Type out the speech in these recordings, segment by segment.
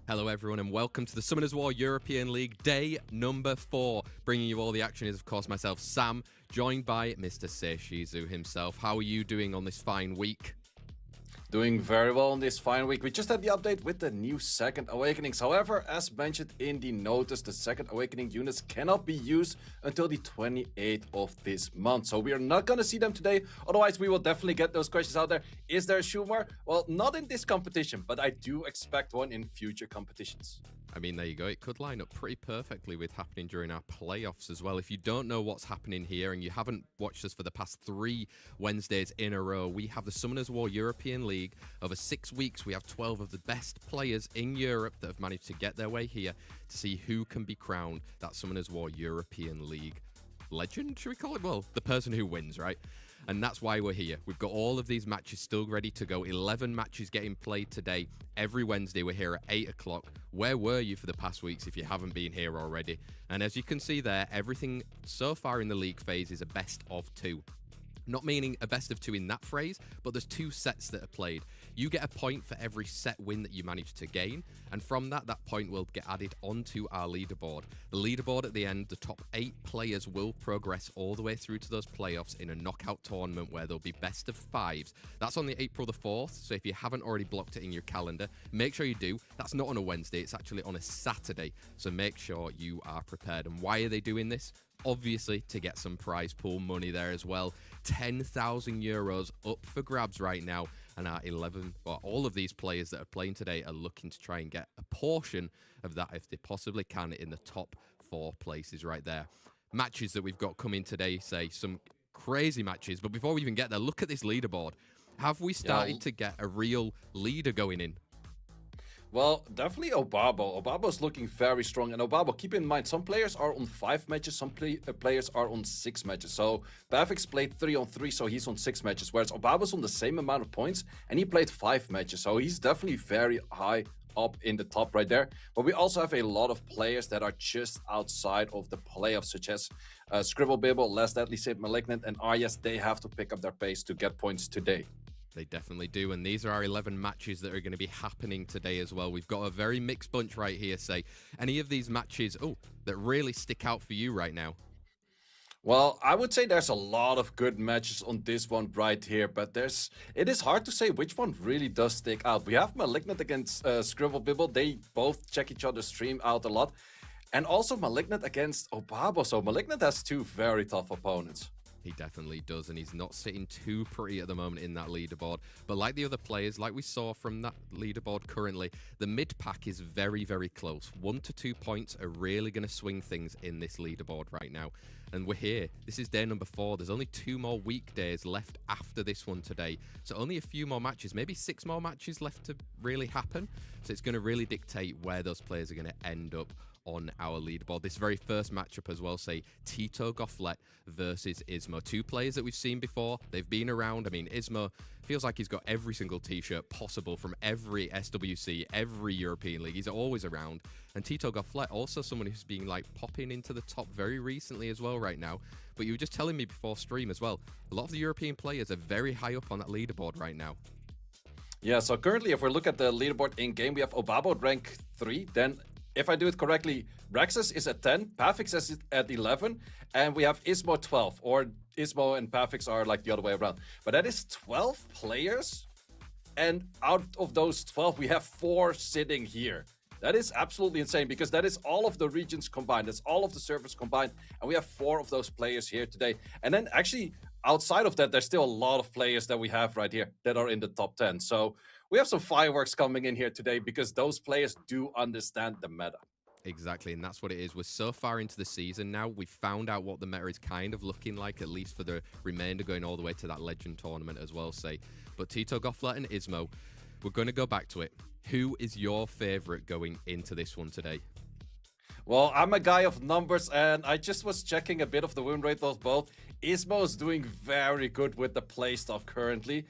Hello everyone and welcome to the Summoners War European League day number 4. Bringing you all the action is of course myself, Sam, joined by Mr. Seishizu himself. How are you doing on this fine week? Doing very well on this fine week. We just had the update with the new Second Awakenings. However, as mentioned in the notice, the Second Awakening units cannot be used until the 28th of this month. So we are not going to see them today. Otherwise, we will definitely get those questions out there. Is there a Schumer? Well, not in this competition, but I do expect one in future competitions. I mean, there you go. It could line up pretty perfectly with happening during our playoffs as well. If you don't know what's happening here and you haven't watched us for the past 3 Wednesdays in a row, we have the Summoners War European League. Over 6 weeks, we have 12 of the best players in Europe that have managed to get their way here to see who can be crowned that Summoners War European League legend, should we call it? Well, the person who wins, right? And that's why we're here. We've got all of these matches still ready to go. 11 matches getting played today. Every Wednesday, we're here at 8 o'clock. Where were you for the past weeks if you haven't been here already? And as you can see there, everything so far in the league phase is a best of 2. Not meaning a best of 2 in that phrase, but there's 2 sets that are played. You get a point for every set win that you manage to gain, and from that point will get added onto our leaderboard. The leaderboard at the end, the top 8 players will progress all the way through to those playoffs in a knockout tournament where there'll be best of 5s. That's on the April the 4th, so if you haven't already blocked it in your calendar, make sure you do. That's not on a Wednesday, it's actually on a Saturday, so make sure you are prepared. And why are they doing this? Obviously, to get some prize pool money there as well. 10,000 euros up for grabs right now. And our 11, well, all of these players that are playing today are looking to try and get a portion of that if they possibly can in the top 4 places right there. Matches that we've got coming today, say some crazy matches. But before we even get there, look at this leaderboard. Have we started to get a real leader going in? Well, definitely Obabo. Obabo's looking very strong. And Obabo, keep in mind, some players are on 5 matches, some players are on 6 matches. So Pathics played 3 on 3, so he's on 6 matches. Whereas Obabo's on the same amount of points, and he played 5 matches. So he's definitely very high up in the top right there. But we also have a lot of players that are just outside of the playoffs, such as ScribbleBibble, Less Deadly Save, Malignant, and Yes, they have to pick up their pace to get points today. They definitely do, and these are our 11 matches that are going to be happening today as well. We've got a very mixed bunch right here, say. Any of these matches, that really stick out for you right now? Well, I would say there's a lot of good matches on this one right here, but it is hard to say which one really does stick out. We have Malignant against ScribbleBibble. They both check each other's stream out a lot. And also Malignant against Obabo. So Malignant has 2 very tough opponents. He definitely does, and he's not sitting too pretty at the moment in that leaderboard. But like the other players, like we saw from that leaderboard currently, the mid-pack is very, very close. 1 to 2 points are really going to swing things in this leaderboard right now. And we're here. This is day number 4. There's only 2 more weekdays left after this one today. So only a few more matches, maybe 6 more matches left to really happen. So it's going to really dictate where those players are going to end up on our leaderboard. This very first matchup as well, say Tito versus Ismo. 2 players that we've seen before. They've been around. I mean, Ismo feels like he's got every single t-shirt possible from every SWC, every European league. He's always around. And Tito also someone who's been like popping into the top very recently as well right now. But you were just telling me before stream as well, a lot of the European players are very high up on that leaderboard right now. Yeah, so currently if we look at the leaderboard in-game, we have Obabo at rank 3, then if I do it correctly, Rexus is at 10, Pathics is at 11, and we have Ismo 12, or Ismo and Pathics are like the other way around. But that is 12 players, and out of those 12, we have 4 sitting here. That is absolutely insane, because that is all of the regions combined. That's all of the servers combined, and we have 4 of those players here today. And then actually, outside of that, there's still a lot of players that we have right here that are in the top 10. So we have some fireworks coming in here today because those players do understand the meta. Exactly, and that's what it is. We're so far into the season now. We've found out what the meta is kind of looking like, at least for the remainder going all the way to that Legend tournament as well, say. But Tito and Ismo, we're going to go back to it. Who is your favorite going into this one today? Well, I'm a guy of numbers, and I just was checking a bit of the win rate of both. Ismo is doing very good with the playstyle currently.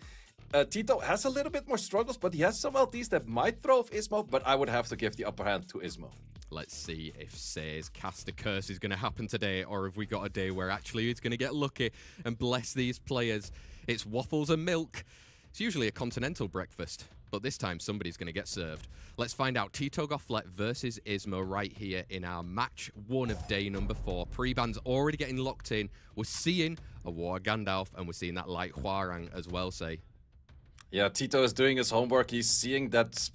Tito has a little bit more struggles, but he has some LTs that might throw off Ismo, but I would have to give the upper hand to Ismo. Let's see if Say's cast a curse is going to happen today, or if we got a day where actually he's going to get lucky and bless these players. It's waffles and milk. It's usually a continental breakfast, but this time somebody's going to get served. Let's find out. Tito Gofflet versus Ismo right here in our match 1 of day number 4. Pre-ban's already getting locked in. We're seeing a War Gandalf, and we're seeing that light Huarang as well, say. Yeah, Tito is doing his homework. He's seeing that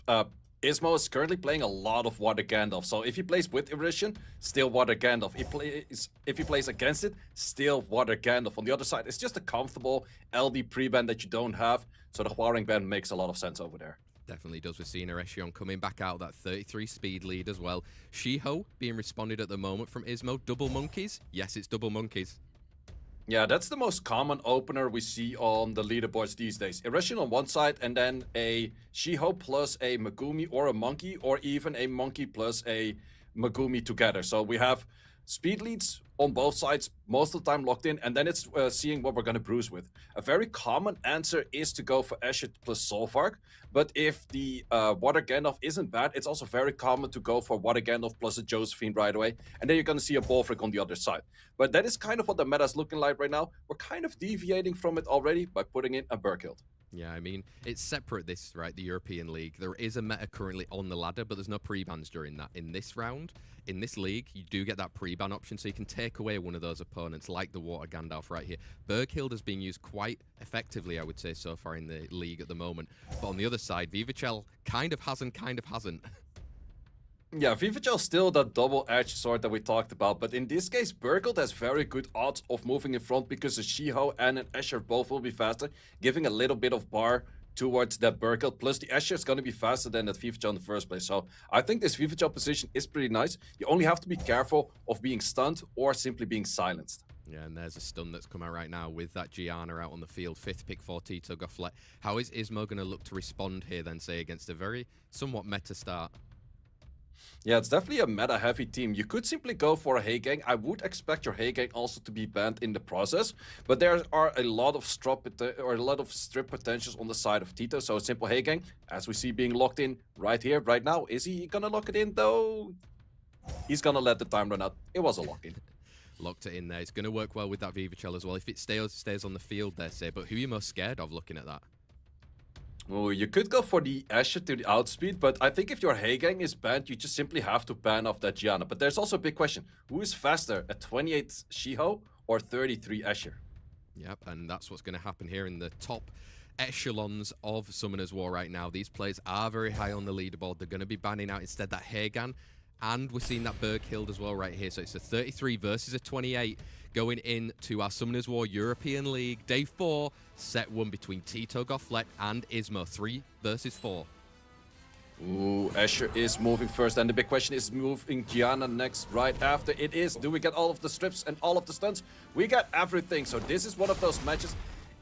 Ismo is currently playing a lot of Water Gandalf. So if he plays with Erudition, still Water Gandalf. If he plays against it, still Water Gandalf. On the other side, it's just a comfortable LD pre-ban that you don't have. So the Huarang ban makes a lot of sense over there. Definitely does. We're seeing Erechion coming back out, that 33 speed lead as well. Shiho being responded at the moment from Ismo. Double monkeys? Yes, it's double monkeys. Yeah, that's the most common opener we see on the leaderboards these days. Erechion on one side, and then a Shiho plus a Megumi or a monkey, or even a monkey plus a Megumi together. So we have speed leads on both sides, most of the time locked in, and then it's seeing what we're going to bruise with. A very common answer is to go for Escher plus Solvark, but if the Water Gandalf isn't bad, it's also very common to go for Water Gandalf plus a Josephine right away, and then you're going to see a Bolfric on the other side. But that is kind of what the meta is looking like right now. We're kind of deviating from it already by putting in a Burkhild. Yeah, I mean, it's separate this, right, the European League. There is a meta currently on the ladder, but there's no pre-bans during that. In this round, in this league, you do get that pre-ban option, so you can take away one of those opponents, like the Water Gandalf right here. Berghild is being used quite effectively, I would say, so far in the league at the moment. But on the other side, Vivachel kind of hasn't. Yeah, Vivachel's still that double-edged sword that we talked about, but in this case, Burkhild has very good odds of moving in front because a Shiho and an Escher both will be faster, giving a little bit of bar towards that Burkhild. Plus, the Escher is going to be faster than that Vivachel in the first place. So I think this Vivachel position is pretty nice. You only have to be careful of being stunned or simply being silenced. Yeah, and there's a stun that's come out right now with that Gianna out on the field. 5th pick for Tito Gofflet. How is Ismo going to look to respond here then, say, against a very somewhat meta start? Yeah, it's definitely a meta-heavy team. You could simply go for a Hey Gang. I would expect your Hey Gang also to be banned in the process, but there are a lot of strip potentials on the side of Tito. So a simple Hey Gang, as we see being locked in right here, right now. Is he gonna lock it in though? He's gonna let the time run out. It was a lock-in. Locked it in there. It's going to work well with that Vivachel as well. If it stays on the field there, say. But who are you most scared of looking at that? Well, you could go for the Escher to the outspeed, but I think if your Hey Gang is banned, you just simply have to ban off that Gianna. But there's also a big question. Who is faster, a 28 Shiho or 33 Escher? Yep, and that's what's going to happen here in the top echelons of Summoner's War right now. These players are very high on the leaderboard. They're going to be banning out instead that Hagan, and we're seeing that Berghild as well right here. So it's a 33 versus a 28 going into our Summoner's War European League. Day 4, set 1 between Tito Gofflet and Ismo. 3 versus 4. Ooh, Escher is moving first, and the big question is moving Gianna next right after. It is. Do we get all of the strips and all of the stunts? We got everything, so this is one of those matches.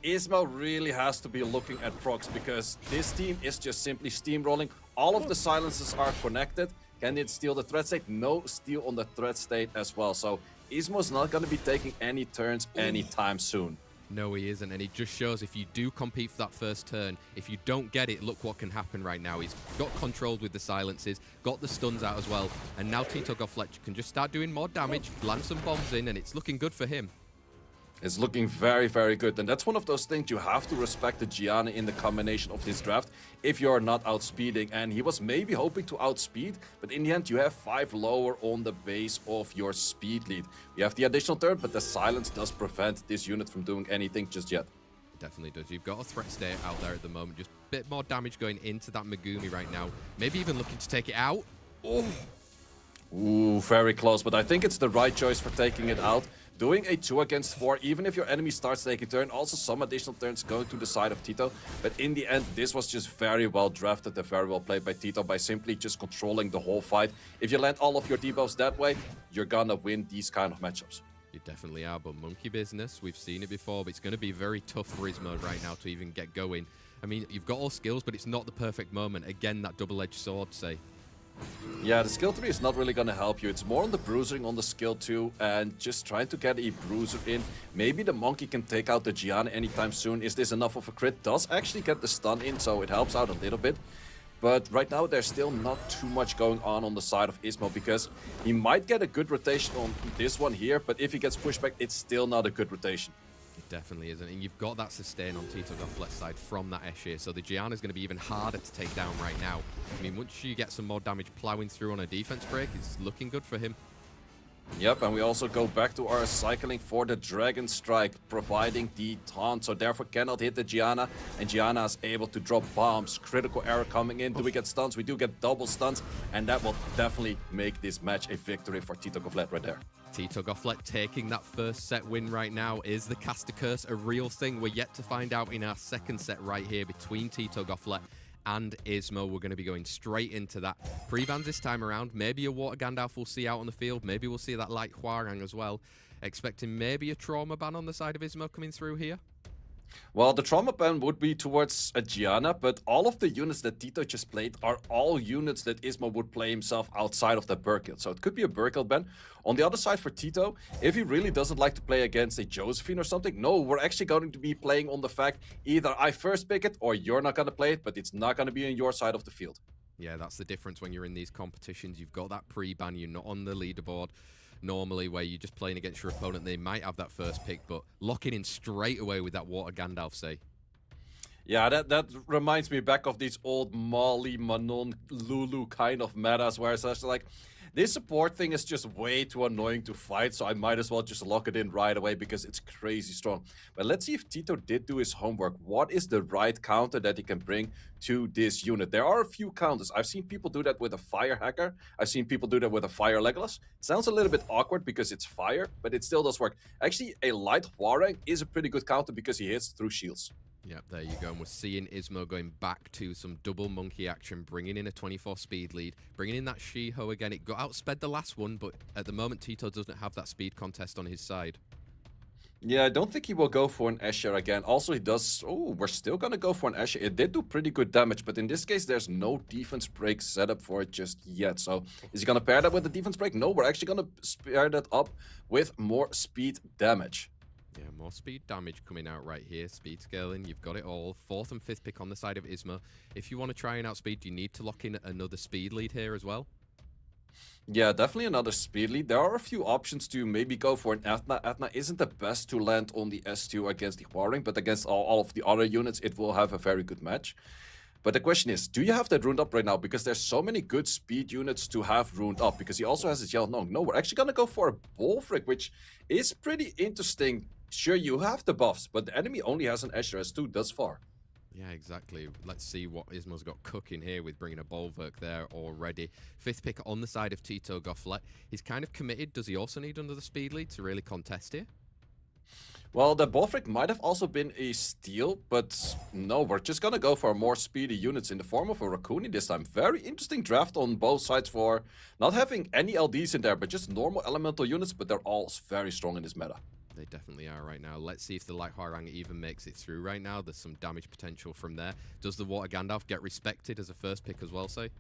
Ismo really has to be looking at procs because this team is just simply steamrolling. All of the silences are connected. Can it steal the threat state? No steal on the threat state as well. So Ismo's not going to be taking any turns anytime soon. No, he isn't, and it just shows if you do compete for that first turn, if you don't get it, look what can happen right now. He's got controlled with the silences, got the stuns out as well, and now Tito Gofflet can just start doing more damage, land some bombs in, and it's looking good for him. It's looking very, very good. And that's one of those things you have to respect the Gianna in the combination of this draft if you're not outspeeding. And he was maybe hoping to outspeed, but in the end you have 5 lower on the base of your speed lead. You have the additional turn, but the silence does prevent this unit from doing anything just yet. It definitely does. You've got a threat state out there at the moment. Just a bit more damage going into that Megumi right now. Maybe even looking to take it out. Oh. Ooh, very close, but I think it's the right choice for taking it out. Doing a 2 against 4, even if your enemy starts taking turn, also some additional turns going to the side of Tito. But in the end, this was just very well drafted and very well played by Tito by simply just controlling the whole fight. If you land all of your debuffs that way, you're gonna win these kind of matchups. You definitely are, but monkey business, we've seen it before, but it's going to be very tough for Ismo right now to even get going. I mean, you've got all skills, but it's not the perfect moment. Again, that double-edged sword, say. Yeah, the skill 3 is not really going to help you. It's more on the bruising on the skill 2 and just trying to get a bruiser in. Maybe the monkey can take out the Gianna anytime soon. Is this enough of a crit? Does actually get the stun in, so it helps out a little bit. But right now there's still not too much going on the side of Ismo because he might get a good rotation on this one here, but if he gets pushed back, it's still not a good rotation. It definitely isn't. And you've got that sustain on Tito Gofflet's side from that Escher, so the Gianna is going to be even harder to take down right now. I mean, once you get some more damage plowing through on a defense break, it's looking good for him. Yep, and we also go back to our cycling for the Dragon Strike, providing the taunt, so therefore cannot hit the Gianna, and Gianna is able to drop bombs. Critical error coming in. Do we get stuns? We do get double stuns, and that will definitely make this match a victory for Tito Gofflet right there. Tito Gofflet taking that first set win right now. Is the caster curse a real thing? We're yet to find out in our second set right here between Tito Gofflet and Ismo. We're going to be going straight into that. Pre-bans this time around. Maybe a Water Gandalf we'll see out on the field. Maybe we'll see that Light Hwarang as well. Expecting maybe a Trauma ban on the side of Ismo coming through here. Well, the trauma ban would be towards a Gianna, but all of the units that Tito just played are all units that Ismo would play himself outside of that Burkill. So it could be a Burkill ban. On the other side for Tito, if he really doesn't like to play against a Josephine or something, no, we're actually going to be playing on the fact either I first pick it or you're not going to play it, but it's not going to be on your side of the field. Yeah, that's the difference when you're in these competitions. You've got that pre-ban, you're not on the leaderboard. Normally, where you're just playing against your opponent, they might have that first pick, but locking in straight away with that Water Gandalf, say. Yeah, that reminds me back of these old Molly, Manon, Lulu kind of metas, where it's just like, this support thing is just way too annoying to fight, so I might as well just lock it in right away because it's crazy strong. But let's see if Tito did do his homework. What is the right counter that he can bring to this unit? There are a few counters. I've seen people do that with a Fire Hacker. I've seen people do that with a Fire Legolas. It sounds a little bit awkward because it's fire, but it still does work. Actually, a Light Hwarang is a pretty good counter because he hits through shields. Yep, there you go. And we're seeing Ismo going back to some double monkey action, bringing in a 24 speed lead, bringing in that Shiho again. It got outsped the last one, but at the moment, Tito doesn't have that speed contest on his side. Yeah, I don't think he will go for an Escher again. Also, he does... Oh, we're still going to go for an Escher. It did do pretty good damage, but in this case, there's no defense break set up for it just yet. So, is he going to pair that with the defense break? No, we're actually going to pair that up with more speed damage. Yeah, more speed damage coming out right here. Speed scaling, you've got it all. Fourth and fifth pick on the side of Ismo. If you want to try and outspeed, you need to lock in another speed lead here as well. Yeah, definitely another speed lead. There are a few options to maybe go for an Athna. Athna isn't the best to land on the S2 against the Hwarang, but against all of the other units, it will have a very good match. But the question is, do you have that ruined up right now? Because there's so many good speed units to have ruined up, because he also has his Yell Nong. No, we're actually going to go for a Bolfric, which is pretty interesting. Sure, you have the buffs, but the enemy only has an Escher S2 thus far. Yeah, exactly. Let's see what Ismo's got cooking here with bringing a Bolverk there already. Fifth pick on the side of Tito Gofflet. He's kind of committed. Does he also need another speed lead to really contest here? Well, the Bolfric might have also been a steal, but no, we're just going to go for more speedy units in the form of a Raccoon this time. Very interesting draft on both sides for not having any LDs in there, but just normal elemental units, but they're all very strong in this meta. They definitely are right now. Let's see if the Light Hwarang even makes it through right now. There's some damage potential from there. Does the Water Gandalf get respected as a first pick as well, say?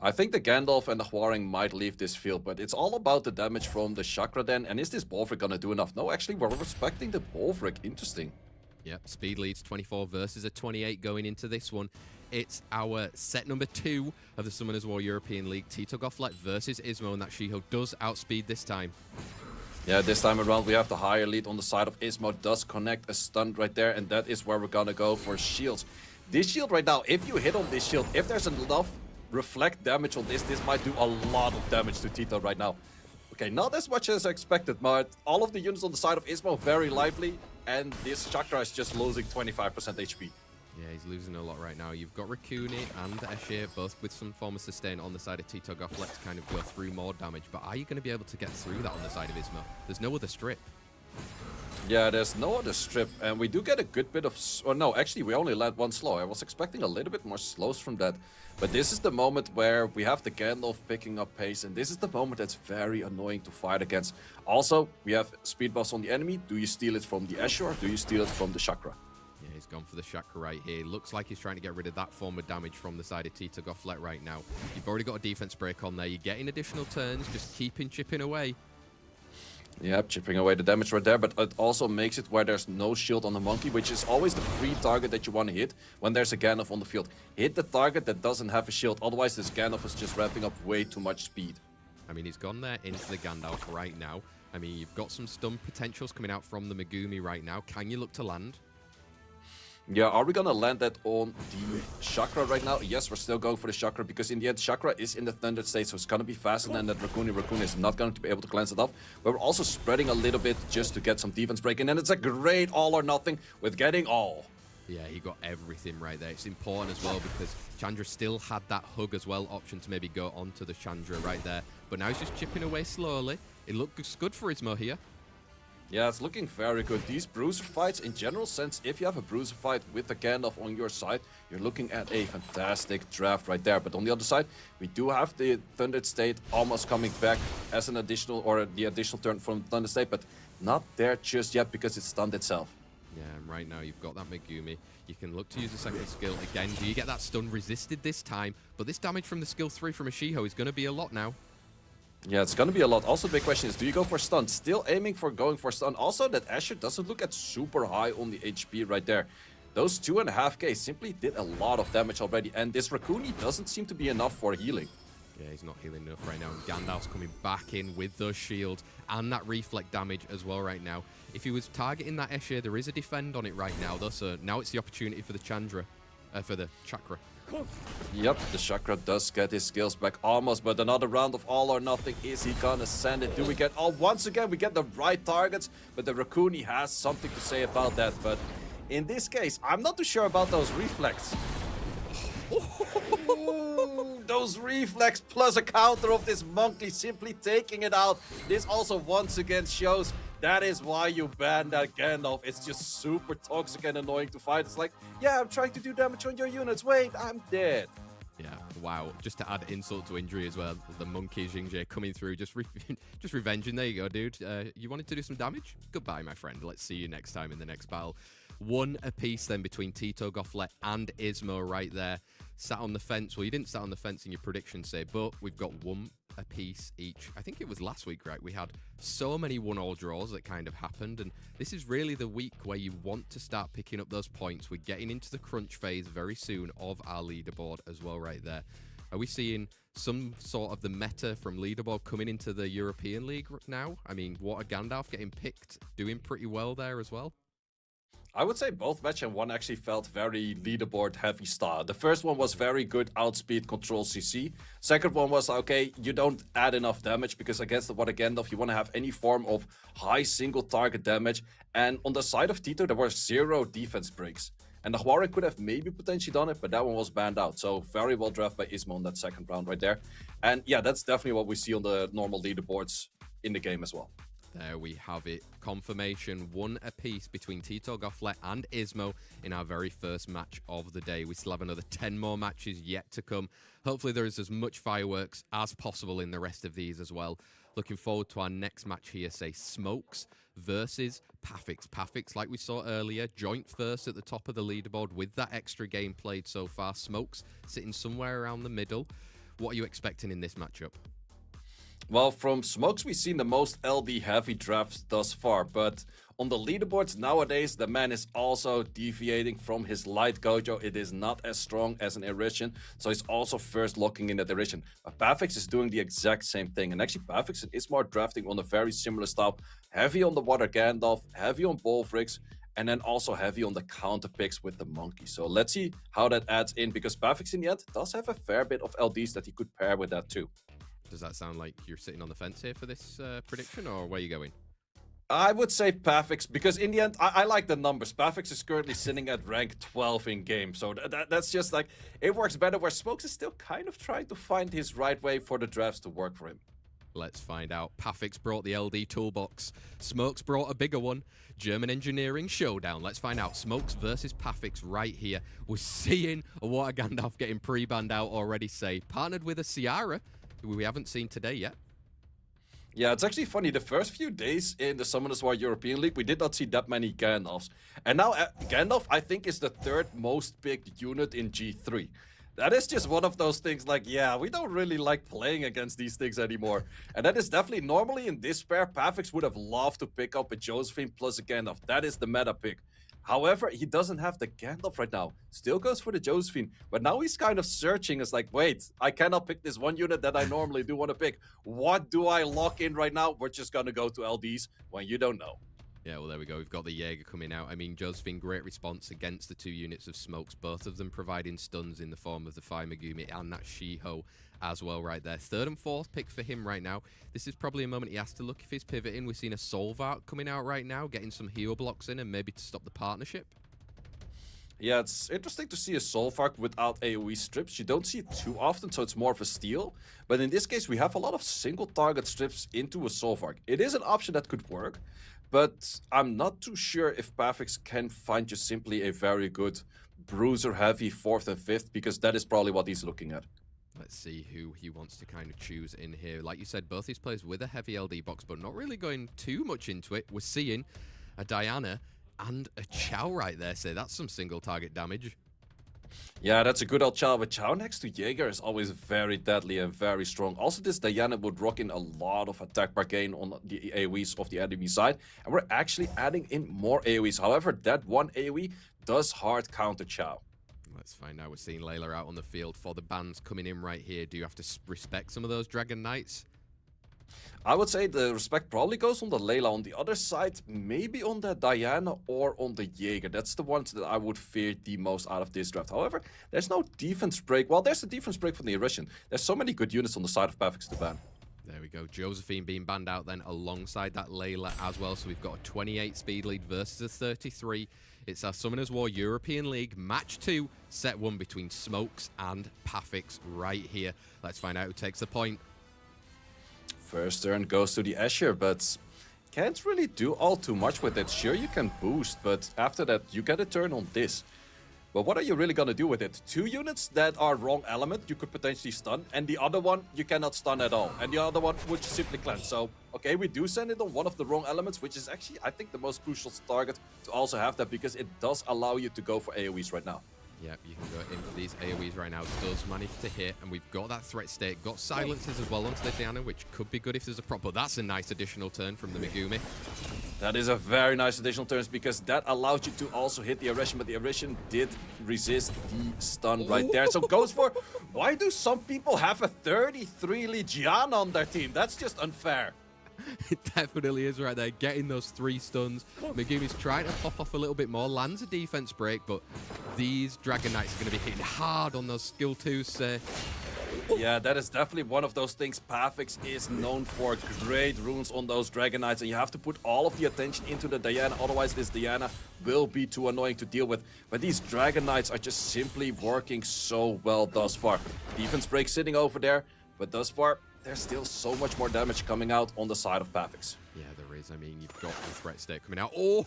I think the Gandalf and the Hwarang might leave this field, but it's all about the damage from the Chakra then. And is this Bolfric gonna do enough? No, actually, we're respecting the Bolfric. Interesting. Yep, speed leads 24 versus a 28 going into this one. It's our set number 2 of the Summoners War European League. Tito Gofflet versus Ismo, and that Shiho does outspeed this time. Yeah, this time around we have the higher lead on the side of Ismo. Does connect a stun right there, and that is where we're gonna go for shields. This shield right now, if you hit on this shield, if there's enough reflect damage on this might do a lot of damage to Tito right now. Okay, not as much as expected, but all of the units on the side of Ismo very lively, and this Chakra is just losing 25% HP. Yeah, he's losing a lot right now. You've got Raccoony and Escher, both with some form of sustain on the side of Tito Gofflet to kind of go through more damage. But are you going to be able to get through that on the side of Ismo? There's no other strip. Yeah, there's no other strip, and we do get a good bit of... Oh, no, actually, we only land one slow. I was expecting a little bit more slows from that. But this is the moment where we have the Gandalf picking up pace, and this is the moment that's very annoying to fight against. Also, we have speed buffs on the enemy. Do you steal it from the Escher, or do you steal it from the Chakra? Yeah, he's gone for the Chakra right here. Looks like he's trying to get rid of that form of damage from the side of Tito Gofflet right now. You've already got a defense break on there. You're getting additional turns, just keeping chipping away. Yep, chipping away the damage right there, but it also makes it where there's no shield on the monkey, which is always the free target that you want to hit when there's a Gandalf on the field. Hit the target that doesn't have a shield, otherwise this Gandalf is just ramping up way too much speed. I mean, he's gone there into the Gandalf right now. I mean, you've got some stun potentials coming out from the Megumi right now. Can you look to land? Yeah, are we gonna land that on the Chakra right now? Yes, we're still going for the Chakra because in the end, Chakra is in the Thunder state, so it's gonna be faster than that Raccoon. Raccoon is not going to be able to cleanse it off. But we're also spreading a little bit just to get some defense break in, and it's a great all or nothing with getting all. Yeah, he got everything right there. It's important as well because Chandra still had that hug as well, option to maybe go onto the Chandra right there. But now he's just chipping away slowly. It looks good for Ismo here. Yeah, it's looking very good. These bruiser fights, in general sense, if you have a bruiser fight with the Gandalf on your side, you're looking at a fantastic draft right there. But on the other side, we do have the Thunder State almost coming back as an additional, or the additional turn from Thunder State, but not there just yet because it's stunned itself. Yeah, and right now you've got that Megumi. You can look to use the second skill again. Do you get that stun resisted this time? But this damage from the skill 3 from Ashiho is going to be a lot now. Yeah, it's gonna be a lot. Also, the big question is, do you go for stun? Still aiming for going for stun. Also, that Asher doesn't look at super high on the HP right there. Those 2.5k simply did a lot of damage already, and this Raccoon doesn't seem to be enough for healing. Yeah, he's not healing enough right now, and Gandalf's coming back in with those shields and that reflect damage as well right now. If he was targeting that Escher, there is a defend on it right now, though, so now it's the opportunity for the Chandra, for the Chakra. Yep, the Chakra does get his skills back almost, but another round of all or nothing. Is he gonna send it? Do we get... Oh, once again, we get the right targets, but the Raccoon has something to say about that. But in this case, I'm not too sure about those reflex. Ooh, those reflex plus a counter of this monkey simply taking it out. This also once again shows that is why you ban that Gandalf. It's just super toxic and annoying to fight. It's like, yeah, I'm trying to do damage on your units. Wait, I'm dead. Yeah, wow. Just to add insult to injury as well, the monkey Xingje coming through, just revenging. There you go, dude. You wanted to do some damage? Goodbye, my friend. Let's see you next time in the next battle. One apiece then between Tito, Gofflet, and Ismo right there. Sat on the fence. Well, you didn't sat on the fence in your prediction, say, but we've got one apiece each. I think it was last week, right? We had so many 1-all draws that kind of happened, and this is really the week where you want to start picking up those points. We're getting into the crunch phase very soon of our leaderboard as well right there. Are we seeing some sort of the meta from leaderboard coming into the European League now? I mean, what a Gandalf getting picked, doing pretty well there as well. I would say both match and one actually felt very leaderboard heavy style. The first one was very good outspeed control CC. Second one was, okay, you don't add enough damage because against the what Gandalf, you want to have any form of high single target damage. And on the side of Tito, there were 0 defense breaks. And the Huaren could have maybe potentially done it, but that one was banned out. So very well drafted by Ismo in that second round right there. And yeah, that's definitely what we see on the normal leaderboards in the game as well. There we have it. Confirmation, one apiece between Tito, Gofflet, and Ismo in our very first match of the day. We still have another 10 more matches yet to come. Hopefully there is as much fireworks as possible in the rest of these as well. Looking forward to our next match here, say SmokeZz versus Pathics. Pathics, like we saw earlier, joint first at the top of the leaderboard with that extra game played so far. SmokeZz sitting somewhere around the middle. What are you expecting in this matchup? Well, from SmokeZz, we've seen the most LD heavy drafts thus far, but on the leaderboards nowadays, the man is also deviating from his light Gojo. It is not as strong as an Erishan, so he's also first locking in that Erishan. But Pathics is doing the exact same thing, and actually Pathics and Ismo are drafting on a very similar style. Heavy on the Water Gandalf, heavy on Bolfrix, and then also heavy on the counter picks with the monkey. So let's see how that adds in, because Pathics in the end does have a fair bit of LDs that he could pair with that too. Does that sound like you're sitting on the fence here for this prediction, or where are you going? I would say Pathics, because in the end, I like the numbers. Pathics is currently sitting at rank 12 in game, so that's just like, it works better, where SmokeZz is still kind of trying to find his right way for the drafts to work for him. Let's find out. Pathics brought the LD toolbox. SmokeZz brought a bigger one. German engineering showdown. Let's find out. SmokeZz versus Pathics right here. We're seeing a Water Gandalf getting pre-banned out already, say. Partnered with a Ciara, who we haven't seen today yet. Yeah, it's actually funny. The first few days in the Summoners War European League, we did not see that many Gandalfs. And now Gandalf, I think, is the 3rd most picked unit in G3. That is just one of those things like, yeah, we don't really like playing against these things anymore. And that is definitely, normally in this pair, Pathics would have loved to pick up a Josephine plus a Gandalf. That is the meta pick. However, he doesn't have the Gandalf right now. Still goes for the Josephine, but now he's kind of searching. It's like, wait, I cannot pick this one unit that I normally do want to pick. What do I lock in right now? We're just gonna go to LDs when you don't know. Yeah, well, there we go. We've got the Jaeger coming out. I mean, Josephine, great response against the 2 units of smokes, both of them providing stuns in the form of the Fire Megumi and that Shiho as well right there. 3rd and 4th pick for him right now. This is probably a moment he has to look if he's pivoting. We've seen a Solvark coming out right now, getting some heal blocks in and maybe to stop the partnership. Yeah, it's interesting to see a Solvark without AoE strips. You don't see it too often, so it's more of a steal. But in this case, we have a lot of single target strips into a Solvark. It is an option that could work, but I'm not too sure if Pathics can find just simply a very good bruiser-heavy 4th and 5th, because that is probably what he's looking at. Let's see who he wants to kind of choose in here. Like you said, both these players with a heavy LD box, but not really going too much into it. We're seeing a Diana and a Chow right there, so that's some single target damage. Yeah, that's a good old Chow, but Chow next to Jaeger is always very deadly and very strong. Also, this Diana would rock in a lot of attack per gain on the AoEs of the enemy side, and we're actually adding in more AoEs. However, that one AoE does hard counter Chow. Let's find out. We're seeing Layla out on the field for the bans coming in right here. Do you have to respect some of those Dragon Knights? I would say the respect probably goes on the Layla. On the other side, maybe on the Diana or on the Jaeger. That's the ones that I would fear the most out of this draft. However, there's no defense break. Well, there's a defense break from the Russian. There's so many good units on the side of Pathics to ban. There we go. Josephine being banned out then alongside that Layla as well. So we've got a 28 speed lead versus a 33. It's our Summoners War European League Match 2, Set 1 between SmokeZz and Pathics right here. Let's find out who takes the point. First turn goes to the Asher, but can't really do all too much with it. Sure, you can boost, but after that, you get a turn on this. But what are you really going to do with it? 2 units that are wrong element, you could potentially stun, and the other one, you cannot stun at all. And the other one would simply cleanse. So, okay, we do send it on one of the wrong elements, which is actually, I think, the most crucial target to also have that, because it does allow you to go for AoEs right now. Yep, you can go in for these AoEs right now. Does manage to hit, and we've got that threat state. Got silences as well onto the Diana, which could be good if there's a prop. But that's a nice additional turn from the Megumi. That is a very nice additional turn, because that allows you to also hit the Erection, but the Erection did resist the stun right there. So goes for, why do some people have a 33 Legion on their team? That's just unfair. It definitely is right there, getting those 3 stuns. Megumi's trying to pop off a little bit more, lands a defense break, but these Dragon Knights are going to be hitting hard on those skill 2s. Yeah, that is definitely one of those things. Pathics is known for great runes on those Dragon Knights, and you have to put all of the attention into the Diana, otherwise this Diana will be too annoying to deal with. But these Dragon Knights are just simply working so well thus far. Defense break sitting over there, but thus far, there's still so much more damage coming out on the side of Pathics. Yeah, there is. I mean, you've got the threat state coming out. Oh!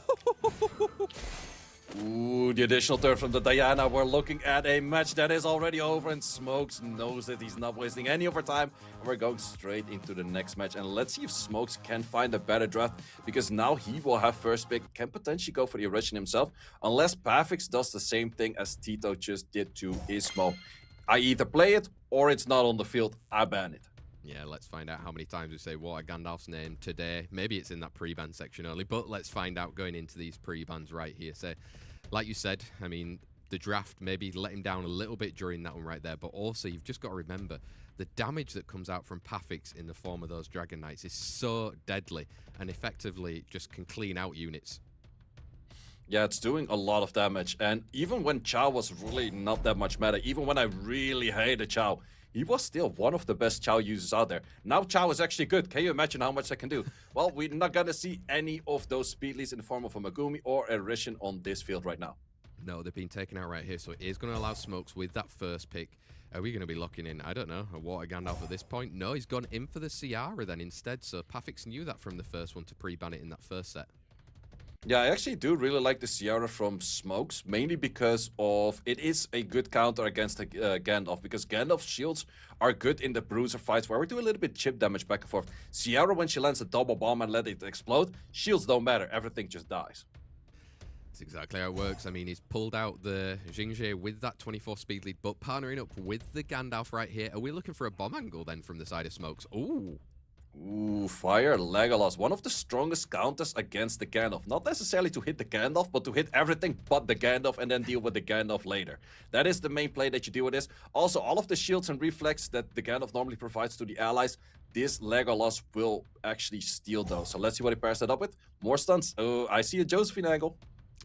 Ooh, the additional turn from the Diana. We're looking at a match that is already over, and SmokeZz knows that he's not wasting any of our time. And we're going straight into the next match. And let's see if SmokeZz can find a better draft, because now he will have first pick, can potentially go for the Russian himself, unless Pathics does the same thing as Tito just did to Ismo. I either play it, or it's not on the field. I ban it. Yeah, let's find out how many times we say what Gandalf's name today. Maybe it's in that pre-ban section only, but let's find out going into these pre-bans right here. So, like you said, I mean, the draft maybe let him down a little bit during that one right there, but also you've just got to remember the damage that comes out from Pathics in the form of those Dragon Knights is so deadly and effectively just can clean out units. Yeah, it's doing a lot of damage, and even when Chow was really not that much meta, even when I really hated Chow, he was still one of the best Chow users out there. Now Chow is actually good. Can you imagine how much I can do? Well, we're not going to see any of those speed leads in the form of a Megumi or a Rishon on this field right now. No, they've been taken out right here, so it is going to allow SmokeZz with that first pick. Are we going to be locking in, I don't know, a Water Gandalf at this point? No, he's gone in for the Ciara then instead, so Pathics knew that from the first one to pre-ban it in that first set. Yeah, I actually do really like the Ciara from SmokeZz, mainly because of it is a good counter against Gandalf, because Gandalf's shields are good in the bruiser fights where we do a little bit chip damage back and forth. Ciara, when she lands a double bomb and let it explode, shields don't matter, everything just dies. That's exactly how it works. I mean, he's pulled out the Jingzhe with that 24 speed lead, but partnering up with the Gandalf right here. Are we looking for a bomb angle then from the side of SmokeZz? Ooh. Ooh, Fire Legolas. One of the strongest counters against the Gandalf. Not necessarily to hit the Gandalf, but to hit everything but the Gandalf and then deal with the Gandalf later. That is the main play that you deal with this. Also, all of the shields and reflex that the Gandalf normally provides to the allies, this Legolas will actually steal those. So let's see what he pairs that up with. More stunts. Oh, I see a Josephine angle.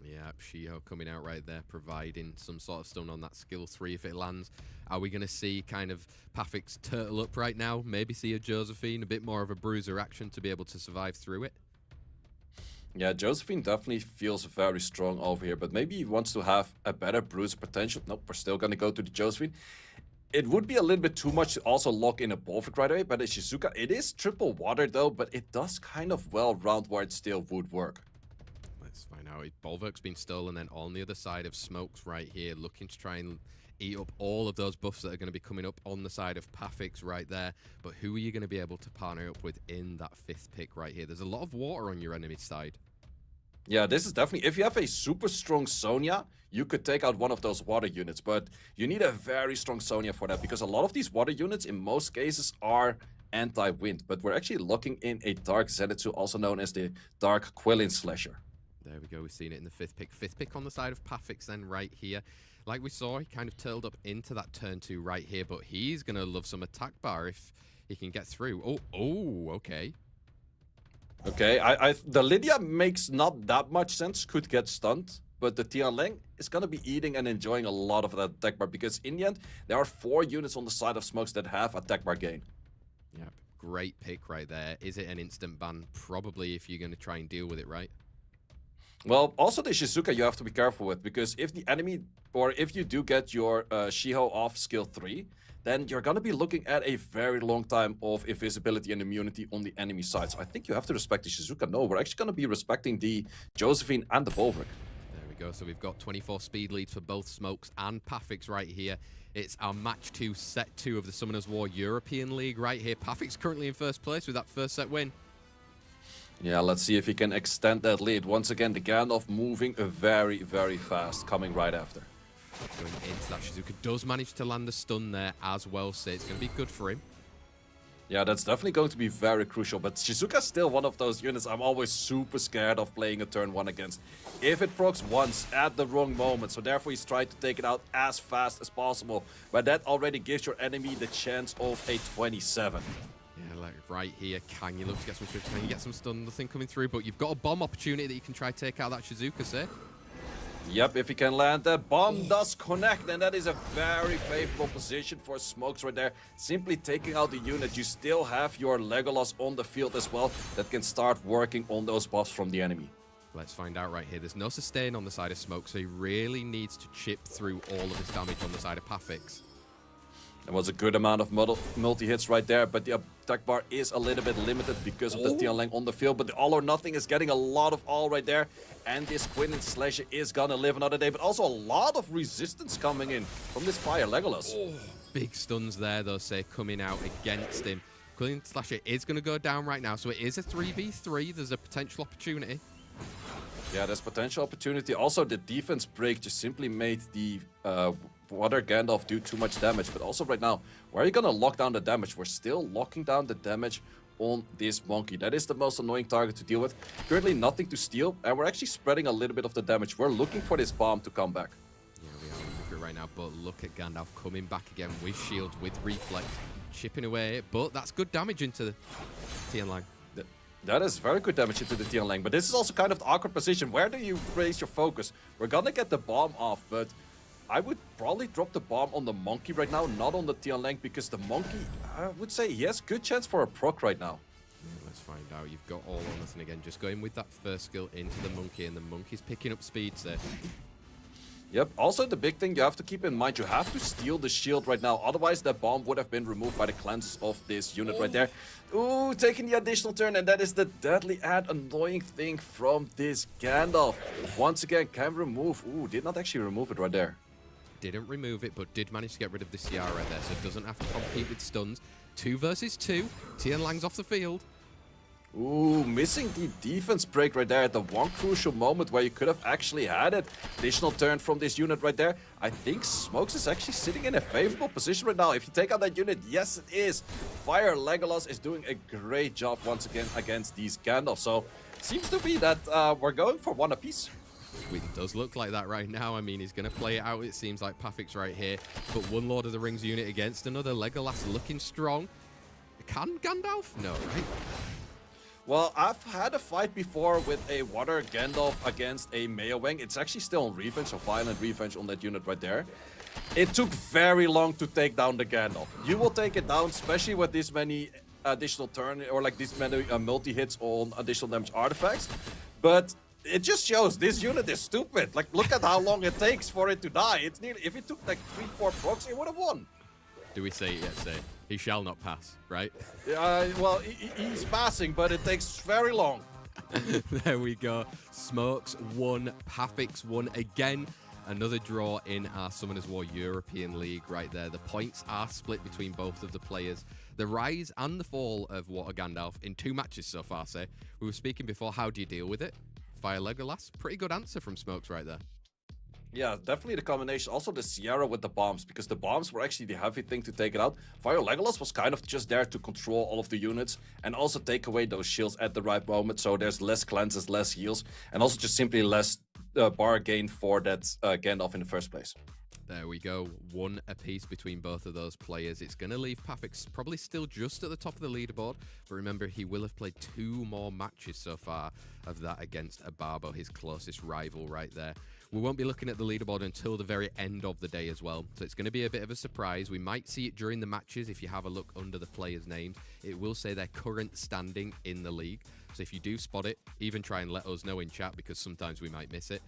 Yeah, Shiho coming out right there, providing some sort of stun on that skill 3 if it lands. Are we going to see kind of Pathics turtle up right now? Maybe see a Josephine, a bit more of a bruiser action to be able to survive through it? Yeah, Josephine definitely feels very strong over here, but maybe he wants to have a better bruiser potential. Nope, we're still going to go to the Josephine. It would be a little bit too much to also lock in a Bolvik right away, but a Shizuka, it is triple water though, but it does kind of well round where it still would work. Let's find out. Bolverk's been stolen, then on the other side of SmokeZz right here, looking to try and eat up all of those buffs that are going to be coming up on the side of Pathics right there. But who are you going to be able to partner up with in that 5th pick right here? There's a lot of water on your enemy's side. Yeah, this is definitely, if you have a super strong Sonya, you could take out one of those water units, but you need a very strong Sonya for that, because a lot of these water units in most cases are anti-wind, but we're actually looking in a Dark Zenitsu, also known as the Dark Quillin Slasher. There we go, we've seen it in the 5th pick. 5th pick on the side of Pathics then right here. Like we saw, he kind of turtled up into that turn 2 right here, but he's going to love some attack bar if he can get through. Oh, okay. Okay, the Lydia makes not that much sense, could get stunned, but the Tianling is going to be eating and enjoying a lot of that attack bar, because in the end, there are 4 units on the side of SmokeZz that have attack bar gain. Yep, great pick right there. Is it an instant ban? Probably, if you're going to try and deal with it, right? Well, also the Shizuka you have to be careful with, because if the enemy, or if you do get your Shiho off skill 3, then you're going to be looking at a very long time of invisibility and immunity on the enemy side. So I think you have to respect the Shizuka. No, we're actually going to be respecting the Josephine and the Bolvik. There we go. So we've got 24 speed leads for both SmokeZz and Pathics right here. It's our match 2, set 2 of the Summoners War European League right here. Pathics currently in first place with that first set win. Yeah, let's see if he can extend that lead. Once again, the Gandalf moving very, very fast, coming right after. Going into that, Shizuka does manage to land the stun there as well, so it's going to be good for him. Yeah, that's definitely going to be very crucial, but Shizuka's still one of those units I'm always super scared of playing a turn 1 against. If it procs once at the wrong moment, so therefore he's trying to take it out as fast as possible, but that already gives your enemy the chance of a 27. Yeah, like right here, can you look to get some switch? Can you get some stun? Nothing coming through, but you've got a bomb opportunity that you can try to take out that Shizuka, say. Yep, if he can land that bomb does connect, and that is a very favorable position for SmokeZz right there. Simply taking out the unit, you still have your Legolas on the field as well that can start working on those buffs from the enemy. Let's find out right here. There's no sustain on the side of SmokeZz, so he really needs to chip through all of his damage on the side of Pathics. There was a good amount of multi-hits right there, but the attack bar is a little bit limited because of the Tianling on the field. But the All or Nothing is getting a lot of all right there. And this Quillin Slasher is gonna live another day. But also a lot of resistance coming in from this Fire Legolas. Oh, big stuns there, though, say, coming out against him. Quillin Slasher is going to go down right now, so it is a 3v3. There's a potential opportunity. Yeah, there's potential opportunity. Also, the defense break just simply made the Water Gandalf do too much damage. But also right now, where are you going to lock down the damage? We're still locking down the damage on this monkey. That is the most annoying target to deal with. Currently nothing to steal, and we're actually spreading a little bit of the damage. We're looking for this bomb to come back. Yeah, we are looking for it right now, but look at Gandalf coming back again with shield, with reflect, chipping away. But that's good damage into the Tianlang. That is very good damage into the Tianlang, but this is also kind of the awkward position. Where do you raise your focus? We're gonna get the bomb off, but I would probably drop the bomb on the monkey right now, not on the Tianlang, because the monkey, I would say he has good chance for a proc right now. Yeah, let's find out. You've got all or nothing again. Just going with that first skill into the monkey, and the monkey's picking up speed, sir. Yep, also the big thing you have to keep in mind, you have to steal the shield right now, otherwise that bomb would have been removed by the cleanses of this unit right there. Ooh, taking the additional turn, and that is the deadly and annoying thing from this Gandalf. Once again, can remove, ooh, did not actually remove it right there. Didn't remove it, but did manage to get rid of the CR right there, so it doesn't have to compete with stuns. 2 versus 2, Tianlang's off the field. Ooh, missing the defense break right there at the one crucial moment where you could have actually had it. Additional turn from this unit right there. I think SmokeZz is actually sitting in a favorable position right now. If you take out that unit, yes it is. Fire Legolas is doing a great job once again against these Gandalf. So, seems to be that we're going for one apiece. It does look like that right now. I mean, he's going to play it out, it seems like Pathics right here. But one Lord of the Rings unit against another. Legolas looking strong. Can Gandalf? No, right? Well, I've had a fight before with a Water Gandalf against a Meowing. It's actually still on revenge, so violent revenge on that unit right there. It took very long to take down the Gandalf. You will take it down, especially with this many additional turn or like this many multi-hits on additional damage artifacts. But it just shows this unit is stupid. Like, look at how long it takes for it to die. It's nearly, if it took like 3-4 procs, it would have won. Do we say it yet, say? He shall not pass, right? Well, he's passing, but it takes very long. There we go. SmokeZz won, Pathics won again. Another draw in our Summoners War European League right there. The points are split between both of the players. The rise and the fall of Water Gandalf in 2 matches so far, say. We were speaking before, how do you deal with it? Fire Legolas? Pretty good answer from SmokeZz right there. Yeah, definitely the combination. Also the Sierra with the bombs, because the bombs were actually the heavy thing to take it out. Fire Legolas was kind of just there to control all of the units and also take away those shields at the right moment. So there's less cleanses, less heals, and also just simply less bar gain for that Gandalf in the first place. There we go. 1 apiece between both of those players. It's going to leave Pathics probably still just at the top of the leaderboard. But remember, he will have played 2 more matches so far of that against Obabo, his closest rival right there. We won't be looking at the leaderboard until the very end of the day as well. So it's going to be a bit of a surprise. We might see it during the matches. If you have a look under the players' names, it will say their current standing in the league. So if you do spot it, even try and let us know in chat, because sometimes we might miss it.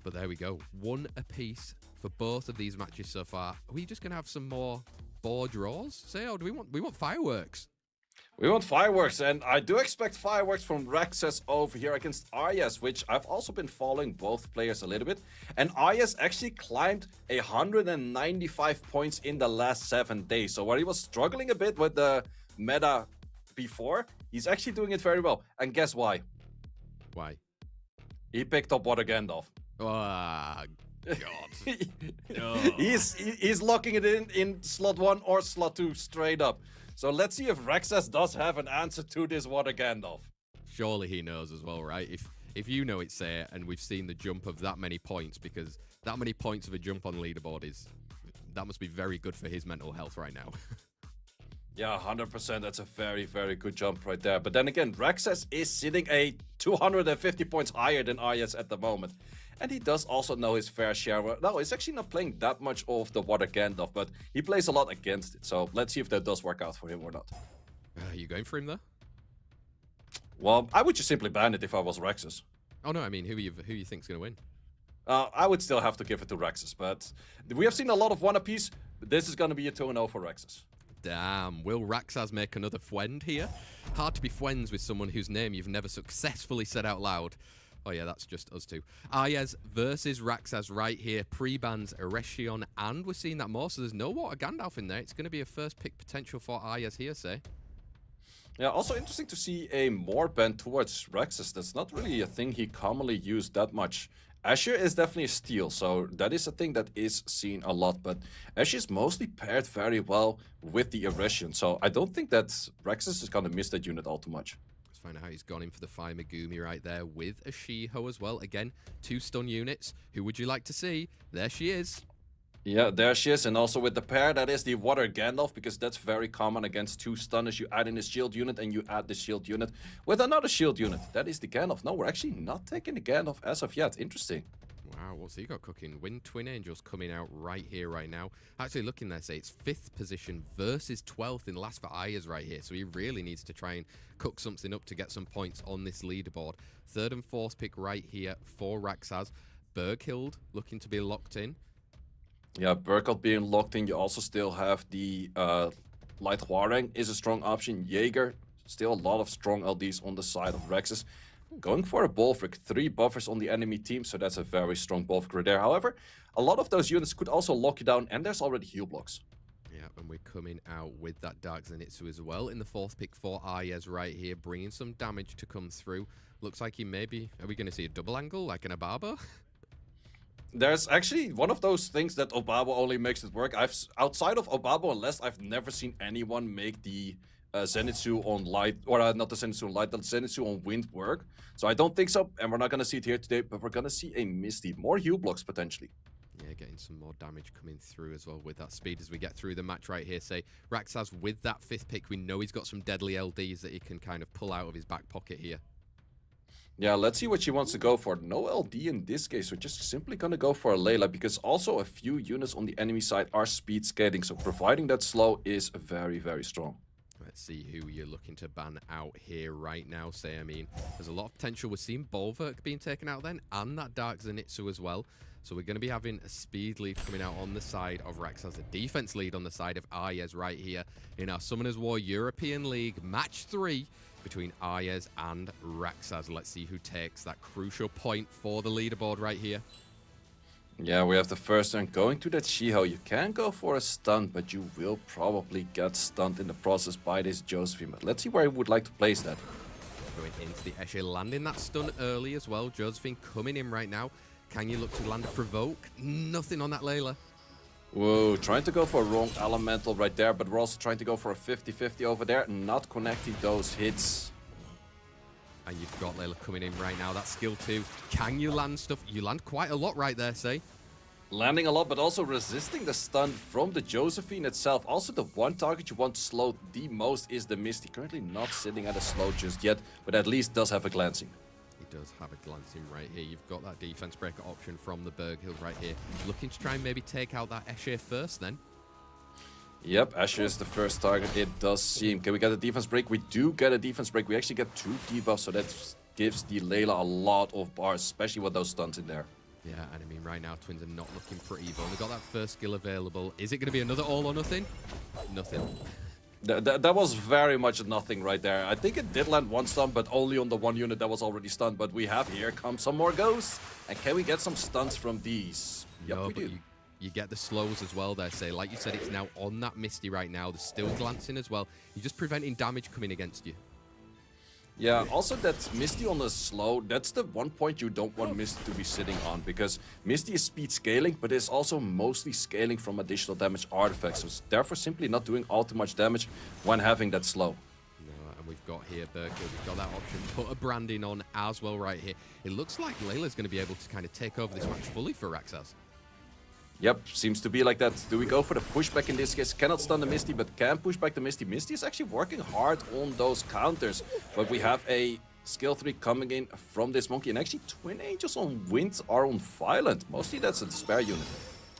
But there we go. 1 apiece for both of these matches so far. Are we just going to have some more board draws? Say, oh, do we want fireworks? We want fireworks, and I do expect fireworks from Rexas over here against Arias, which I've also been following both players a little bit. And Arias actually climbed 195 points in the last 7 days. So where he was struggling a bit with the meta before, he's actually doing it very well. And guess why? Why? He picked up Water Gandalf. Ah, God. Oh. He's locking it in slot 1 or slot 2 straight up. So let's see if Rexas does have an answer to this Water Gandalf. Surely he knows as well, right? If you know it, say it, and we've seen the jump of that many points, because that many points of a jump on the leaderboard that must be very good for his mental health right now. Yeah, 100%. That's a very, very good jump right there. But then again, Rexas is sitting 250 points higher than Arias at the moment. And he does also know his fair share. No, he's actually not playing that much of the Water Gandalf, but he plays a lot against it. So let's see if that does work out for him or not. Are you going for him, though? Well, I would just simply ban it if I was Rexas. Oh, no, I mean, who you think's going to win? I would still have to give it to Rexas, but we have seen a lot of one apiece. This is going to be a 2-0 for Rexas. Damn, will Rexas make another friend here? Hard to be friends with someone whose name you've never successfully said out loud. Oh yeah, that's just us two. Ayaz versus Rexas right here. Pre-bans Erechion, and we're seeing that more, so there's no Water Gandalf in there. It's going to be a first pick potential for Ayaz here, say. Yeah, also interesting to see a more ban towards Rexas. That's not really a thing he commonly used that much. Asher is definitely a steal, so that is a thing that is seen a lot, but Asher is mostly paired very well with the Erechion, so I don't think that Rexas is going to miss that unit all too much. Let's find out how he's gone in for the Fire Megumi right there with a Shiho as well. Again, 2 stun units. Who would you like to see? There she is. Yeah, there she is, and also with the pair, that is the Water Gandalf, because that's very common against 2 stunners. You add in a shield unit, and you add the shield unit with another shield unit. That is the Gandalf. No, we're actually not taking the Gandalf as of yet. Interesting. Wow, what's he got cooking? Wind Twin Angels coming out right here, right now. Actually, looking there, say it's 5th position versus 12th in last for Ayaz right here. So he really needs to try and cook something up to get some points on this leaderboard. 3rd and 4th pick right here for Rexas. Berghild looking to be locked in. Yeah, Burkhardt being locked in. You also still have the Light Huarang is a strong option. Jaeger, still a lot of strong LDs on the side of Rexas. Going for a Bolfric, 3 buffers on the enemy team, so that's a very strong Bolfric right there. However, a lot of those units could also lock you down, and there's already heal blocks. Yeah, and we're coming out with that Dark Zenitsu as well in the 4th pick for Ayez right here, bringing some damage to come through. Looks like he maybe... Are we going to see a double angle like an Obabo? There's actually one of those things that Obabo only makes it work. Outside of Obabo and Lest, I've never seen anyone make the Zenitsu on light, or not the Zenitsu on light, the Zenitsu on wind work. So I don't think so, and we're not going to see it here today, but we're going to see a Misty. More Hue blocks potentially. Yeah, getting some more damage coming through as well with that speed as we get through the match right here. Say, Rexas with that 5th pick, we know he's got some deadly LDs that he can kind of pull out of his back pocket here. Yeah, let's see what she wants to go for. No LD in this case, so just simply gonna go for a Layla, because also a few units on the enemy side are speed scaling, so providing that slow is very, very strong. Let's see who you're looking to ban out here right now. Say, I mean, there's a lot of potential. We're seeing Bolverk being taken out then, and that Dark Zenitsu as well. So we're going to be having a speed lead coming out on the side of Rexas, a defense lead on the side of Ayez right here in our Summoners War European League Match 3 between Ayez and Rexas. Let's see who takes that crucial point for the leaderboard right here. Yeah, we have the first turn going to that Shiho. You can go for a stun, but you will probably get stunned in the process by this Josephine. But let's see where he would like to place that. Going into the Esche, landing that stun early as well. Josephine coming in right now. Can you look to land a provoke? Nothing on that Layla. Whoa, trying to go for a wrong elemental right there, but we're also trying to go for a 50-50 over there, not connecting those hits. And you've got Layla coming in right now. That's skill 2. Can you land stuff? You land quite a lot right there, say. Landing a lot, but also resisting the stun from the Josephine itself. Also, the one target you want to slow the most is the Misty. Currently not sitting at a slow just yet, but at least does have a glancing. He does have a glancing right here. You've got that defense breaker option from the Berghild right here. Looking to try and maybe take out that Esche first then. Yep, Asher is the first target, it does seem. Can we get a defense break? We do get a defense break. We actually get 2 debuffs, so that gives the Layla a lot of bars, especially with those stuns in there. Yeah, and I mean, right now, Twins are not looking pretty. You've only got that first skill available. Is it going to be another all or nothing? Nothing. That was very much nothing right there. I think it did land 1 stun, but only on the 1 unit that was already stunned. But we have, here come some more ghosts. And can we get some stuns from these? Yep, no, we do. You get the slows as well there, say. Like you said, it's now on that Misty right now. There's still glancing as well. You're just preventing damage coming against you. Yeah, also that Misty on the slow, that's the one point you don't want Misty to be sitting on, because Misty is speed scaling, but it's also mostly scaling from additional damage artifacts, so it's therefore simply not doing all too much damage when having that slow. No, and we've got here, Berkhild, we've got that option, put a branding on as well right here. It looks like Layla's going to be able to kind of take over this match fully for Rexas. Yep, seems to be like that. Do we go for the pushback in this case? Cannot stun the Misty, but can push back the Misty. Misty is actually working hard on those counters. But we have a skill 3 coming in from this monkey. And actually, Twin Angels on Wind are on Violent. Mostly that's a Despair unit.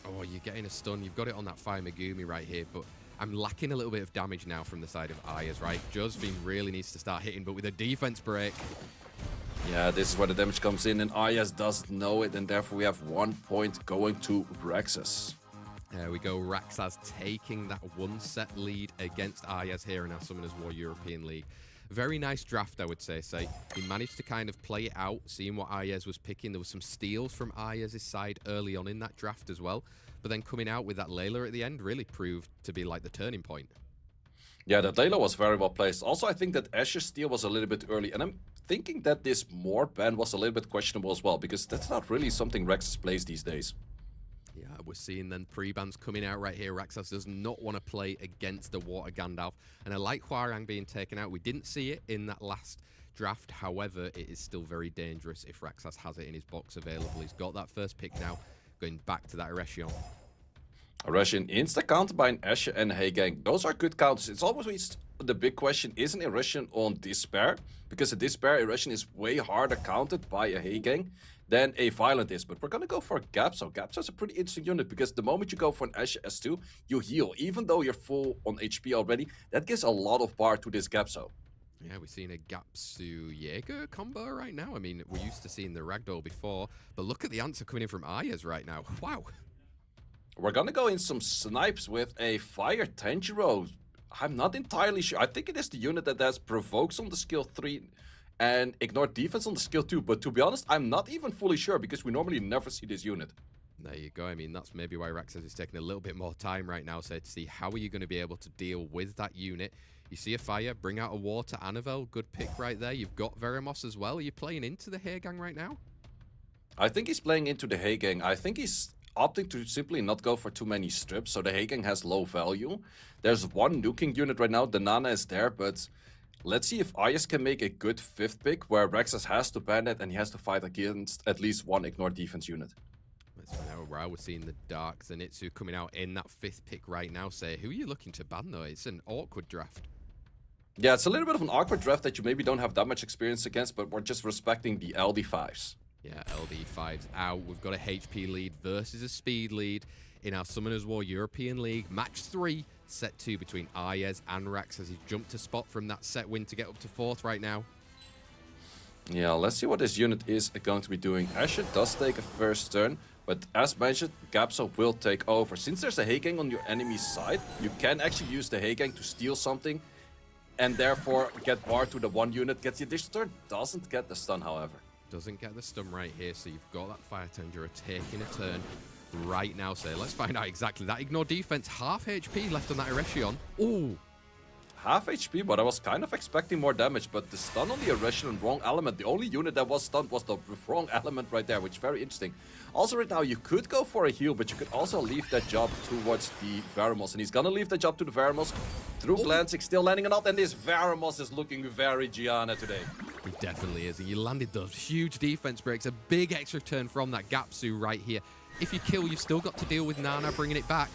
Oh, you're getting a stun. You've got it on that Fire Megumi right here. But I'm lacking a little bit of damage now from the side of Ayez, right? Josephine really needs to start hitting, but with a defense break. Yeah, this is where the damage comes in, and Ayez doesn't know it, and therefore we have 1 point going to Rexus. There we go, Rexas taking that 1-set lead against Ayez here in our Summoners War European League. Very nice draft, I would say. He managed to kind of play it out, seeing what Ayez was picking. There was some steals from Ayez's side early on in that draft as well. But then coming out with that Layla at the end really proved to be like the turning point. Yeah, that Layla was very well placed. Also, I think that Asher's steal was a little bit early, and I'm thinking that this Moor ban was a little bit questionable as well, because that's not really something Rexus plays these days. Yeah, we're seeing then pre-bans coming out right here. Rexas does not want to play against the Water Gandalf, and I like Huarang being taken out. We didn't see it in that last draft, however, it is still very dangerous if Rexas has it in his box available. He's got that first pick now, going back to that Erechion. Erechion insta counter by an Asher and Hey Gang. Those are good counters. It's always the big question, is an Erechion on Despair? Because a Despair Erechion is way harder countered by a Hey Gang than a Violent is. But we're going to go for a Gapso. Gapso is a pretty interesting unit, because the moment you go for an Asher S2, you heal. Even though you're full on HP already, that gives a lot of bar to this Gapso. Yeah, we're seeing a Gapsu Jaeger combo right now. I mean, we're used to seeing the Ragdoll before, but look at the answer coming in from Ayez right now. Wow. We're gonna go in some snipes with a Fire Tanjiro. I'm not entirely sure. I think it is the unit that has provokes on the skill 3 and ignore defense on the skill 2. But to be honest, I'm not even fully sure, because we normally never see this unit. There you go. I mean, that's maybe why Rexas is taking a little bit more time right now, so to see how are you going to be able to deal with that unit. You see a fire, bring out a water Annabelle, good pick right there. You've got Veramos as well. Are you playing into the Hair Gang right now? I think he's playing into the Hay Gang. I think he's opting to simply not go for too many strips, so the Hay Gang has low value. There's one nuking unit right now, the Nana is there, but let's see if Ayas can make a good 5th pick, where Rexas has to ban it and he has to fight against at least one ignore defense unit. Let's find out where we're seeing the Dark Zenitsu coming out in that 5th pick right now. Say, who are you looking to ban though? It's an awkward draft. Yeah, it's a little bit of an awkward draft that you maybe don't have that much experience against, but we're just respecting the LD5s. Yeah, LD5's out. We've got a HP lead versus a speed lead in our Summoners War European League. Match 3, set 2 between Ayes and Rexas. He's jumped a spot from that set win to get up to 4th right now. Yeah, let's see what this unit is going to be doing. Asher does take a first turn, but as mentioned, Gapso will take over. Since there's a Hay Gang on your enemy's side, you can actually use the Hay Gang to steal something and therefore get bar to the one unit, gets the additional turn, doesn't get the stun, however. Doesn't get the stun right here, so you've got that Fire Tundra taking a turn right now. So let's find out exactly that. Ignore defense, half HP left on that Erechion. Ooh. Half HP, but I was kind of expecting more damage, but the stun on the Erechion, wrong element. The only unit that was stunned was the wrong element right there, which is very interesting. Also right now, you could go for a heal, but you could also leave that job towards the Veramos, and he's gonna leave the job to the Veramos. Through glancing, still landing a lot, and this Veramos is looking very Gianna today. He definitely is, and you landed those huge defense breaks. A big extra turn from that Gapsu right here. If you kill, you've still got to deal with Nana bringing it back.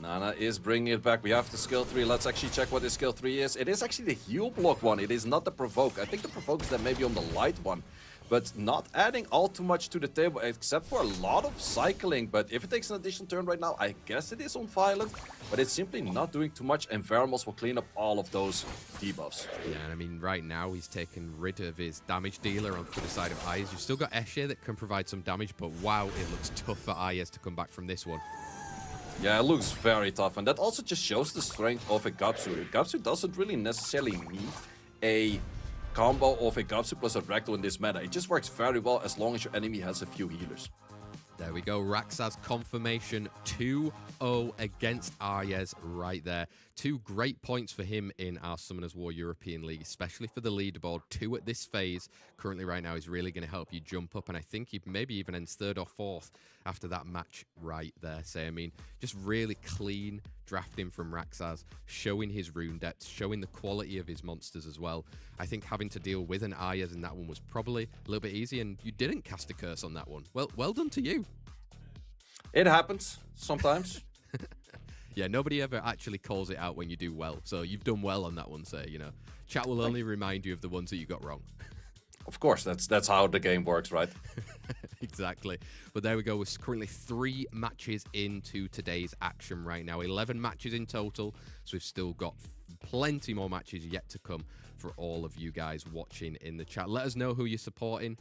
Nana is bringing it back. We have the skill 3. Let's actually check what the skill 3 is. It is actually the heal block one. It is not the provoke. I think the provoke is then maybe on the light one. But not adding all too much to the table, except for a lot of cycling. But if it takes an additional turn right now, I guess it is on violent. But it's simply not doing too much, and Veramos will clean up all of those debuffs. Yeah, and I mean, right now he's taken rid of his damage dealer on the side of Ayes. You've still got Eshe that can provide some damage, but wow, it looks tough for Ayes to come back from this one. Yeah, it looks very tough, and that also just shows the strength of a Gapsu. Gapsu doesn't really necessarily need a combo of a Gapsu plus a Rectal in this meta. It just works very well as long as your enemy has a few healers. There we go, Rexas confirmation 2-0 against Ayes right there. 2 great points for him in our Summoners War European League, especially for the leaderboard. 2 at this phase. Currently right now is really going to help you jump up, and I think he maybe even ends 3rd or 4th after that match right there. So, I mean, just really clean drafting from Rexas, showing his rune depth, showing the quality of his monsters as well. I think having to deal with an Ayes in that one was probably a little bit easy, and you didn't cast a curse on that one. Well done to you. It happens sometimes. Yeah, nobody ever actually calls it out when you do well. So you've done well on that one, so, you know. Chat will only remind you of the ones that you got wrong. Of course, that's how the game works, right? Exactly. But there we go. We're currently 3 matches into today's action right now. 11 matches in total. So we've still got plenty more matches yet to come for all of you guys watching in the chat. Let us know who you're supporting.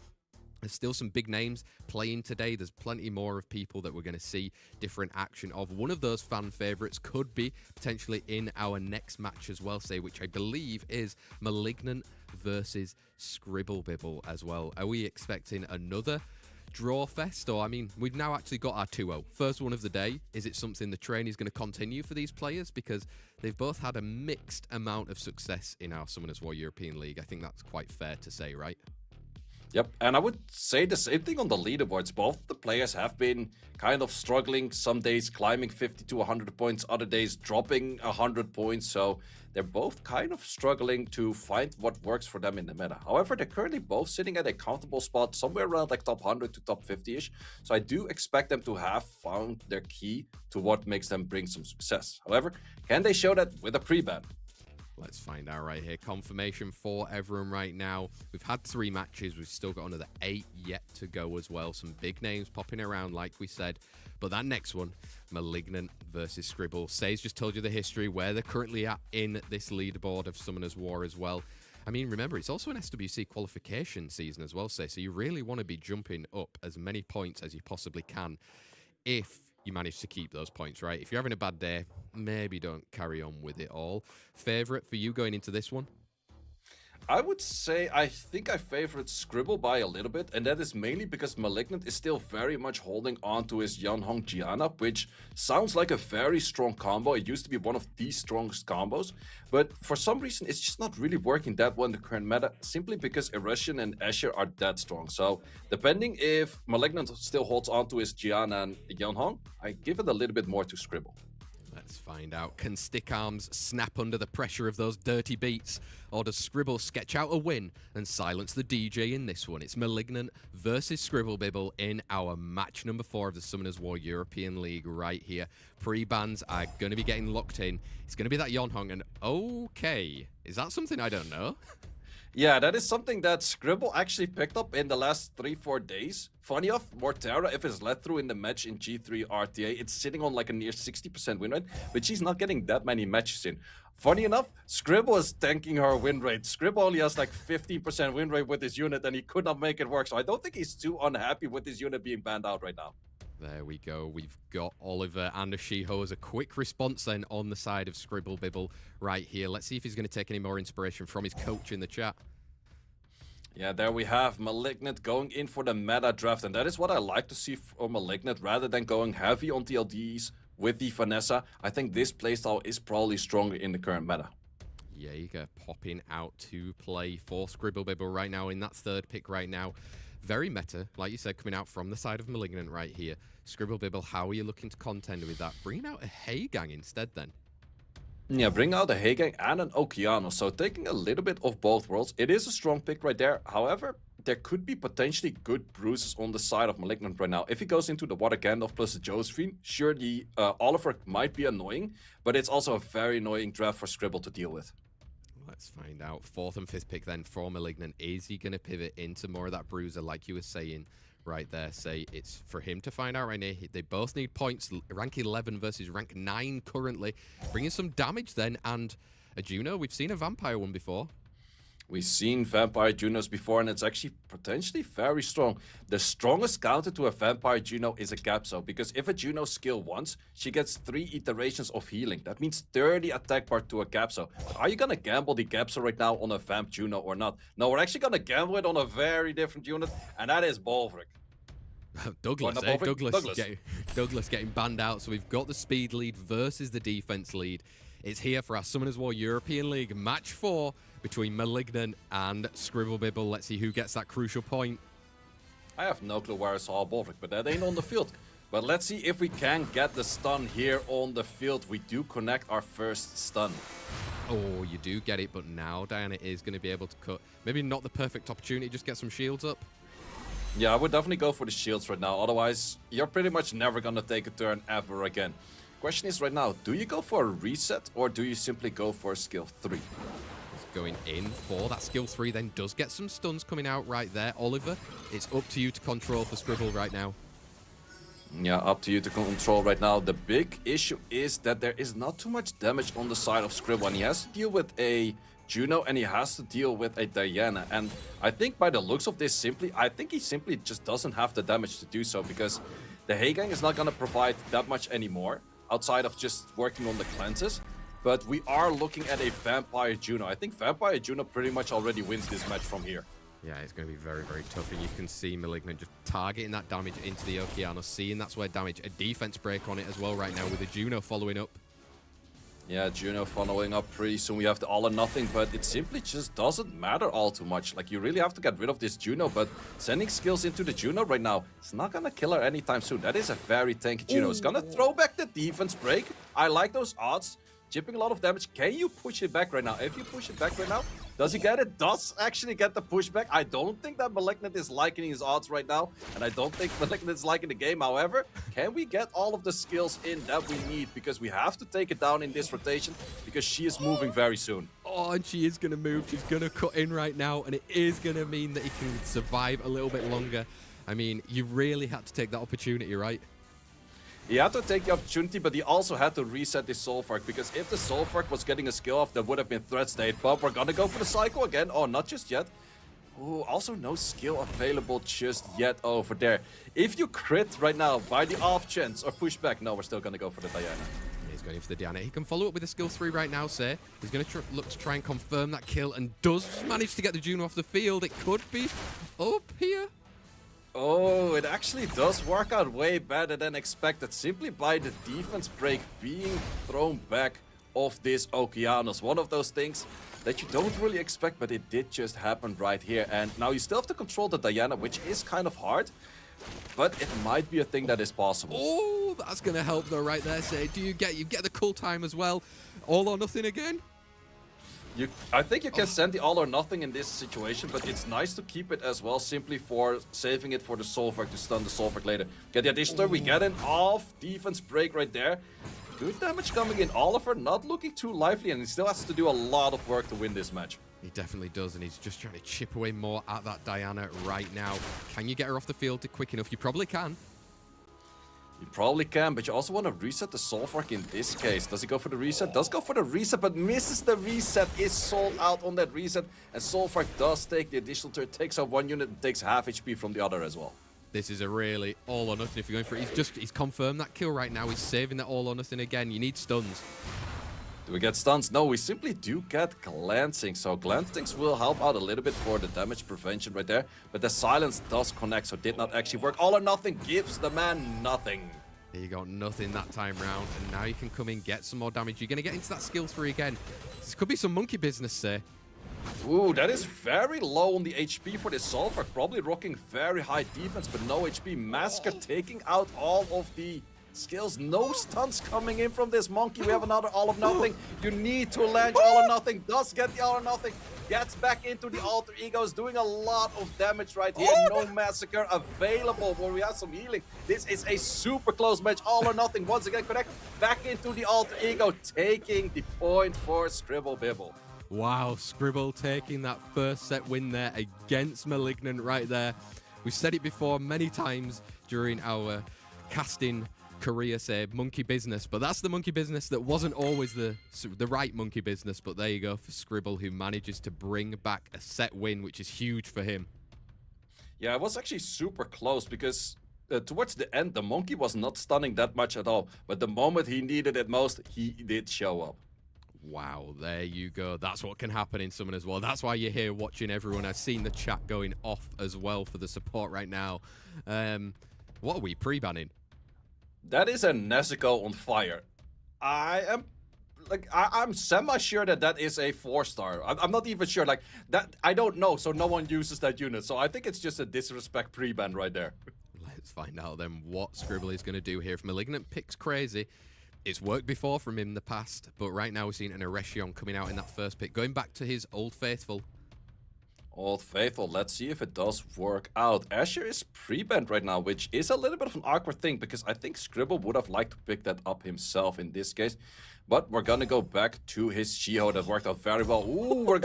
There's still some big names playing today. There's plenty more of people that we're going to see different action of. One of those fan favorites could be potentially in our next match as well, say, which I believe is Malignant versus ScribbleBibble as well. Are we expecting another draw fest? Or, I mean, we've now actually got our 2-0. First one of the day. Is it something the train is going to continue for these players? Because they've both had a mixed amount of success in our Summoners War European League. I think that's quite fair to say, right? Yep, and I would say the same thing on the leaderboards. Both the players have been kind of struggling. Some days climbing 50 to 100 points, other days dropping 100 points. So they're both kind of struggling to find what works for them in the meta. However, they're currently both sitting at a comfortable spot, somewhere around like top 100 to top 50-ish. So I do expect them to have found their key to what makes them bring some success. However, can they show that with a pre-ban? Let's find out right here. Confirmation for everyone right now. We've had 3 matches. We've still got another 8 yet to go as well. Some big names popping around, like we said. But that next one, Malignant versus Scribble. SmokeZz just told you the history, where they're currently at in this leaderboard of Summoners War as well. I mean, remember, it's also an SWC qualification season as well, so you really want to be jumping up as many points as you possibly can if you manage to keep those points, right? If you're having a bad day, maybe don't carry on with it all. Favorite for you going into this one? I would say I think I favored Scribble by a little bit, and that is mainly because Malignant is still very much holding on to his Yanhong Gianna, which sounds like a very strong combo. It used to be one of the strongest combos, but for some reason it's just not really working that well in the current meta, simply because Erussian and Asher are that strong. So depending if Malignant still holds on to his Gianna and Yanhong, I give it a little bit more to Scribble. Let's find out. Can Stick Arms snap under the pressure of those dirty beats? Or does Scribble sketch out a win and silence the DJ in this one? It's Malignant versus ScribbleBibble in our match number 4 of the Summoners War European League right here. Pre-bans are going to be getting locked in. It's going to be that Yonhong, and okay, is that something I don't know? Yeah, that is something that Scribble actually picked up in the last 3-4 days. Funny enough, Mortera, if it's led through in the match in G3 RTA, it's sitting on like a near 60% win rate, but she's not getting that many matches in. Funny enough, Scribble is tanking her win rate. Scribble only has like 15% win rate with his unit, and he could not make it work. So I don't think he's too unhappy with his unit being banned out right now. There we go. We've got Oliver and Ashiho as a quick response then on the side of ScribbleBibble right here. Let's see if he's going to take any more inspiration from his coach in the chat. Yeah, there we have Malignant going in for the meta draft, and that is what I like to see from Malignant. Rather than going heavy on TLDs with the Vanessa, I think this playstyle is probably stronger in the current meta. Jaeger popping out to play for ScribbleBibble right now in that third pick right now. Very meta, like you said, coming out from the side of Malignant right here. ScribbleBibble, how are you looking to contend with that? Bringing out a Hey Gang instead then. Yeah, bring out a Hey Gang and an Okeano. So taking a little bit of both worlds. It is a strong pick right there. However, there could be potentially good bruises on the side of Malignant right now. If he goes into the Water Gandalf plus the Josephine, sure, the Oliver might be annoying, but it's also a very annoying draft for Scribble to deal with. Let's find out. 4th and 5th pick then for Malignant. Is he going to pivot into more of that bruiser like you were saying right there? Say it's for him to find out right now. They both need points. Rank 11 versus rank 9 currently. Bringing some damage then, and a Juno. We've seen a Vampire one before. We've seen Vampire Junos before, and it's actually potentially very strong. The strongest counter to a Vampire Juno is a Gapso, because if a Juno skill once, she gets 3 iterations of healing. That means 30 attack bar to a Gapso. But are you gonna gamble the Gapso right now on a Vamp Juno or not? No, we're actually gonna gamble it on a very different unit, and that is Bolveric. Douglas, Douglas getting banned out. So we've got the speed lead versus the defense lead. It's here for our Summoners War European League match 4 between Malignant and ScribbleBibble. Let's see who gets that crucial point. I have no clue where I saw Bolveric, but that ain't on the field. But let's see if we can get the stun here on the field. We do connect our first stun. Oh, you do get it, but now Diana is going to be able to cut. Maybe not the perfect opportunity, just get some shields up. Yeah, I would definitely go for the shields right now. Otherwise, you're pretty much never going to take a turn ever again. Question is right now, do you go for a reset or do you simply go for skill 3? He's going in for that skill 3, then does get some stuns coming out right there. Oliver, it's up to you to control for Scribble right now. Yeah, up to you to control right now. The big issue is that there is not too much damage on the side of Scribble, and he has to deal with a Juno and he has to deal with a Diana. And I think by the looks of this, I think he simply just doesn't have the damage to do so, because the Hey Gang is not going to provide that much anymore, outside of just working on the cleanses. But we are looking at a Vampire Juno. I think Vampire Juno pretty much already wins this match from here. Yeah, it's going to be very, very tough. And you can see Malignant just targeting that damage into the Okeano, seeing that's where damage, a defense break on it as well right now with the Juno following up. Yeah, Juno following up pretty soon. We have the all or nothing, but it simply just doesn't matter all too much. Like, you really have to get rid of this Juno, but sending skills into the Juno right now, it's not gonna kill her anytime soon. That is a very tanky Juno. Ooh. It's gonna throw back the defense break. I like those odds. Chipping a lot of damage. Can you push it back right now? If you push it back right now, does he get it? Does actually get the pushback. I don't think that Malignant is liking his odds right now, and I don't think Malignant is liking the game. However, can we get all of the skills in that we need? Because we have to take it down in this rotation, because she is moving very soon. Oh, and she is going to move. She's going to cut in right now, and it is going to mean that he can survive a little bit longer. I mean, you really had to take that opportunity, right? He had to take the opportunity, but he also had to reset his Soulfork, because if the Soulfork was getting a skill off, that would have been threat state. But we're gonna go for the cycle again. Oh, not just yet. Ooh, also no skill available just yet over there. If you crit right now by the off chance or push back, no, we're still gonna go for the Diana. He's going for the Diana. He can follow up with a skill 3 right now, say. He's going to look to try and confirm that kill and does manage to get the Juno off the field. It could be up here. Oh, it actually does work out way better than expected, simply by the defense break being thrown back off this Okeanos. One of those things that you don't really expect, but it did just happen right here. And now you still have to control the Diana, which is kind of hard, but it might be a thing that is possible. Oh, that's going to help though right there, say. You get the cool time as well. All or nothing again? I think you can send the all or nothing in this situation, but it's nice to keep it as well, simply for saving it for the Solvark to stun the Solvark later. Get the additional, we get an off defense break right there. Good damage coming in. Oliver not looking too lively, and he still has to do a lot of work to win this match. He definitely does, and he's just trying to chip away more at that Diana right now. Can you get her off the field quick enough? You probably can. You probably can, but you also want to reset the Solvark in this case. Does he go for the reset? Does go for the reset, but misses the reset. Is sold out on that reset, and Solvark does take the additional turn, takes out 1 unit, and takes half HP from the other as well. This is a really all or nothing if you're going for it. He's confirmed that kill right now. He's saving that all or nothing again. You need stuns. Do we get stuns? No, we simply do get glancing. So glancings will help out a little bit for the damage prevention right there. But the silence does connect, so did not actually work. All or nothing gives the man nothing. You got nothing that time round, and now you can come in, get some more damage. You're going to get into that skill 3 again. This could be some monkey business, say. Ooh, that is very low on the HP for this Solvark. Probably rocking very high defense, but no HP. Masker taking out all of the skills. No stunts coming in from this monkey. We have another all or nothing. You need to land all or nothing. Does get the all or nothing. Gets back into the alter egos, doing a lot of damage right here. No massacre available where we have some healing. This is a super close match. All or nothing. Once again, connect back into the alter ego, taking the point for ScribbleBibble. Wow, Scribble taking that first set win there against Malignant right there. We've said it before many times during our casting career, say, monkey business, but that's the monkey business that wasn't always the right monkey business. But there you go for Scribble, who manages to bring back a set win, which is huge for him. Yeah, it was actually super close because towards the end, the monkey was not stunning that much at all. But the moment he needed it most, he did show up. Wow, there you go. That's what can happen in Summon as well. That's why you're here watching everyone. I've seen the chat going off as well for the support right now. What are we pre-banning? That is a Nezuko on fire. I'm semi-sure that is a 4-star. I'm not even sure. Like, that, I don't know, so no one uses that unit. So I think it's just a disrespect pre-ban right there. Let's find out then what Scribble is going to do here. If Malignant picks crazy, it's worked before from him in the past, but right now we're seeing an Eretion coming out in that first pick, going back to his Old Faithful. Old Faithful, let's see if it does work out. Asher is pre-banned right now, which is a little bit of an awkward thing, because I think Scribble would have liked to pick that up himself in this case. But we're gonna go back to his Shiho that worked out very well. Ooh,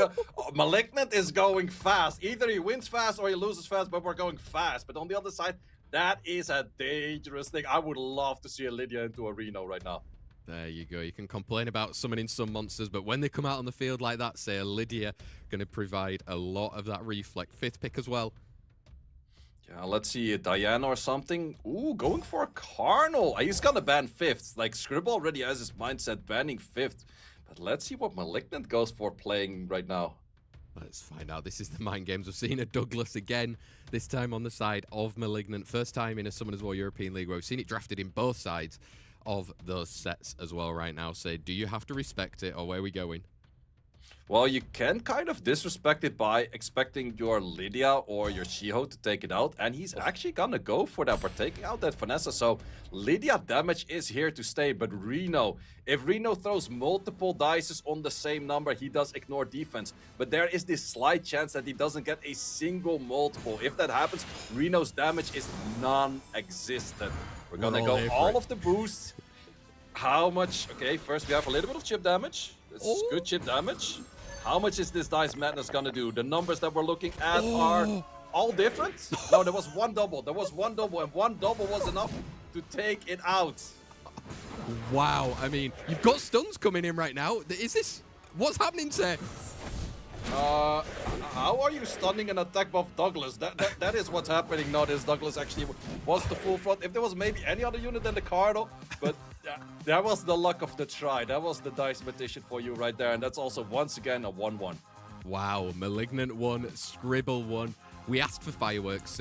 Malignant is going fast. Either he wins fast or he loses fast, but we're going fast. But on the other side, that is a dangerous thing. I would love to see a Lydia into a Reno right now. There you go. You can complain about summoning some monsters, but when they come out on the field like that, say a Lydia, going to provide a lot of that reflect. 5th pick as well. Yeah, let's see, a Diana or something. Ooh, going for a Carnal. He's gonna ban 5th. Like, Scribble already has his mindset banning 5th. But let's see what Malignant goes for playing right now. Let's find out. This is the mind games. We've seen a Douglas again, this time on the side of Malignant. First time in a Summoners War European League where we've seen it drafted in both sides of those sets as well right now. So do you have to respect it, or where are we going? Well, you can kind of disrespect it by expecting your Lydia or your Shiho to take it out, and he's actually gonna go for that. We're taking out that Vanessa, so Lydia damage is here to stay, but Reno, if Reno throws multiple dices on the same number, he does ignore defense, but there is this slight chance that he doesn't get a single multiple. If that happens, Reno's damage is non-existent. We're gonna go all of the boosts. How much? Okay, first we have a little bit of chip damage. It's good chip damage. How much is this Dice Madness gonna do? The numbers that we're looking at are all different. No, there was one double. There was one double, and one double was enough to take it out. Wow, I mean, you've got stuns coming in right now. Is this... What's happening, sir? How are you stunning an attack buff Douglas? That is what's happening. No, this Douglas actually was the full front. If there was maybe any other unit than the Cardinal, but that was the luck of the try. That was the dice magician for you right there. And that's also, once again, a 1-1. Wow, Malignant won, Scribble won. We asked for fireworks,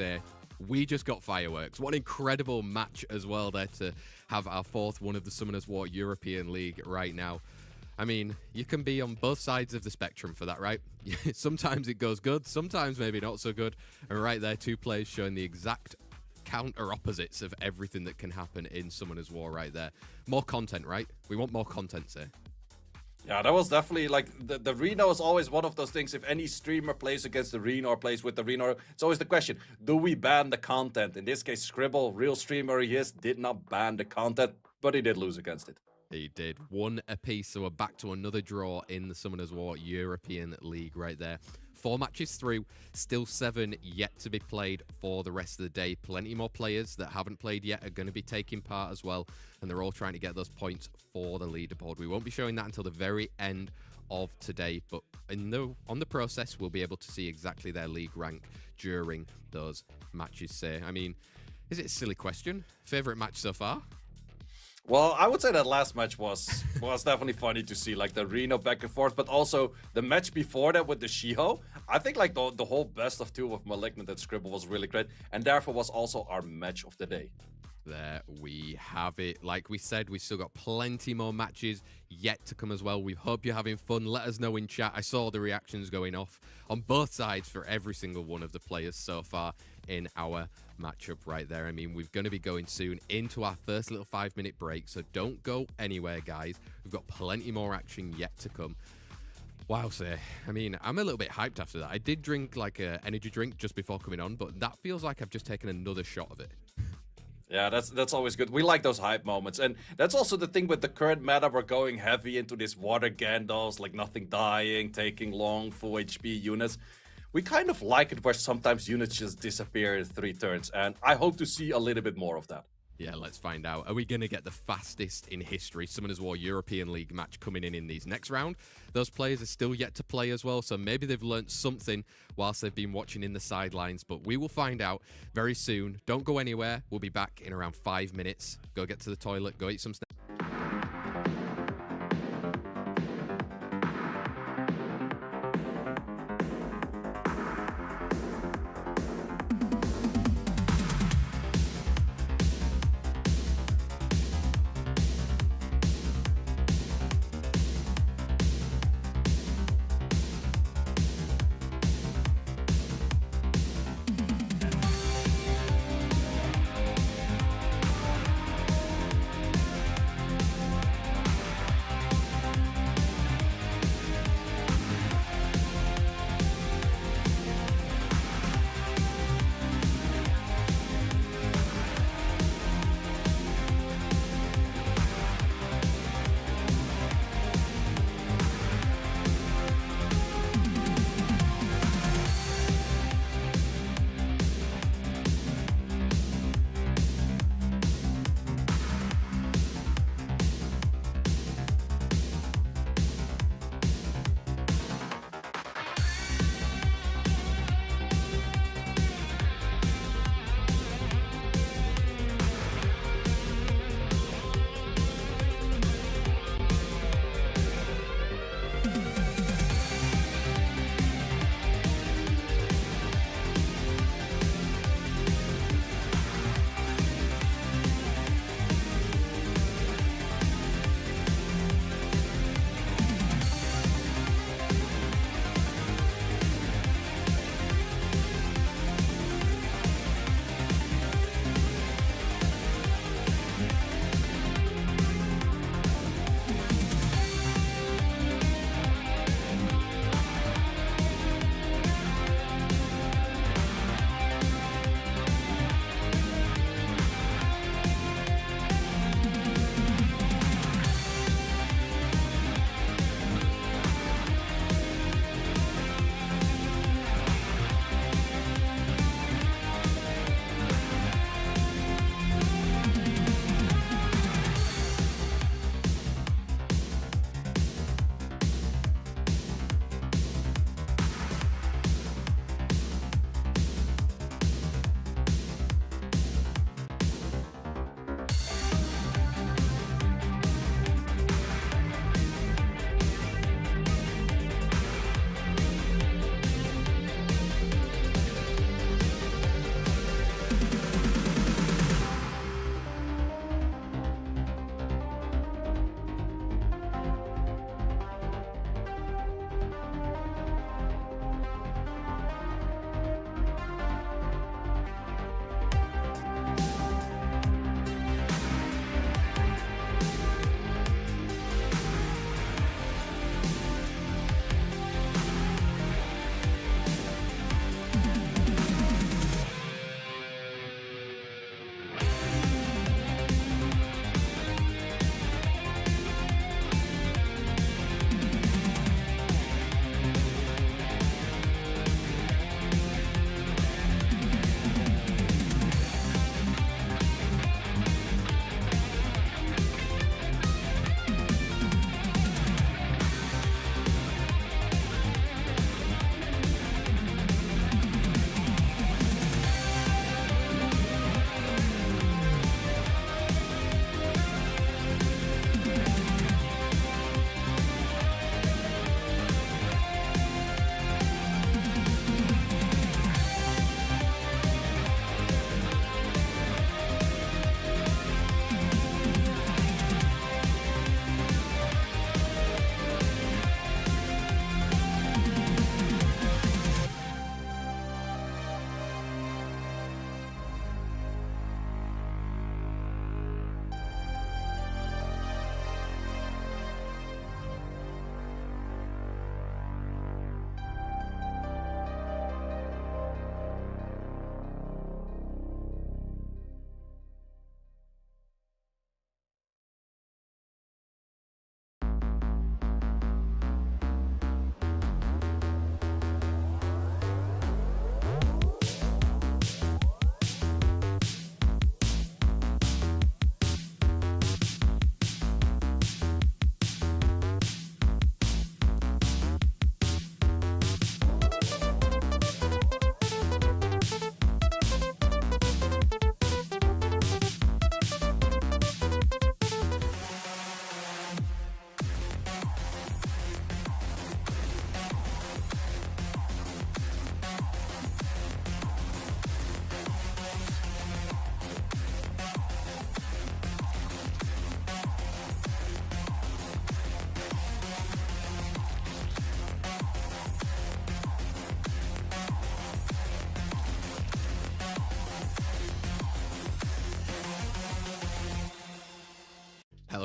we just got fireworks. What an incredible match as well there to have our fourth one of the Summoners War European League right now. I mean, you can be on both sides of the spectrum for that, right? Sometimes it goes good, sometimes maybe not so good. And right there, two players showing the exact counter opposites of everything that can happen in Summoners War right there. More content, right? We want more content, sir. Yeah, that was definitely like the Reno is always one of those things. If any streamer plays against the Reno or plays with the Reno, it's always the question, do we ban the content? In this case, Scribble, real streamer he is, did not ban the content, but he did lose against it. He did. One apiece, so we're back to another draw in the Summoners War European League right there. 4 matches through, still 7 yet to be played for the rest of the day. Plenty more players that haven't played yet are going to be taking part as well, and they're all trying to get those points for the leaderboard. We won't be showing that until the very end of today, but on the process, we'll be able to see exactly their league rank during those matches, say. I mean, is it a silly question? Favorite match so far? Well, I would say that last match was definitely funny to see, like the Reno back and forth, but also the match before that with the Shiho. I think like the whole best of 2 with Malignant and Scribble was really great, and therefore was also our match of the day. There we have it. Like we said, we've still got plenty more matches yet to come as well. We hope you're having fun. Let us know in chat. I saw the reactions going off on both sides for every single one of the players so far in our matchup right there. I mean, we're going to be going soon into our first little 5-minute break, so don't go anywhere, guys. We've got plenty more action yet to come. Wow, sir. I mean, I'm a little bit hyped after that. I did drink like an energy drink just before coming on, but that feels like I've just taken another shot of it. Yeah, that's always good. We like those hype moments. And that's also the thing with the current meta. We're going heavy into this water Gandalfs, like nothing dying, taking long, full HP units. We kind of like it where sometimes units just disappear in 3 turns. And I hope to see a little bit more of that. Yeah, let's find out. Are we going to get the fastest in history Summoners War European League match coming in these next round? Those players are still yet to play as well, so maybe they've learnt something whilst they've been watching in the sidelines, but we will find out very soon. Don't go anywhere. We'll be back in around 5 minutes. Go get to the toilet, go eat some snacks.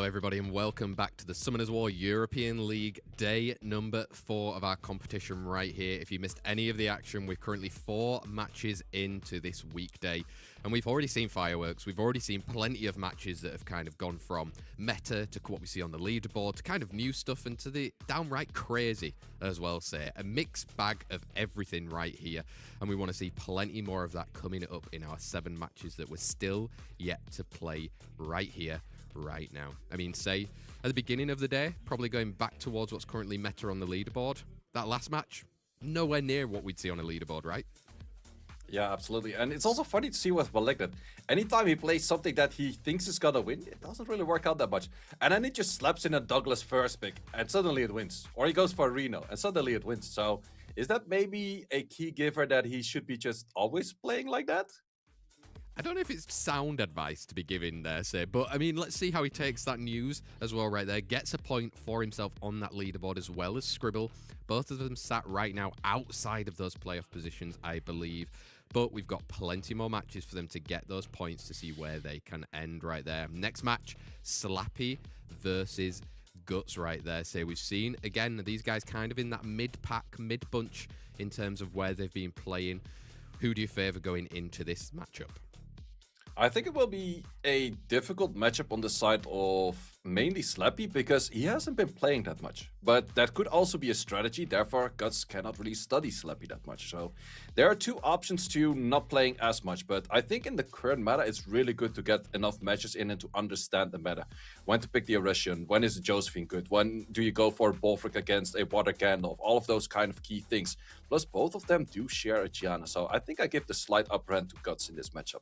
everybody, and welcome back to the Summoners War European League, day number 4 of our competition right here. If you missed any of the action, we're currently 4 matches into this weekday, and we've already seen fireworks. We've already seen plenty of matches that have kind of gone from meta to what we see on the leaderboard to kind of new stuff and to the downright crazy as well, say. A mixed bag of everything right here, and we want to see plenty more of that coming up in our 7 matches that we're still yet to play right here, right now. I mean, say, at the beginning of the day, probably going back towards what's currently meta on the leaderboard. That last match, nowhere near what we'd see on a leaderboard, right? Yeah, absolutely. And it's also funny to see with Malignant. Anytime he plays something that he thinks is gonna win, it doesn't really work out that much. And then he just slaps in a Douglas first pick, and suddenly it wins. Or he goes for a Reno, and suddenly it wins. So is that maybe a key giver that he should be just always playing like that? I don't know if it's sound advice to be giving there, say, but I mean, let's see how he takes that news as well right there. Gets a point for himself on that leaderboard as well as Scribble. Both of them sat right now outside of those playoff positions, I believe. But we've got plenty more matches for them to get those points to see where they can end right there. Next match, Slappy versus Guts right there. So we've seen, again, these guys kind of in that mid-pack, mid-bunch in terms of where they've been playing. Who do you favour going into this matchup? I think it will be a difficult matchup on the side of mainly Slappy because he hasn't been playing that much. But that could also be a strategy, therefore Guts cannot really study Slappy that much. So there are 2 options to not playing as much, but I think in the current meta it's really good to get enough matches in and to understand the meta. When to pick the Erussian, when is Josephine good, when do you go for a Bolfric against a Water Gandalf, all of those kind of key things. Plus both of them do share a Gianna, so I think I give the slight upper hand to Guts in this matchup.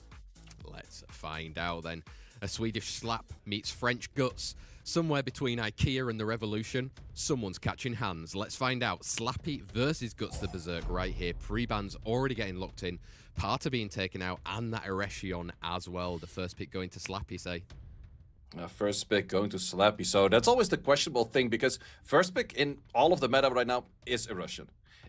Let's find out then. A Swedish slap meets French guts. Somewhere between IKEA and the Revolution, someone's catching hands. Let's find out. Slappy versus Guts the Berserk right here. Pre-ban's already getting locked in. Parta being taken out and that Erechion as well. The first pick going to Slappy, say. First pick going to Slappy. So that's always the questionable thing because first pick in all of the meta right now is Erussian.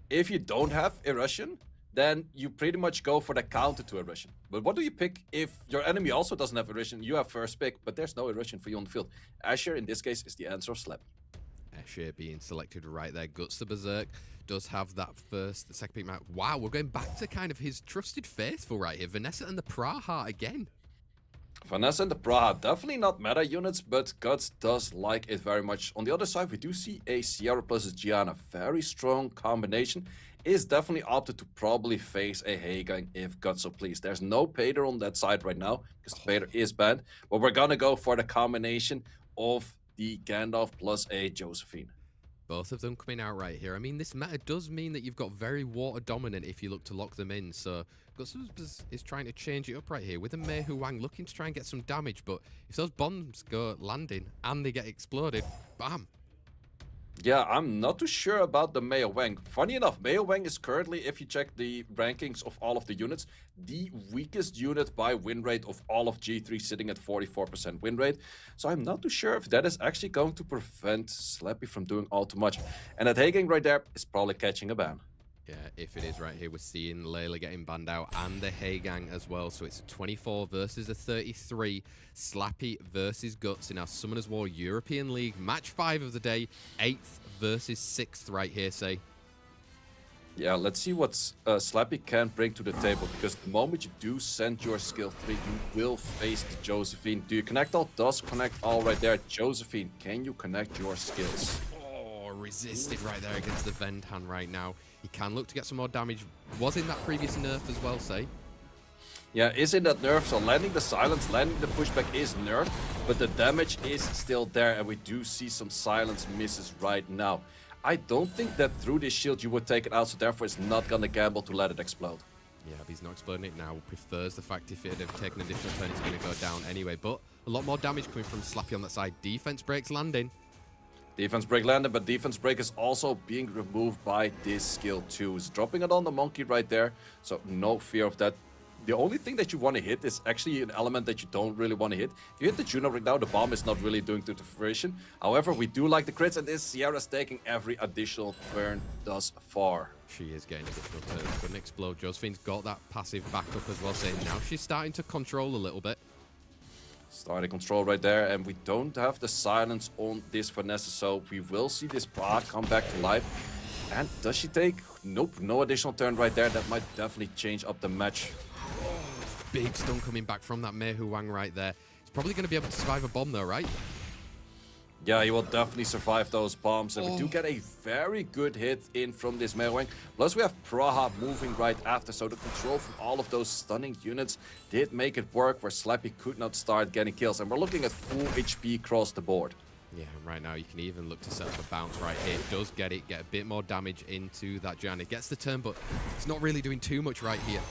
If you don't have Erussian, then you pretty much go for the counter to Erussian. But what do you pick if your enemy also doesn't have Erussian? You have first pick, but there's no Erussian for you on the field. Asher, in this case, is the answer of Slappy. Asher being selected right there. Guts the Berserk does have that the second pick. Wow, we're going back to kind of his trusted faithful right here. Vanessa and the Praha again. Vanessa and the Praha, definitely not meta units, but Guts does like it very much. On the other side, we do see a Sierra plus a Gianna. Very strong combination. Is definitely opted to probably face a Hagang if Guts so please. There's no Pater on that side right now because the Pater is banned, but we're gonna go for the combination of the Gandalf plus a Josephine. Both of them coming out right here. I mean, this meta does mean that you've got very water dominant if you look to lock them in. So Guts is trying to change it up right here with a Mei Hu Wang looking to try and get some damage. But if those bombs go landing and they get exploded, bam. Yeah, I'm not too sure about the Mei Hu Wang. Funny enough, Mei Hu Wang is currently, if you check the rankings of all of the units, the weakest unit by win rate of all of G3, sitting at 44% win rate. So I'm not too sure if that is actually going to prevent Slappy from doing all too much. And that Hagang right there is probably catching a ban. Yeah, if it is right here, we're seeing Layla getting banned out and the Hagang as well. So it's a 24 versus a 33. Slappy versus Guts in our Summoners War European League. Match 5 of the day. 8th versus 6th right here, say. Yeah, let's see what Slappy can bring to the table. Because the moment you do send your skill 3, you will face the Josephine. Do you connect all? Does connect all right there. Josephine, can you connect your skills? Resisted right there against the Vendhan right now. He can look to get some more damage. Was in that previous nerf as well, say. Yeah, is in that nerf. So landing the silence, landing the pushback is nerfed, but the damage is still there, and we do see some silence misses right now. I don't think that through this shield you would take it out, so therefore it's not gonna gamble to let it explode. Yeah, but he's not exploding it now. Prefers the fact if it had taken an additional turn, it's going to go down anyway. But a lot more damage coming from Slappy on that side. Defense breaks landing. Defense break landed, but defense break is also being removed by this skill too. It's dropping it on the monkey right there, so no fear of that. The only thing that you want to hit is actually an element that you don't really want to hit. If you hit the Juno right now, the bomb is not really doing to the fruition. However, we do like the crits, and this Sierra's taking every additional turn thus far. She is getting additional turns. Couldn't explode. Josephine's got that passive backup as well, saying now she's starting to control a little bit. Starting control right there, and we don't have the silence on this Vanessa, so we will see this Pra come back to life. And does she take? Nope, no additional turn right there. That might definitely change up the match. Big stun coming back from that Mei Hu Wang right there. He's probably going to be able to survive a bomb though, right? Yeah, he will definitely survive those bombs. And we do get a very good hit in from this Mei Hu Wang. Plus we have Praha moving right after. So the control from all of those stunning units did make it work where Slappy could not start getting kills. And we're looking at full HP across the board. Yeah, right now you can even look to set up a bounce right here. Does get it, get a bit more damage into that Gianna. Gets the turn, but it's not really doing too much right here.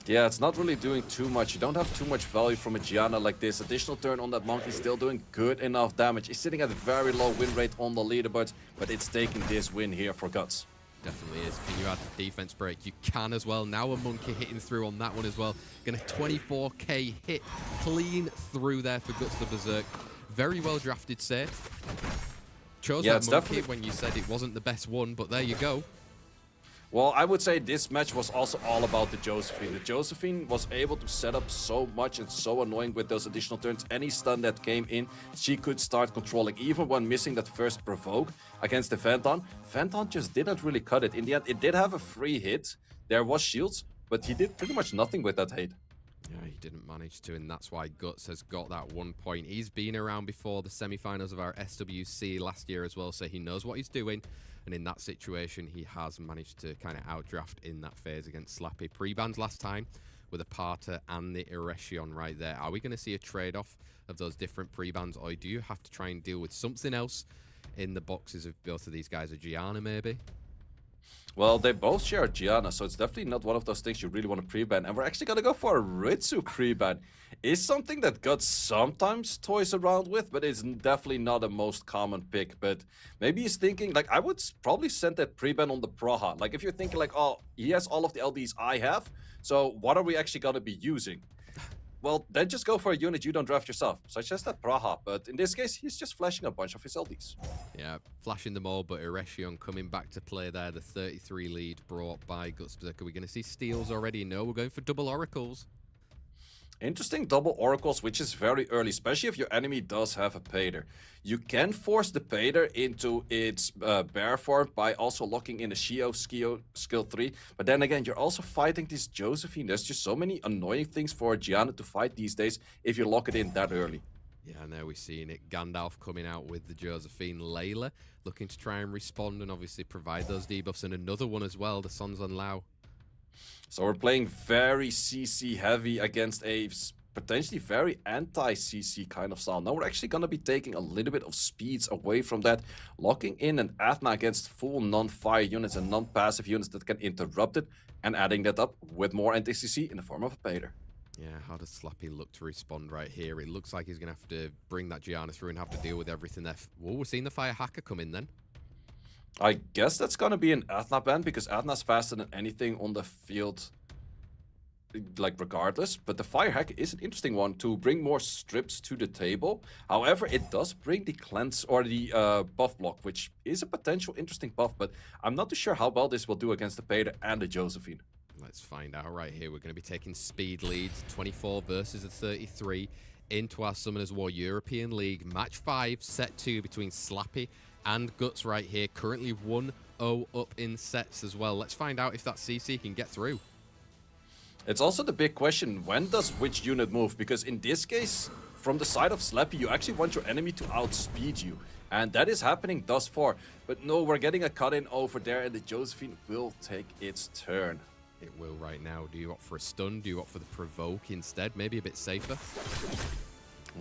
Yeah, it's not really doing too much. You don't have too much value from a Gianna like this. Additional turn on that monkey, still doing good enough damage. He's sitting at a very low win rate on the leaderboard, but it's taking this win here for Guts. Definitely is. Can you add the defense break? You can as well. Now a monkey hitting through on that one as well. Gonna 24k hit clean through there for Guts the Berserk. Very well drafted save. Chose that monkey when you said it wasn't the best one, but there you go. Well, I would say this match was also all about the Josephine. The Josephine was able to set up so much and so annoying with those additional turns. Any stun that came in, she could start controlling. Even when missing that first provoke against the Phantom, Phantom just didn't really cut it. In the end, it did have a free hit. There was shields, but he did pretty much nothing with that hate. Yeah, he didn't manage to, and that's why Guts has got that 1 point. He's been around before the semi-finals of our SWC last year as well, so he knows what he's doing. And in that situation, he has managed to kind of outdraft in that phase against Slappy. Pre-bans last time with a Parter and the Eretion right there. Are we going to see a trade-off of those different pre-bans, or do you have to try and deal with something else in the boxes of both of these guys? A Gianna, maybe? Well, they both share Gianna, so it's definitely not one of those things you really want to pre-ban. And we're actually going to go for a Ritsu pre-ban. It's something that Guts sometimes toys around with, but it's definitely not the most common pick. But maybe he's thinking, like, I would probably send that pre-ban on the Praha. Like, if you're thinking, like, oh, he has all of the LDs I have, so what are we actually going to be using? Well, then just go for a unit you don't draft yourself, such as that Praha. But in this case, he's just flashing a bunch of his LDs. Yeah, flashing them all, but Eretion coming back to play there. The 33 lead brought by Guts Berserker. We're going to see steals already. No, we're going for double oracles. Interesting double oracles, which is very early, especially if your enemy does have a Pater. You can force the Pater into its bear form by also locking in a Shio skill 3. But then again, you're also fighting this Josephine. There's just so many annoying things for Gianna to fight these days if you lock it in that early. Yeah, and there we're seeing it. Gandalf coming out with the Josephine. Layla looking to try and respond and obviously provide those debuffs. And another one as well, the Sonzan Lao. So we're playing very CC heavy against a potentially very anti-CC kind of style. Now we're actually going to be taking a little bit of speeds away from that, locking in an Athena against full non-fire units and non-passive units that can interrupt it, and adding that up with more anti-CC in the form of a Pater. Yeah, how does Slappy look to respond right here? It looks like he's going to have to bring that Gianna through and have to deal with everything there. Oh, we're seeing the Fire Hacker come in then. I guess that's gonna be an Athena ban, because Athena's faster than anything on the field, like, regardless. But the Fire Hack is an interesting one to bring more strips to the table. However, it does bring the cleanse or the buff block, which is a potential interesting buff, but I'm not too sure how well this will do against the Pater and the Josephine. Let's find out right here. We're going to be taking speed leads, 24 versus a 33, into our Summoners War European League. Match 5, set 2 between Slappy and Guts right here. Currently 1-0 up in sets as well. Let's find out if that CC can get through. It's also the big question, when does which unit move? Because in this case, from the side of Slappy, you actually want your enemy to outspeed you. And that is happening thus far. But no, we're getting a cut-in over there, and the Josephine will take its turn. It will right now. Do you opt for a stun? Do you opt for the provoke instead? Maybe a bit safer?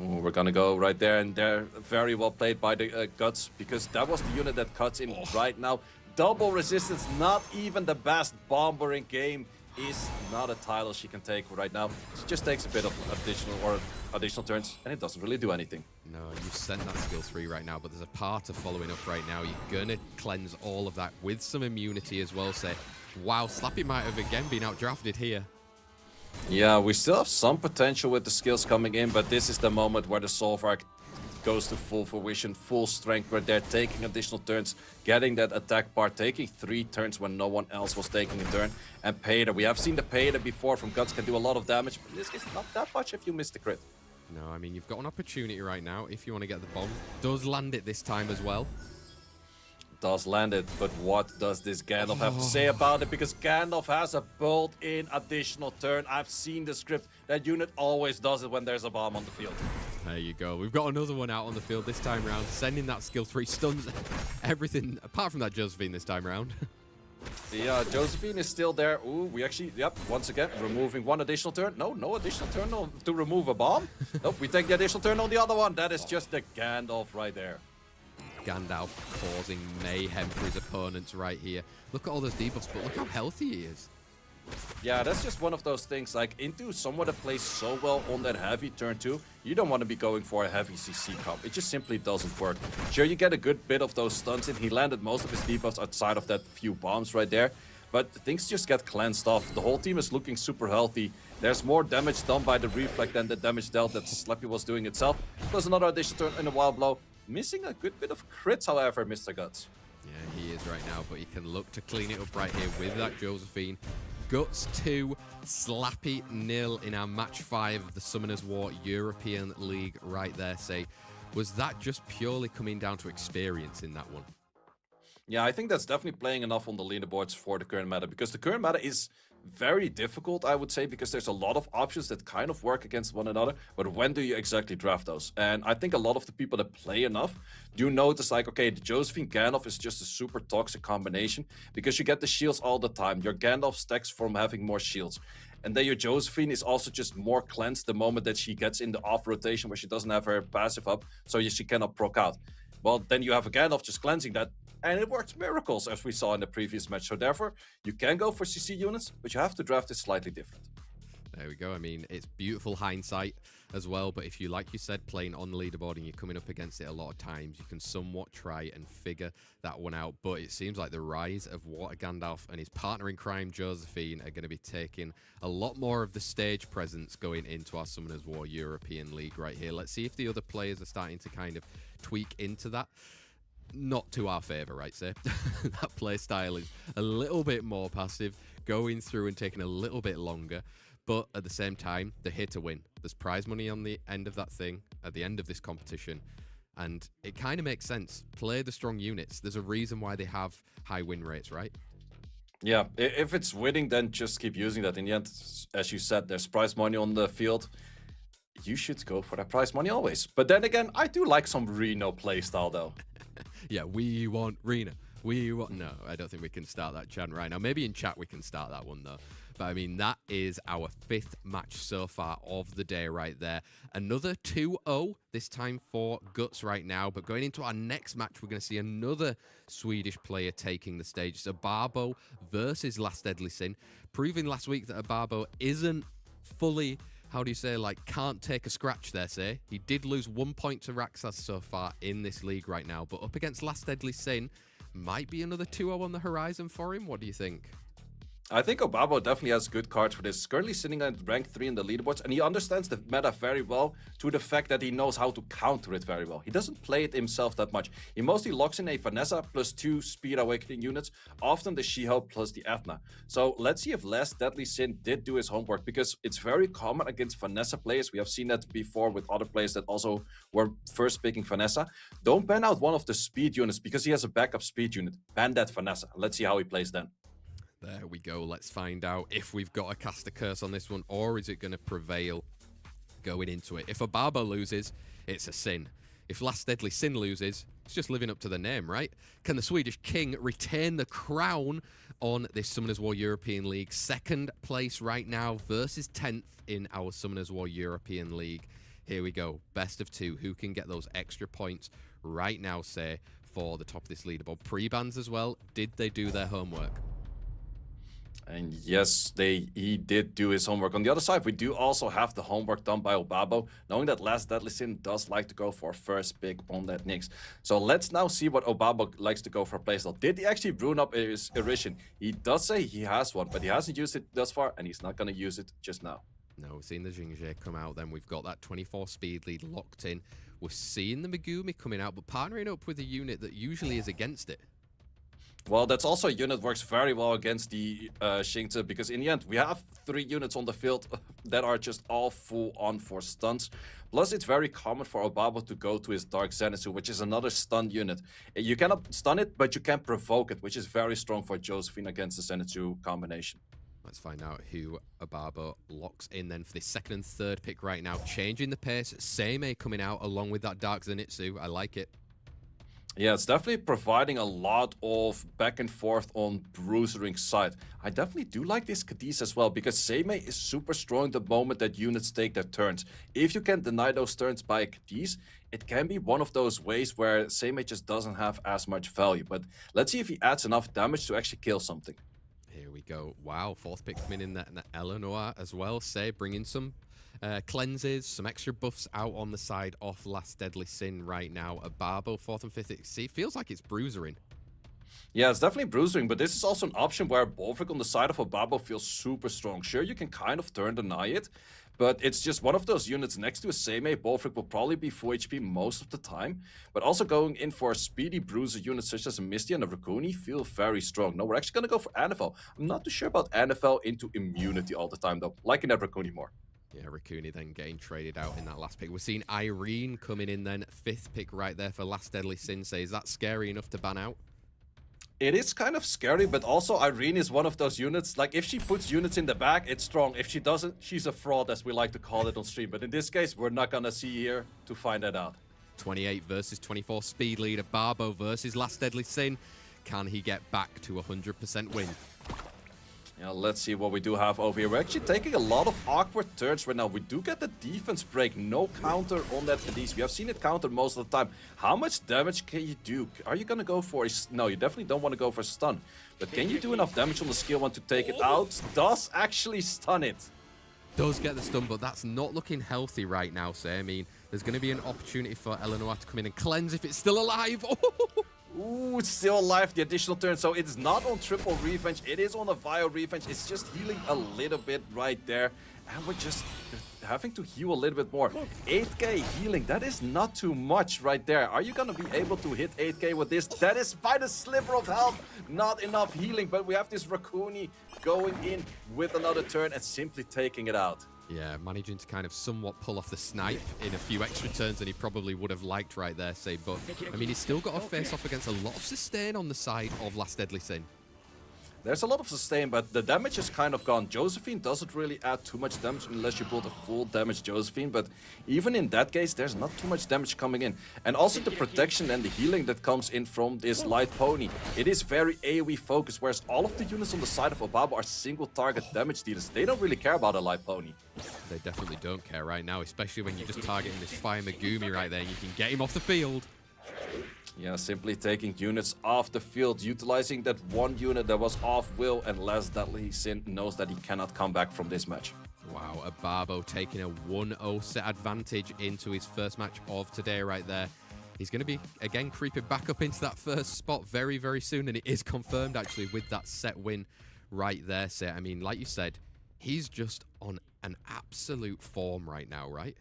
Ooh, we're gonna go right there, and they're very well played by the Guts, because that was the unit that cuts in right now. Double resistance, not even the best bomber in game, is not a title she can take right now. She just takes a bit of additional turns, and it doesn't really do anything. No, you sent that skill 3 right now, but there's a Parter following up right now. You're gonna cleanse all of that with some immunity as well. Say, wow, Slappy might have again been outdrafted here. Yeah, we still have some potential with the skills coming in, but this is the moment where the Solve Arc goes to full fruition, full strength, where they're taking additional turns, getting that attack part, taking 3 turns when no one else was taking a turn. And Pater, we have seen the Pater before from Guts, can do a lot of damage, but in this case, not that much if you miss the crit. No, I mean, you've got an opportunity right now if you want to get the bomb. Does land it this time as well. Does land it, but what does this Gandalf have to say about it? Because Gandalf has a built-in additional turn. I've seen the script. That unit always does it when there's a bomb on the field. There you go. We've got another one out on the field this time round, sending that skill 3 stuns everything apart from that Josephine this time round. Yeah, Josephine is still there. Ooh, we actually, yep, once again, removing one additional turn. No additional turn to remove a bomb. Nope, we take the additional turn on the other one. That is just the Gandalf right there. Gandalf causing mayhem for his opponents right here. Look at all those debuffs, but look how healthy he is. Yeah, that's just one of those things. Like, into someone that plays so well on that heavy turn 2, you don't want to be going for a heavy CC comp. It just simply doesn't work. Sure, you get a good bit of those stuns in. He landed most of his debuffs outside of that few bombs right there. But things just get cleansed off. The whole team is looking super healthy. There's more damage done by the Reflect than the damage dealt that Slappy was doing itself. Plus another additional turn in a Wild Blow. Missing a good bit of crits, however, Mr. Guts. Yeah, he is right now, but he can look to clean it up right here with that Josephine. Guts 2, Slappy 0 in our match 5 of the Summoners War European League right there. Say, was that just purely coming down to experience in that one? Yeah, I think that's definitely playing enough on the leaderboards for the current meta, because the current meta is very difficult, I would say, because there's a lot of options that kind of work against one another, but when do you exactly draft those? And I think a lot of the people that play enough do notice, like, okay, the Josephine Gandalf is just a super toxic combination, because you get the shields all the time. Your Gandalf stacks from having more shields. And then your Josephine is also just more cleansed the moment that she gets in the off rotation where she doesn't have her passive up, so she cannot proc out. Well, then you have a Gandalf just cleansing that, and it works miracles, as we saw in the previous match. So therefore, you can go for CC units, but you have to draft it slightly different. There we go. I mean, it's beautiful hindsight as well, but if you, like you said, playing on the leaderboard and you're coming up against it a lot of times, you can somewhat try and figure that one out. But it seems like the rise of what Gandalf and his partner in crime, Josephine, are going to be taking a lot more of the stage presence going into our Summoners War European League right here. Let's see if the other players are starting to kind of tweak into that. Not to our favour, right, sir? That play style is a little bit more passive, going through and taking a little bit longer. But at the same time, they're here to win. There's prize money on the end of that thing, at the end of this competition. And it kind of makes sense. Play the strong units. There's a reason why they have high win rates, right? Yeah, if it's winning, then just keep using that. In the end, as you said, there's prize money on the field. You should go for that prize money always. But then again, I do like some Reno playstyle, though. Yeah, we want Rena. We want... No, I don't think we can start that chant right now. Maybe in chat we can start that one, though. But, I mean, that is our 5th match so far of the day right there. Another 2-0, this time for Guts right now. But going into our next match, we're going to see another Swedish player taking the stage. It's Obabo versus Last Deadly Sin. Proving last week that Obabo isn't fully... How do you say, like, can't take a scratch there, say? He did lose 1 point to Rexas so far in this league right now, but up against Last Deadly Sin, might be another 2-0 on the horizon for him. What do you think? I think Obabo definitely has good cards for this. He's currently sitting at rank 3 in the leaderboards, and he understands the meta very well to the fact that he knows how to counter it very well. He doesn't play it himself that much. He mostly locks in a Vanessa plus 2 Speed Awakening units, often the She-Hulk plus the Ethna. So let's see if Last Deadly Sin did do his homework, because it's very common against Vanessa players. We have seen that before with other players that also were first picking Vanessa. Don't ban out one of the speed units because he has a backup speed unit. Ban that Vanessa. Let's see how he plays then. There we go. Let's find out if we've got a cast a curse on this one, or is it going to prevail going into it. If Obabo loses, it's a sin. If Last Deadly Sin loses, it's just living up to the name, right? Can the Swedish King retain the crown on this Summoners War European League? 2nd place right now versus 10th in our Summoners War European League. Here we go. Best of 2. Who can get those extra points right now, say, for the top of this leaderboard? Pre-bans as well. Did they do their homework? And yes, he did do his homework. On the other side, we do also have the homework done by Obabo, knowing that Last Deadly Sin does like to go for first pick on that Nyx. So let's now see what Obabo likes to go for playstyle. Did he actually rune up his Erishin? He does say he has one, but he hasn't used it thus far, and he's not going to use it just now. No, we've seen the Jingzhe come out, then we've got that 24 speed lead locked in. We're seeing the Megumi coming out, but partnering up with a unit that usually is against it. Well, that's also a unit that works very well against the Xingzi, because in the end, we have 3 units on the field that are just all full on for stuns. Plus, it's very common for Obabo to go to his Dark Zenitsu, which is another stun unit. You cannot stun it, but you can provoke it, which is very strong for Josephine against the Zenitsu combination. Let's find out who Obabo locks in then for the second and third pick right now. Changing the pace, Seimei coming out along with that Dark Zenitsu. I like it. Yeah, it's definitely providing a lot of back and forth on Bruisering's side. I definitely do like this Cadiz as well, because Seimei is super strong the moment that units take their turns. If you can deny those turns by a Cadiz, it can be one of those ways where Seimei just doesn't have as much value. But let's see if he adds enough damage to actually kill something. Here we go. Wow, fourth pick coming in there, and Eleanor as well. Say, bringing some cleanses, some extra buffs out on the side off Last Deadly Sin right now. Obabo, fourth and fifth. See, it feels like it's bruisering. Yeah, it's definitely bruising, but this is also an option where Bolvik on the side of Obabo feels super strong. Sure, you can kind of turn deny it, but it's just one of those units next to a Seimei. Bolvik will probably be full HP most of the time, but also going in for a speedy bruiser unit such as a Misty and a Raccoon feel very strong. No, we're actually going to go for NFL. I'm not too sure about NFL into immunity all the time, though, liking that Raccoon more. Yeah, Raccoon then getting traded out in that last pick. We're seeing Irene coming in then, fifth pick right there for Last Deadly Sin. Say, is that scary enough to ban out? It is kind of scary, but also Irene is one of those units, like if she puts units in the back, it's strong. If she doesn't, she's a fraud, as we like to call it on stream. But in this case, we're not gonna see here to find that out. 28 versus 24 speed leader. Barbo versus Last Deadly Sin. Can he get back to 100% win? Yeah, let's see what we do have over here. We're actually taking a lot of awkward turns right now. We do get the defense break. No counter on that Cadiz. We have seen it counter most of the time. How much damage can you do? Are you going to go for a... No, you definitely don't want to go for a stun. But can you do enough damage on the skill one to take it out? Does actually stun it. Does get the stun, but that's not looking healthy right now, so I mean, there's going to be an opportunity for Eleanor to come in and cleanse if it's still alive. Ooh, it's still alive, the additional turn. So it's not on triple revenge. It is on a Vile revenge. It's just healing a little bit right there. And we're just having to heal a little bit more. 8k healing, that is not too much right there. Are you going to be able to hit 8k with this? That is by the sliver of health. Not enough healing, but we have this Raccoon going in with another turn and simply taking it out. Yeah, managing to kind of somewhat pull off the snipe in a few extra turns than he probably would have liked right there, say. But, I mean, he's still got to face off against a lot of sustain on the side of Last Deadly Sin. There's a lot of sustain, but the damage is kind of gone. Josephine doesn't really add too much damage unless you build a full damage Josephine, but even in that case, there's not too much damage coming in. And also the protection and the healing that comes in from this light pony. It is very AoE focused, whereas all of the units on the side of Obabo are single target damage dealers. They don't really care about a light pony. They definitely don't care right now, especially when you're just targeting this Fire Megumi right there and you can get him off the field. Yeah, simply taking units off the field, utilizing that one unit that was off will, and Last Deadly Sin knows that he cannot come back from this match. Wow, Obabo taking a 1-0 set advantage into his first match of today right there. He's going to be, again, creeping back up into that first spot very, very soon, and it is confirmed, actually, with that set win right there. So, I mean, like you said, he's just on an absolute form right now, right?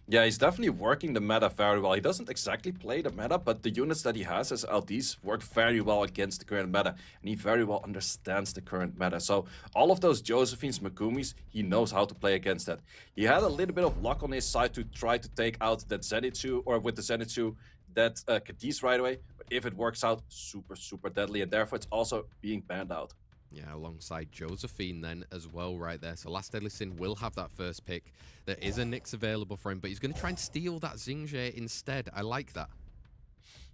Yeah, he's definitely working the meta very well. He doesn't exactly play the meta, but the units that he has as LDs work very well against the current meta. And he very well understands the current meta. So all of those Josephines, Megumis, he knows how to play against that. He had a little bit of luck on his side to try to take out that Zenitsu, or with the Zenitsu, that Cadiz right away. But if it works out, super, super deadly. And therefore, it's also being banned out. Yeah, alongside Josephine then as well right there. So Last Deadly Sin will have that first pick. There is a Nyx available for him, but he's going to try and steal that Xingji instead. I like that.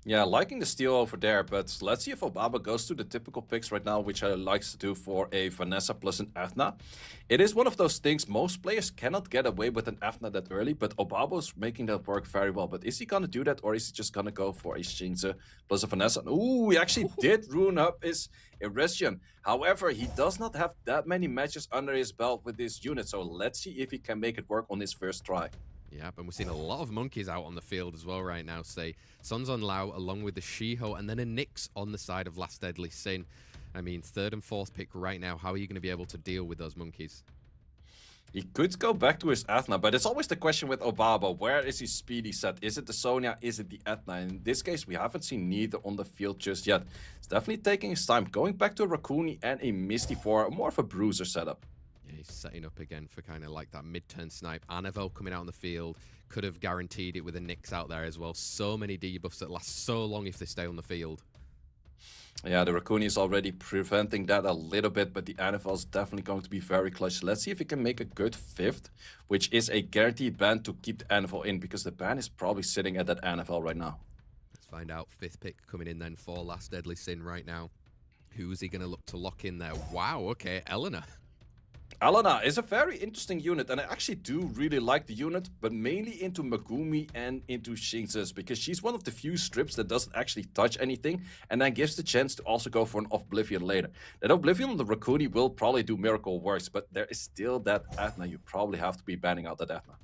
Yeah, liking the steal over there, but let's see if Obabo goes to the typical picks right now, which I likes to do for a Vanessa plus an Ethna. It is one of those things, most players cannot get away with an Ethna that early, but Obabo's making that work very well. But is he going to do that, or is he just going to go for a Xingzi plus a Vanessa? Ooh, he actually did ruin up his Eresian. However, he does not have that many matches under his belt with this unit, so let's see if he can make it work on his first try. Yeah, and we're seeing a lot of monkeys out on the field as well right now. Say, Sonzon Lao along with the Shiho, and then a Nyx on the side of Last Deadly Sin. I mean, third and fourth pick right now. How are you going to be able to deal with those monkeys? He could go back to his Athena, but it's always the question with Obabo. Where is his speedy set? Is it the Sonya? Is it the Athena? In this case, we haven't seen neither on the field just yet. It's definitely taking his time. Going back to a Raccoon and a Misty for more of a bruiser setup. Yeah, he's setting up again for kind of like that mid-turn snipe. Anavel coming out on the field. Could have guaranteed it with a Nyx out there as well. So many debuffs that last so long if they stay on the field. Yeah, the Raccoon is already preventing that a little bit, but the Anavel is definitely going to be very clutch. Let's see if he can make a good 5th, which is a guaranteed ban to keep the Anavel in, because the ban is probably sitting at that Anavel right now. Let's find out. 5th pick coming in then for Last Deadly Sin right now. Who's he going to look to lock in there? Wow, okay, Eleanor. Alana is a very interesting unit, and I actually do really like the unit, but mainly into Megumi and into SmokeZz, because she's one of the few strips that doesn't actually touch anything, and then gives the chance to also go for an Oblivion later. That Oblivion on the Raccoon will probably do miracle works, but there is still that Athena. You probably have to be banning out that Athena.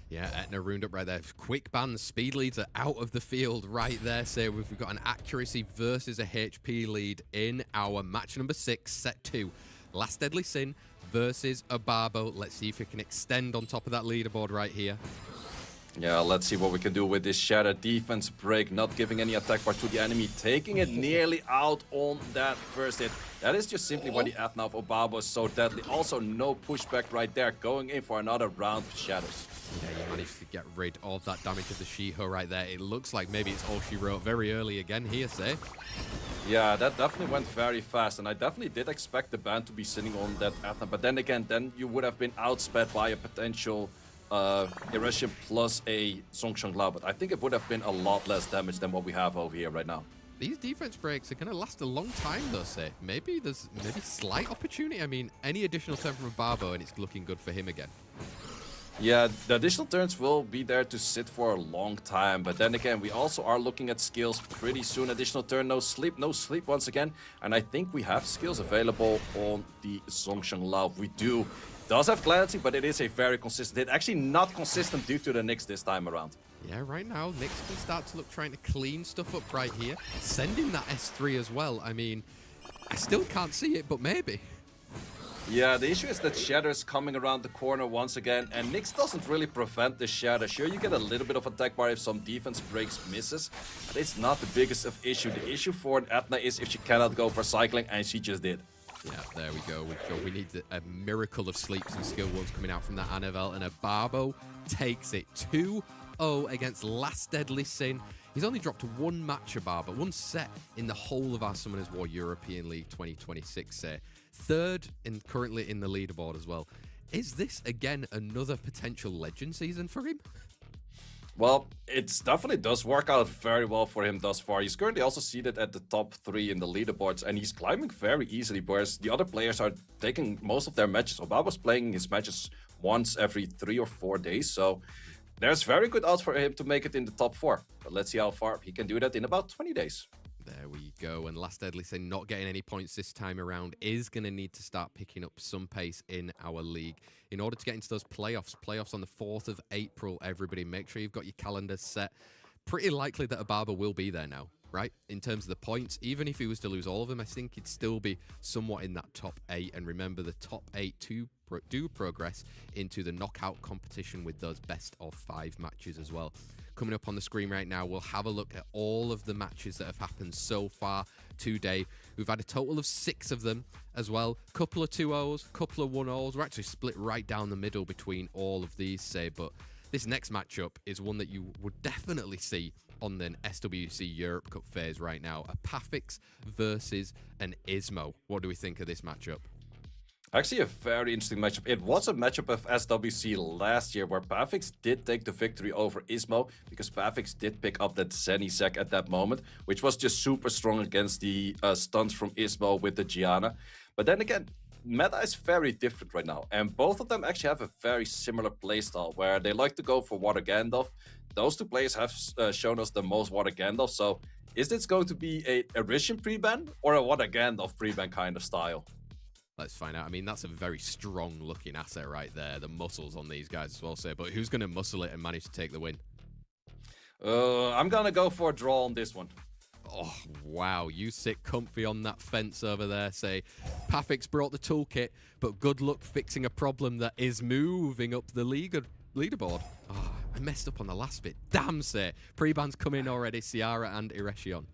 Yeah, Etna ruined up right there. Quick ban, speed leads are out of the field right there. So we've got an accuracy versus a HP lead in our match number 6, set 2. Last Deadly Sin versus Obabo. Let's see if we can extend on top of that leaderboard right here. Yeah, let's see what we can do with this Shatter defense break, not giving any attack bar to the enemy, taking it nearly out on that first hit. That is just simply why the Athena of Obabo is so deadly. Also, no pushback right there, going in for another round of Shatters. Yeah, you managed to get rid of that damage of the Shiho right there. It looks like maybe it's all she wrote very early again here, say. Yeah, that definitely went very fast, and I definitely did expect the ban to be sitting on that Athena, but then again, then you would have been outsped by a potential Eresion plus a Zhongsheng Lao, but I think it would have been a lot less damage than what we have over here right now. These defense breaks are going to last a long time, though, say. Maybe there's slight opportunity. I mean, any additional turn from Obabo, and it's looking good for him again. Yeah, the additional turns will be there to sit for a long time, but then again, we also are looking at skills pretty soon. Additional turn, no sleep once again, and I think we have skills available on the Zhongsheng Lao. We do. Does have clarity, but it is a very consistent hit. Actually, not consistent due to the Nyx this time around. Yeah, right now, Nyx can start to look trying to clean stuff up right here. Sending that S3 as well. I mean, I still can't see it, but maybe. Yeah, the issue is that Shatter is coming around the corner once again, and Nyx doesn't really prevent the Shatter. Sure, you get a little bit of attack bar if some defense breaks misses, but it's not the biggest of issue. The issue for an Athena is if she cannot go for cycling, and she just did. Yeah, there we go. We need a miracle of sleeps and skill ones coming out from that Anavel, and Obabo takes it 2-0 against Last Deadly Sin. He's only dropped one match, Obabo, one set in the whole of our Summoners War European League 2026. Third and currently in the leaderboard as well. Is this, again, another potential legend season for him? Well, it definitely does work out very well for him thus far. He's currently also seated at the top 3 in the leaderboards, and he's climbing very easily, whereas the other players are taking most of their matches. Obabo's playing his matches once every 3 or 4 days, so there's very good odds for him to make it in the top 4. But let's see how far he can do that in about 20 days. There we go. And Last Deadly Sin not getting any points this time around is going to need to start picking up some pace in our league in order to get into those playoffs. Playoffs on the 4th of April, everybody. Make sure you've got your calendars set. Pretty likely that Obabo will be there now, right? In terms of the points, even if he was to lose all of them, I think he'd still be somewhat in that top 8. And remember, the top 8 do progress into the knockout competition with those best of 5 matches as well. Coming up on the screen right now, we'll have a look at all of the matches that have happened so far today. We've had a total of 6 of them as well. Couple of 2-0s, couple of 1-0s. We're actually split right down the middle between all of these, say, but this next matchup is one that you would definitely see on the SWC Europe Cup phase right now. A Pathics versus an Ismo. What do we think of this matchup? Actually, a very interesting matchup. It was a matchup of SWC last year where Pathics did take the victory over Ismo because Pathics did pick up that Zenny at that moment, which was just super strong against the stunts from Ismo with the Gianna. But then again, meta is very different right now, and both of them actually have a very similar playstyle where they like to go for Water Gandalf. Those 2 players have shown us the most Water Gandalf, so is this going to be a Erishin pre-ban or a Water Gandalf pre-ban kind of style? Let's find out. I mean, that's a very strong-looking asset right there. The muscles on these guys as well, say. But who's going to muscle it and manage to take the win? I'm going to go for a draw on this one. Oh, wow. You sit comfy on that fence over there, say. Pathics brought the toolkit, but good luck fixing a problem that is moving up the leaderboard. Oh, I messed up on the last bit. Damn, say. Pre-bans come in already, Ciara and Iretion.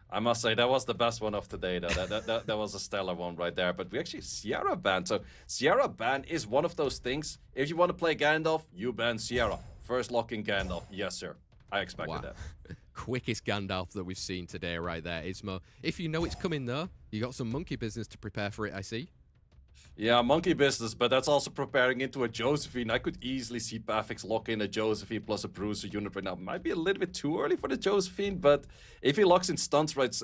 I must say, that was the best one of today, though. That was a stellar one right there. But we actually, Ciara ban. So, Ciara ban is one of those things. If you want to play Gandalf, you ban Ciara. First lock in Gandalf. Yes, sir. I expected that. Quickest Gandalf that we've seen today right there, Ismo. If you know it's coming, though, you got some monkey business to prepare for it, I see. Yeah, monkey business, but that's also preparing into a Josephine. I could easily see Pathics lock in a Josephine plus a Bruiser unit right now. Might be a little bit too early for the Josephine, but if he locks in stunts right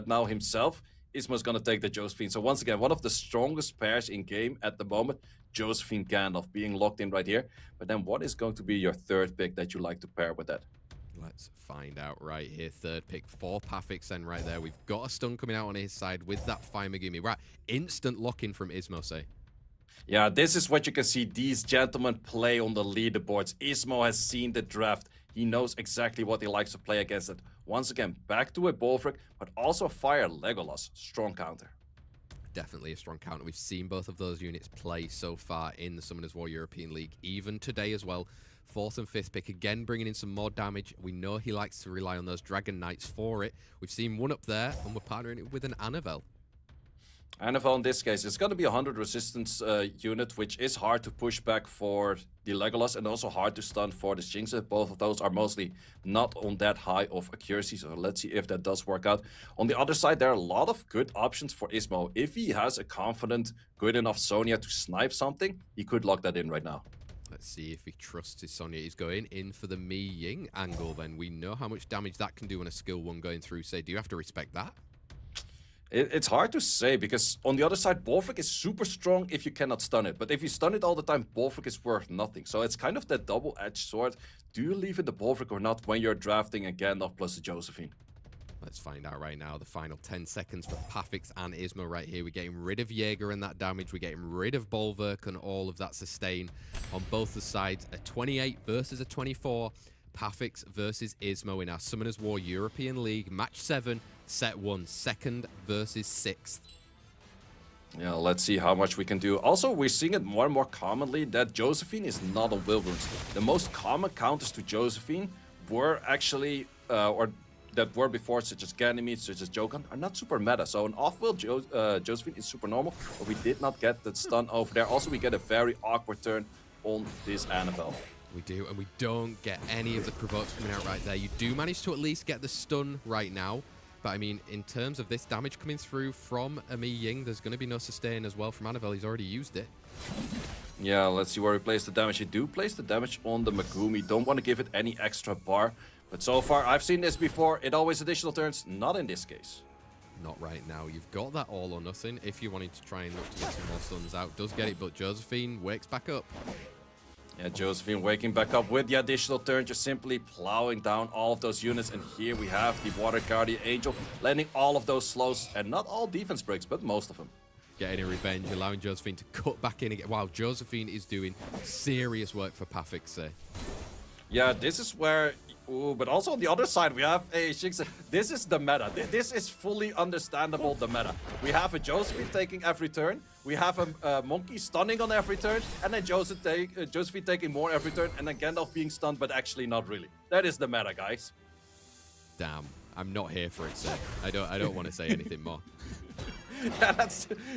now himself, Ismo's going to take the Josephine. So once again, one of the strongest pairs in game at the moment, Josephine Gandalf being locked in right here. But then what is going to be your third pick that you like to pair with that? Let's find out right here. Third pick for Pathics then right there. We've got a stun coming out on his side with that Fire Megumi. Right, instant lock-in from Ismo, say. Yeah, this is what you can see these gentlemen play on the leaderboards. Ismo has seen the draft. He knows exactly what he likes to play against it. Once again, back to a Bolfric, but also Fire Legolas. Strong counter. Definitely a strong counter. We've seen both of those units play so far in the Summoners War European League, even today as well. Fourth and fifth pick, again bringing in some more damage. We know he likes to rely on those Dragon Knights for it. We've seen one up there, and we're partnering it with an Annabelle. Annabelle in this case, it's going to be a 100 resistance unit, which is hard to push back for the Legolas and also hard to stun for the Shinx. Both of those are mostly not on that high of accuracy, so let's see if that does work out. On the other side, there are a lot of good options for Ismo. If he has a confident, good enough Sonya to snipe something, he could lock that in right now. Let's see if he trusts his Sonya. He's going in for the Mi Ying angle then. We know how much damage that can do on a skill 1 going through. Say, do you have to respect that? It's hard to say, because on the other side, Bolfric is super strong if you cannot stun it. But if you stun it all the time, Bolfric is worth nothing. So it's kind of that double-edged sword. Do you leave it the Bolfric or not when you're drafting a Gandalf plus a Josephine? Let's find out right now. The final 10 seconds for Pathics and Ismo right here. We're getting rid of Jaeger and that damage. We're getting rid of Bolverk and all of that sustain on both the sides. A 28 versus a 24. Pathics versus Ismo in our Summoners War European League. Match 7, set 1. Second versus 6th. Yeah, let's see how much we can do. Also, we're seeing it more and more commonly that Josephine is not on Wilburns. The most common counters to Josephine were actually, or that were before, such as Ganymede, such as Jogan, are not super meta. So an off-wheel Josephine is super normal, but we did not get the stun over there. Also, we get a very awkward turn on this Annabelle. We do, and we don't get any of the provokes coming out right there. You do manage to at least get the stun right now. But I mean, in terms of this damage coming through from Mi Ying, there's going to be no sustain as well from Annabelle. He's already used it. Yeah, let's see where we place the damage. You do place the damage on the Megumi. Don't want to give it any extra bar. But so far, I've seen this before. It always additional turns. Not in this case. Not right now. You've got that all or nothing. If you wanted to try and look to get some more stuns out, does get it. But Josephine wakes back up. Yeah, Josephine waking back up with the additional turn, just simply plowing down all of those units. And here we have the Water Guardian Angel landing all of those slows. And not all defense breaks, but most of them. Getting a revenge, allowing Josephine to cut back in again. Wow, Josephine is doing serious work for Pathics. Yeah, this is where... Ooh, but also on the other side, we have a Shinx. This is the meta. This is fully understandable, the meta. We have a Josephine taking every turn. We have a Monkey stunning on every turn. And then Josephine taking more every turn. And then Gandalf being stunned, but actually not really. That is the meta, guys. Damn, I'm not here for it, sir. I don't want to say anything more. Yeah,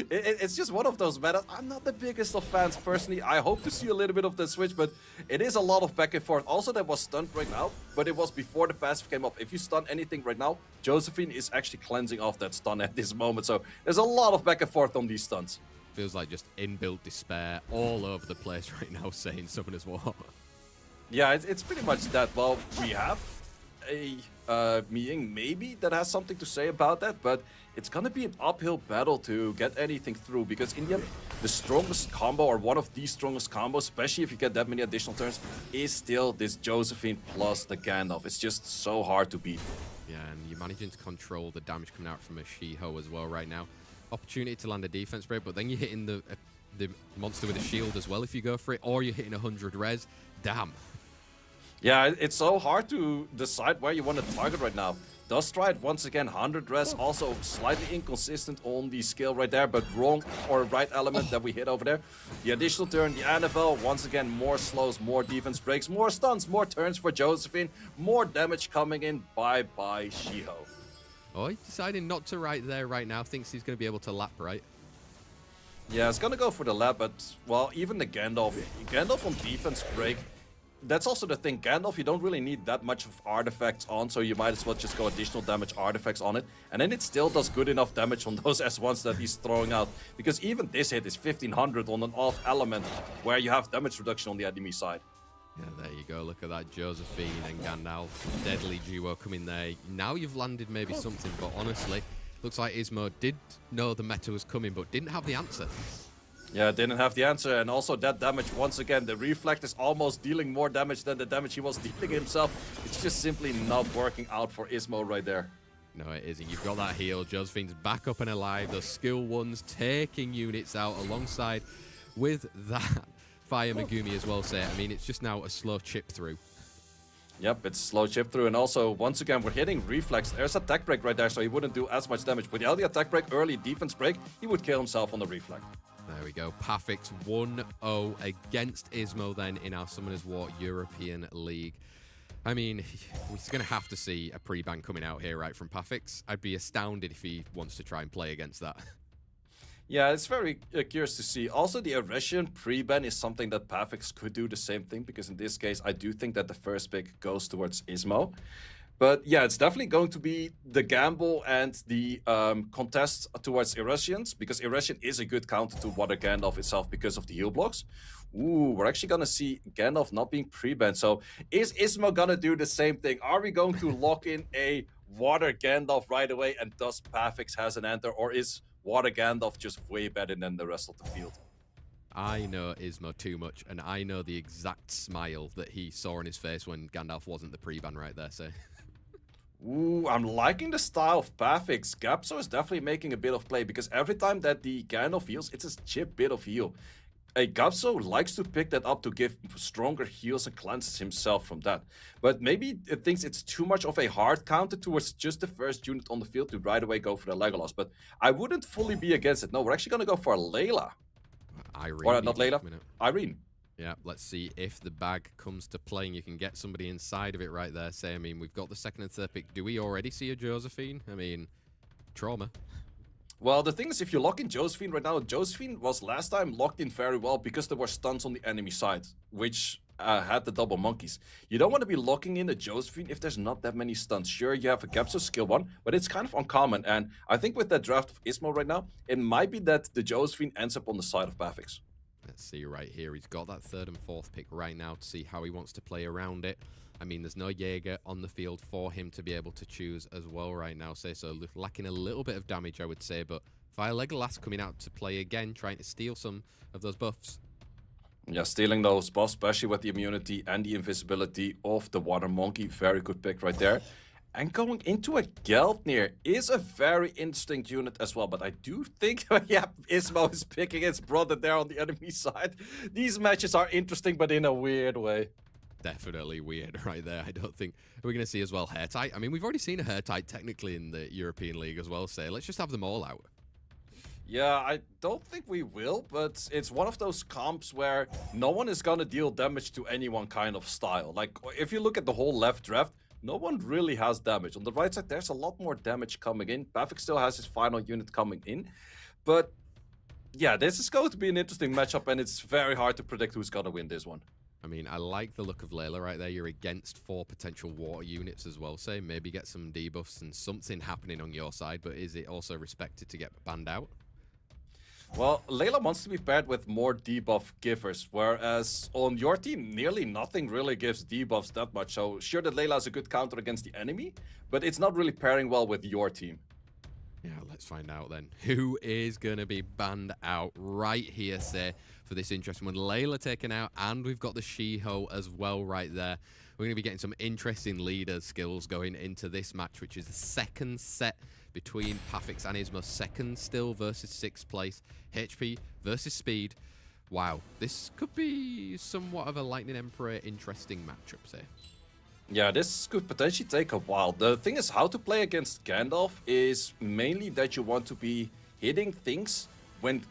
it's just one of those metas. I'm not the biggest of fans personally. I hope to see a little bit of the switch, but it is a lot of back and forth. Also, that was stunned right now, but it was before the passive came up. If you stun anything right now, Josephine is actually cleansing off that stun at this moment. So there's a lot of back and forth on these stuns. Feels like just inbuilt despair all over the place right now, saying Summoners War. Yeah, it's pretty much that. Well, we have a Mi Ying maybe that has something to say about that, but it's gonna be an uphill battle to get anything through, because in the end, the strongest combo, or one of the strongest combos, especially if you get that many additional turns, is still this Josephine plus the Gandalf. It's just so hard to beat. Yeah, and you're managing to control the damage coming out from a She-Ho as well right now. Opportunity to land a defense break, but then you're hitting the monster with a shield as well if you go for it, or you're hitting 100 res. Damn. Yeah, it's so hard to decide where you want to target right now. does try it once again. 100 res, also slightly inconsistent on the skill right there, but wrong or right element that we hit over there. The additional turn, the NFL, once again, more slows, more defense breaks, more stuns, more turns for Josephine, more damage coming in. Bye-bye, Shiho. Oh, he's deciding not to right there right now. Thinks he's going to be able to lap right. Yeah, it's gonna go for the lap, but, well, even the Gandalf on defense break, that's also the thing. Gandalf, you don't really need that much of artifacts on, so you might as well just go additional damage artifacts on it, and then it still does good enough damage on those S1s that he's throwing out, because even this hit is 1500 on an off element, where you have damage reduction on the enemy side. Yeah, there you go. Look at that. Josephine and Gandalf. Deadly duo coming there. Now you've landed maybe something, but honestly, looks like Ismo did know the meta was coming, but didn't have the answer. Yeah, didn't have the answer, and also that damage, once again, the Reflect is almost dealing more damage than the damage he was dealing himself. It's just simply not working out for Ismo right there. No, it isn't. You've got that heal. Josephine's back up and alive. Those skill ones taking units out alongside with that Fire Megumi as well, say. I mean, it's just now a slow chip through. Yep, it's a slow chip through, and also, once again, we're hitting Reflex. There's attack break right there, so he wouldn't do as much damage. Without the attack break, early defense break, he would kill himself on the Reflect. There we go. Pathics 1-0 against Ismo then in our Summoners War European League. I mean, we're going to have to see a pre-ban coming out here, right, from Pathics. I'd be astounded if he wants to try and play against that. Yeah, it's very curious to see. Also, the Eresion pre-ban is something that Pathics could do the same thing, because in this case, I do think that the first pick goes towards Ismo. But yeah, it's definitely going to be the gamble and the contest towards Eresions, because Eresion is a good counter to Water Gandalf itself because of the heal blocks. Ooh, we're actually going to see Gandalf not being pre-banned. So is Ismo going to do the same thing? Are we going to lock in a Water Gandalf right away, and thus Pathics has an enter, or is Water Gandalf just way better than the rest of the field? I know Ismo too much, and I know the exact smile that he saw on his face when Gandalf wasn't the pre-ban right there, so... Ooh, I'm liking the style of Pathics. Gapso is definitely making a bit of play, because every time that the Gandalf heals, it's a chip bit of heal. A Gapso likes to pick that up to give stronger heals and cleanses himself from that. But maybe it thinks it's too much of a hard counter towards just the first unit on the field to right away go for the Legolas. But I wouldn't fully be against it. No, we're actually going to go for Layla. Irene. Or not Layla, Irene. Yeah, let's see if the bag comes to play and you can get somebody inside of it right there. Say, I mean, we've got the second and third pick. Do we already see a Josephine? I mean, trauma. Well, the thing is, if you lock in Josephine right now, Josephine was last time locked in very well because there were stuns on the enemy side, which had the double monkeys. You don't want to be locking in a Josephine if there's not that many stuns. Sure, you have a Gapso skill one, but it's kind of uncommon. And I think with that draft of Ismo right now, it might be that the Josephine ends up on the side of Pathics. Let's see right here. He's got that third and fourth pick right now to see how he wants to play around it. I mean, there's no Jaeger on the field for him to be able to choose as well right now. So lacking a little bit of damage, I would say. But Fire Legolas coming out to play again, trying to steal some of those buffs. Yeah, stealing those buffs, especially with the immunity and the invisibility of the Water Monkey. Very good pick right there. And going into a Gelfnir is a very interesting unit as well. But I do think, yeah, Ismo is picking his brother there on the enemy side. These matches are interesting, but in a weird way. Definitely weird right there. I don't think we're going to see as well hair tight. I mean, we've already seen a hair tight technically in the European League as well. So let's just have them all out. Yeah, I don't think we will, but it's one of those comps where no one is going to deal damage to anyone kind of style. Like, if you look at the whole left draft, no one really has damage. On the right side, there's a lot more damage coming in. Pathics still has his final unit coming in. But yeah, this is going to be an interesting matchup, and it's very hard to predict who's going to win this one. I mean, I like the look of Layla right there. You're against 4 potential water units as well. Say, maybe get some debuffs and something happening on your side. But is it also respected to get banned out? Well, Layla wants to be paired with more debuff givers, whereas on your team, nearly nothing really gives debuffs that much. So sure that Layla is a good counter against the enemy, but it's not really pairing well with your team. Yeah, let's find out then. Who is going to be banned out right here, say, for this interesting one? Layla taken out, and we've got the Shiho as well right there. We're going to be getting some interesting leader skills going into this match, which is the second set between Pathics and Ismo. Second still versus 6th place. HP versus speed. Wow, this could be somewhat of a Lightning Emperor interesting matchup, say. Yeah, this could potentially take a while. The thing is, how to play against Gandalf is mainly that you want to be hitting things when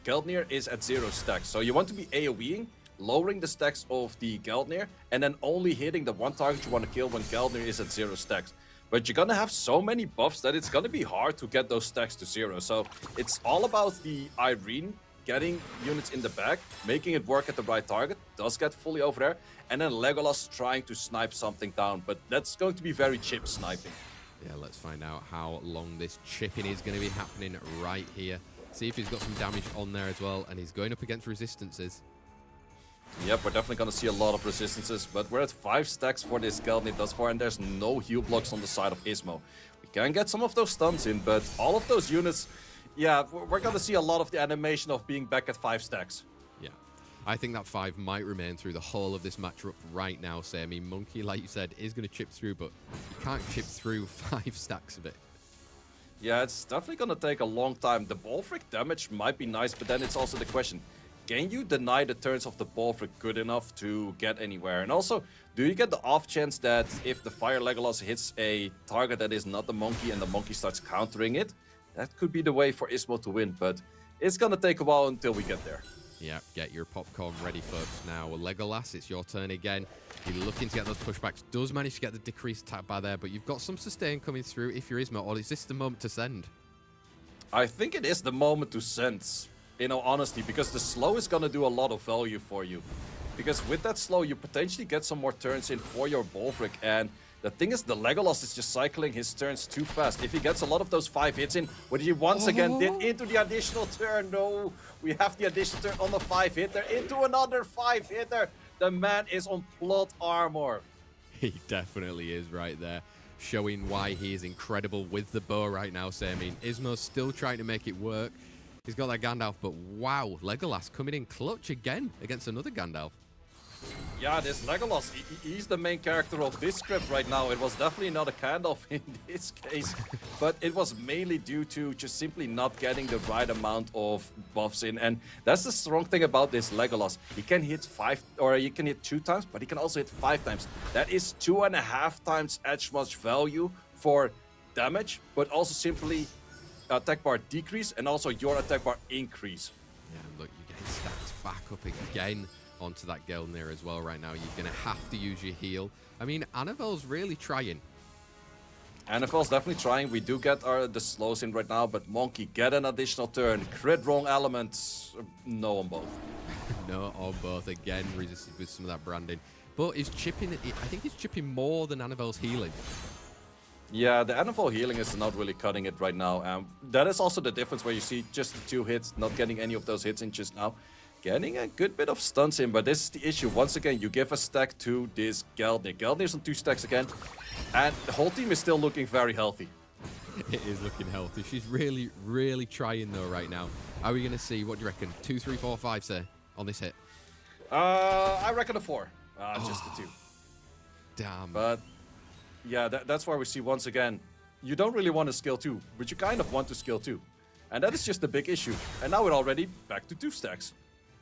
Geldnir is at 0 stacks. So you want to be AoEing, lowering the stacks of the Geldnir, and then only hitting the one target you want to kill when Geldnir is at 0 stacks. But you're gonna have so many buffs that it's gonna be hard to get those stacks to 0. So it's all about the Irene getting units in the back, making it work at the right target, does get fully over there, and then Legolas trying to snipe something down, but that's going to be very chip sniping. Yeah, let's find out how long this chipping is going to be happening right here. See if he's got some damage on there as well, and he's going up against resistances. Yep, we're definitely going to see a lot of resistances, but we're at 5 stacks for this Geldnir thus far, and there's no heal blocks on the side of Ismo. We can get some of those stuns in, but all of those units, yeah, we're going to see a lot of the animation of being back at 5 stacks. Yeah, I think that 5 might remain through the whole of this matchup right now, say. I mean, Monkey, like you said, is going to chip through, but you can't chip through 5 stacks of it. Yeah, it's definitely going to take a long time. The Balfric damage might be nice, but then it's also the question, can you deny the turns of the Balfric good enough to get anywhere? And also, do you get the off chance that if the Fire Legolas hits a target that is not the Monkey and the Monkey starts countering it, that could be the way for Ismo to win, but it's going to take a while until we get there. Yeah, get your popcorn ready, folks. Now, Legolas, it's your turn again. You're looking to get those pushbacks. Does manage to get the decreased attack by there, but you've got some sustain coming through if you're Ismo, or is this the moment to send? I think it is the moment to send, in all honesty, because the slow is going to do a lot of value for you. Because with that slow, you potentially get some more turns in for your Balfric, and the thing is, the Legolas is just cycling his turns too fast. If he gets a lot of those 5 hits in, what he once again did into the additional turn. No, we have the additional turn on the 5-hitter into another 5-hitter. The man is on plot armor. He definitely is right there, showing why he is incredible with the bow right now. So, I mean, Ismo's still trying to make it work. He's got that Gandalf, but wow, Legolas coming in clutch again against another Gandalf. Yeah, this Legolas, he's the main character of this script right now. It was definitely not a Gandalf in this case, but it was mainly due to just simply not getting the right amount of buffs in. And that's the strong thing about this Legolas. He can hit 2 times, but he can also hit 5 times. That is 2.5 times as much value for damage, but also simply attack bar decrease and also your attack bar increase. Yeah, look, you're getting stacked back up again onto that Geldnir as well right now. You're going to have to use your heal. I mean, Anavel's really trying. Anavel's definitely trying. We do get the slows in right now, but Monkey, get an additional turn. Crit wrong elements. No on both. No on both. Again, resisted with some of that branding. But he's chipping, I think he's chipping more than Anavel's healing. Yeah, the Anavel healing is not really cutting it right now. That is also the difference where you see just the 2 hits, not getting any of those hits in just now. Getting a good bit of stunts in, but this is the issue. Once again, you give a stack to this Geldnir. Geldnir's on 2 stacks again, and the whole team is still looking very healthy. It is looking healthy. She's really, really trying though right now. Are we going to see, what do you reckon, 2, 3, 4, 5, say, on this hit? I reckon a 4. Just the 2. Damn. But yeah, that's where we see once again, you don't really want to skill 2, but you kind of want to skill 2. And that is just the big issue. And now we're already back to 2 stacks.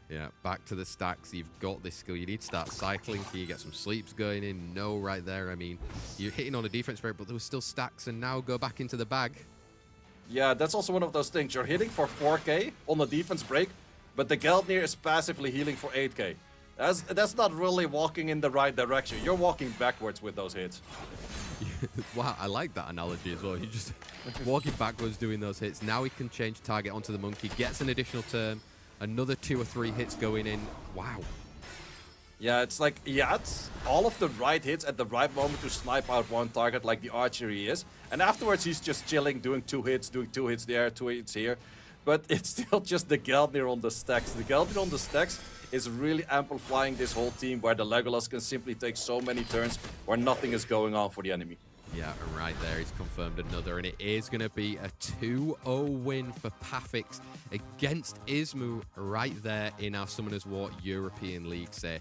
Yeah, back to the stacks. You've got this skill. You need to start cycling. Can you get some sleeps going in? No, right there. I mean, you're hitting on a defense break, but there was still stacks, and now go back into the bag. Yeah, that's also one of those things. You're hitting for 4k on the defense break, but the Geldnir is passively healing for 8k. That's not really walking in the right direction. You're walking backwards with those hits. Wow, I like that analogy as well. You're just walking backwards doing those hits. Now he can change target onto the Monkey, gets an additional turn. Another 2 or 3 hits going in. Wow. Yeah, it's like, it's all of the right hits at the right moment to snipe out one target like the archery is. And afterwards, he's just chilling, doing 2 hits, doing 2 hits there, 2 hits here. But it's still just the Geldnir on the stacks. The Geldnir on the stacks is really amplifying this whole team, where the Legolas can simply take so many turns where nothing is going on for the enemy. Yeah, and right there, he's confirmed another, and it is going to be a 2-0 win for Pathics against Ismo right there in our Summoners War European League. Say,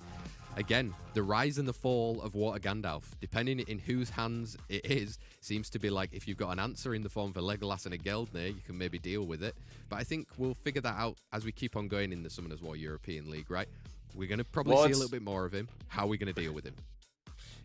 again, the rise and the fall of Water Gandalf, depending in whose hands it is, seems to be like if you've got an answer in the form of a Legolas and a Geldnir, you can maybe deal with it. But I think we'll figure that out as we keep on going in the Summoners War European League, right? We're going to probably see a little bit more of him. How are we going to deal with him?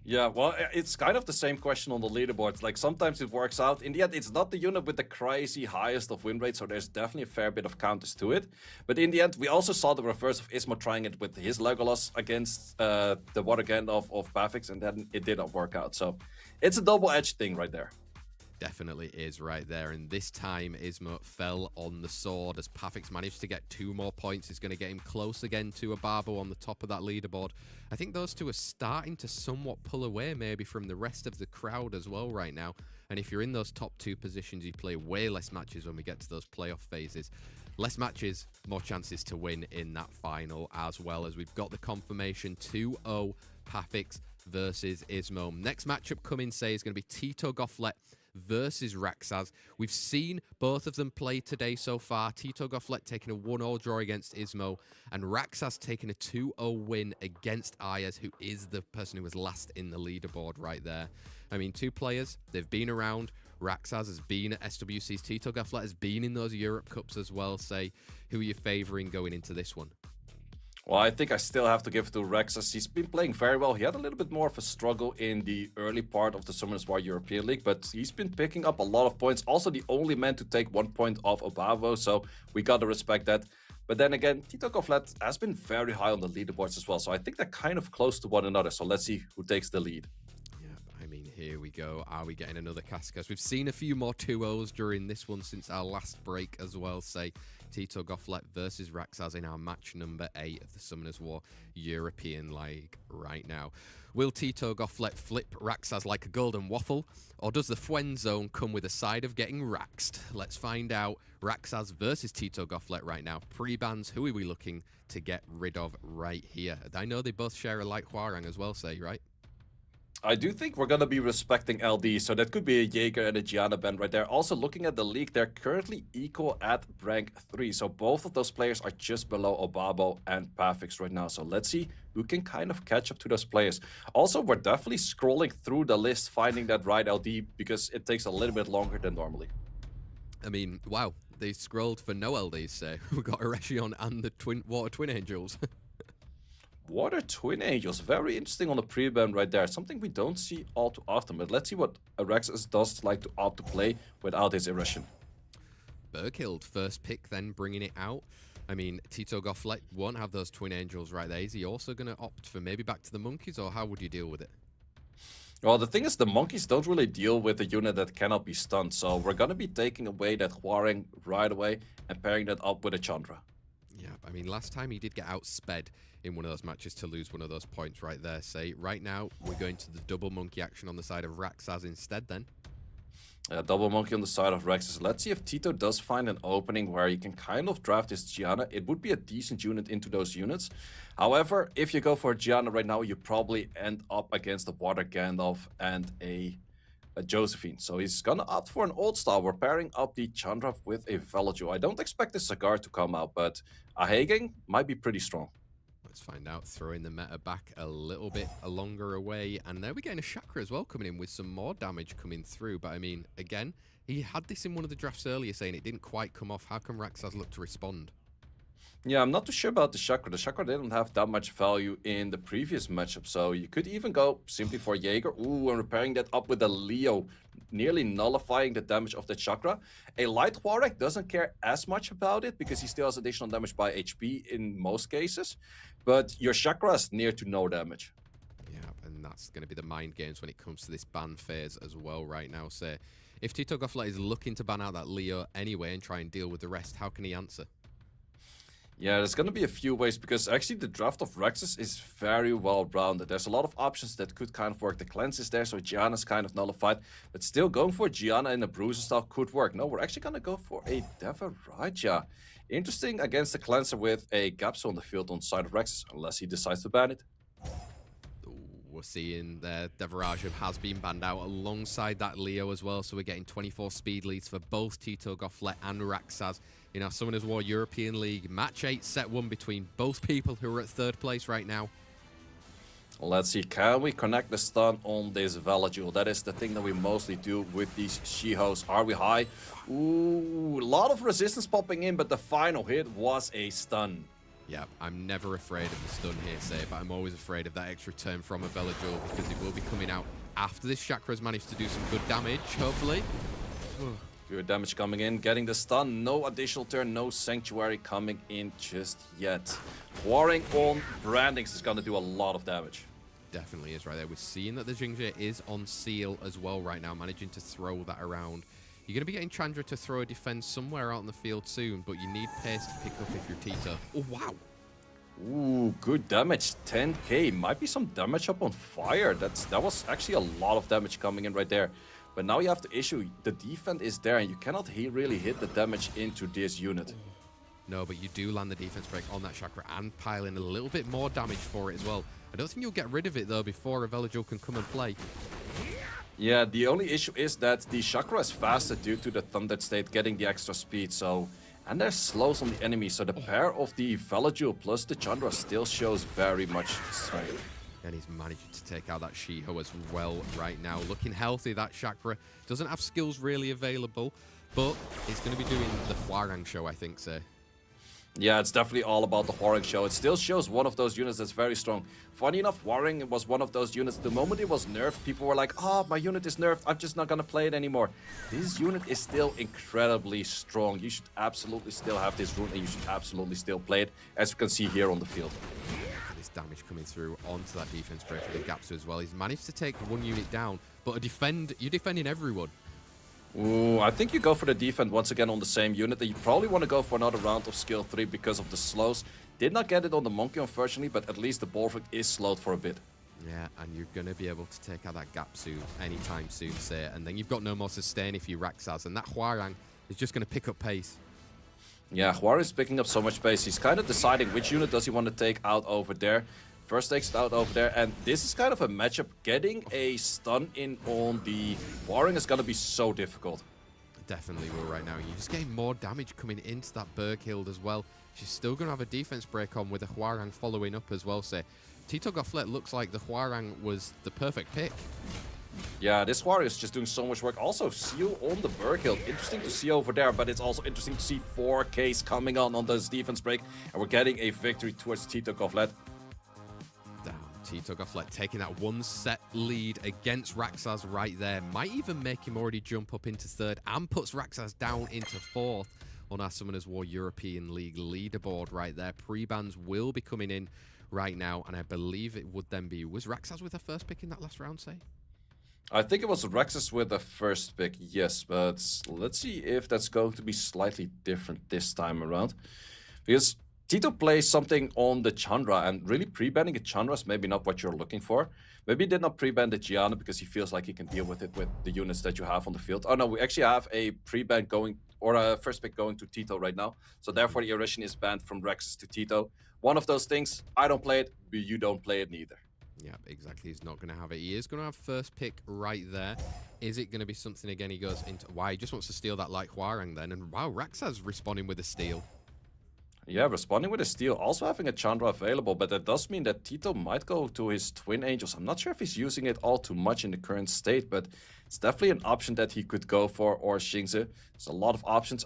Yeah, well, it's kind of the same question on the leaderboards. Like sometimes it works out. In the end, it's not the unit with the crazy highest of win rate, so there's definitely a fair bit of counters to it. But in the end, we also saw the reverse of Ismo trying it with his Legolas against the Water Gandalf of Pathics, and then it did not work out. So it's a double-edged thing right there. Definitely is right there, and this time Ismo fell on the sword as Pathics managed to get 2 more points. Is going to get him close again to Obabo on the top of that leaderboard. I think those two are starting to somewhat pull away maybe from the rest of the crowd as well right now, and if you're in those top 2 positions, you play way less matches when we get to those playoff phases. Less matches, more chances to win in that final, as well as we've got the confirmation 2-0 Pathics versus Ismo. Next matchup coming, say, is going to be Tito Gofflet versus Rexas. We've seen both of them play today so far. Tito Gofflet taking a 1-0 draw against Ismo, and Rexas taking a 2-0 win against Ayaz, who is the person who was last in the leaderboard right there. I mean, 2 players, they've been around. Rexas has been at SWCs. Tito Gofflet has been in those Europe Cups as well. Say, who are you favouring going into this one? Well, I think I still have to give it to Rexus. He's been playing very well. He had a little bit more of a struggle in the early part of the Summoners War European League, but he's been picking up a lot of points. Also, the only man to take 1 point off Obabo, so we gotta respect that. But then again, Tito Gofflet has been very high on the leaderboards as well, so I think they're kind of close to one another. So let's see who takes the lead. I mean, here we go. Are we getting another Cascas? We've seen a few more 2-0s during this one since our last break as well. Say, Tito Gofflet versus Rexas in our match number 8 of the Summoners War European League right now. Will Tito Gofflet flip Rexas like a golden waffle, or does the Fuen zone come with a side of getting raxed? Let's find out. Rexas versus Tito Gofflet right now. Pre-bans, who are we looking to get rid of right here? I know they both share a light Huarang as well, say, right? I do think we're going to be respecting LD, so that could be a Jaeger and a Gianna band right there. Also, looking at the league, they're currently equal at rank 3, so both of those players are just below Obabo and Pathics right now. So let's see who can kind of catch up to those players. Also, we're definitely scrolling through the list, finding that right LD, because it takes a little bit longer than normally. I mean, wow, they scrolled for no LDs, say. We got Eregion and the Water Twin Angels. Water Twin Angels, very interesting on the pre-ban right there. Something we don't see all too often, but let's see what Rexus does like to opt to play without his Eregion. Berghild, first pick, then bringing it out. I mean, Tito Gofflet won't have those Twin Angels right there. Is he also going to opt for maybe back to the Monkeys, or how would you deal with it? Well, the thing is, the Monkeys don't really deal with a unit that cannot be stunned, so we're going to be taking away that Huarang right away and pairing that up with a Chandra. Yeah, I mean, last time he did get outsped in one of those matches to lose one of those points right there. Say, right now, we're going to the double monkey action on the side of Rexas instead then. Double monkey on the side of Rexus. Let's see if Tito does find an opening where he can kind of draft his Gianna. It would be a decent unit into those units. However, if you go for a Gianna right now, you probably end up against a Water Gandalf and a Josephine. So he's gonna opt for an old style. We're pairing up the Chandra with a Velaju. I don't expect the Cigar to come out, but a Hagang might be pretty strong. Let's find out. Throwing the meta back a little bit longer away. And there we're getting a Chakra as well coming in with some more damage coming through. But I mean, again, he had this in one of the drafts earlier saying it didn't quite come off. How come Rexas looked to respond? Yeah, I'm not too sure about the Chakra. The Chakra didn't have that much value in the previous matchup. So you could even go simply for Jaeger. Ooh, and repairing that up with a Leo, nearly nullifying the damage of the Chakra. A Light Huarang doesn't care as much about it because he still has additional damage by HP in most cases. But your Chakra is near to no damage. Yeah, and that's going to be the mind games when it comes to this ban phase as well right now. So if Tito Gofflet is looking to ban out that Leo anyway and try and deal with the rest, how can he answer? Yeah, there's going to be a few ways because actually the draft of Rexus is very well rounded. There's a lot of options that could kind of work. The cleanse is there, so Gianna's kind of nullified. But still going for Gianna in a Bruiser style could work. No, we're actually going to go for a Devaraja. Interesting against the cleanser with a Gapso on the field on the side of Rexus, unless he decides to ban it. We're seeing there Devaraja has been banned out alongside that Leo as well. So we're getting 24 speed leads for both Tito Gofflet and Rexas in our Summoners War European League. Match 8, set 1 between both people who are at 3rd place right now. Let's see, can we connect the stun on this Velajul? That is the thing that we mostly do with these Shihos. Are we high? Ooh, a lot of resistance popping in, but the final hit was a stun. Yeah, I'm never afraid of the stun here, say, but I'm always afraid of that extra turn from a Velajul because it will be coming out after this Chakra's managed to do some good damage, hopefully. Good damage coming in, getting the stun. No additional turn, no Sanctuary coming in just yet. Warring on Brandings is going to do a lot of damage. Definitely is right there. We're seeing that the Jingja is on seal as well right now, managing to throw that around. You're going to be getting Chandra to throw a defense somewhere out in the field soon, but you need pace to pick up if you're Tito. Oh, wow. Ooh, good damage. 10k. Might be some damage up on fire. That was actually a lot of damage coming in right there. But now you have the issue. The defense is there, and you cannot really hit the damage into this unit. No, but you do land the defense break on that Chakra and pile in a little bit more damage for it as well. I don't think you'll get rid of it, though, before a Velajul can come and play. Yeah, the only issue is that the Chakra is faster due to the Thundered State getting the extra speed, so... And there's slows on the enemy, so the pair of the Velajul plus the Chandra still shows very much strength. And he's managed to take out that Shiho as well right now. Looking healthy, that Chakra. Doesn't have skills really available, but it's going to be doing the Hwarang show, I think, so. Yeah, it's definitely all about the Hwarang show. It still shows one of those units that's very strong. Funny enough, Hwarang was one of those units. The moment it was nerfed, people were like, oh, my unit is nerfed. I'm just not going to play it anymore. This unit is still incredibly strong. You should absolutely still have this rune, and you should absolutely still play it, as you can see here on the field. This damage coming through onto that defense break with the gaps as well. He's managed to take one unit down, but you're defending everyone. Ooh, I think you go for the defense once again on the same unit. You probably want to go for another round of skill 3 because of the slows. Did not get it on the monkey, unfortunately, but at least the Borfrig is slowed for a bit. Yeah, and you're going to be able to take out that gap soon, anytime soon, say, and then you've got no more sustain if you Rexas, and that Hwarang is just going to pick up pace. Yeah, Hwarang is picking up so much pace. He's kind of deciding which unit does he want to take out over there. First takes it out over there, and this is kind of a matchup. Getting a stun in on the Hwarang is going to be so difficult. Definitely will right now. You're just getting more damage coming into that Berghild as well. She's still going to have a defense break on with a Hwarang following up as well, so Tito Gofflet looks like the Hwarang was the perfect pick. Yeah, this Hwarang is just doing so much work. Also, seal on the Berghild. Interesting to see over there, but it's also interesting to see 4Ks coming on this defense break, and we're getting a victory towards Tito Gofflet. Tito Gofflet taking that one set lead against Rexas right there. Might even make him already jump up into third and puts Rexas down into fourth on our Summoners War European League leaderboard right there. Pre-bans will be coming in right now, and I believe it would then be... Was Rexas with the first pick in that last round, say? I think it was Rexus with the first pick, yes, but let's see if that's going to be slightly different this time around. Because Tito plays something on the Chandra, and really pre-banning a Chandra is maybe not what you're looking for. Maybe he did not pre-ban the Gianna because he feels like he can deal with it with the units that you have on the field. Oh no, we actually have a pre-ban going, or a first pick going to Tito right now. So therefore the Erection is banned from Rexus to Tito. One of those things, I don't play it, but you don't play it neither. Yeah, exactly. He's not going to have it. He is going to have first pick right there. Is it going to be something again he goes into? Why, he just wants to steal that like Hwarang then. And wow, Rexas responding with a steal. Yeah, responding with a steal, also having a Chandra available, but that does mean that Tito might go to his Twin Angels. I'm not sure if he's using it all too much in the current state, but it's definitely an option that he could go for, or Xingzi. There's a lot of options.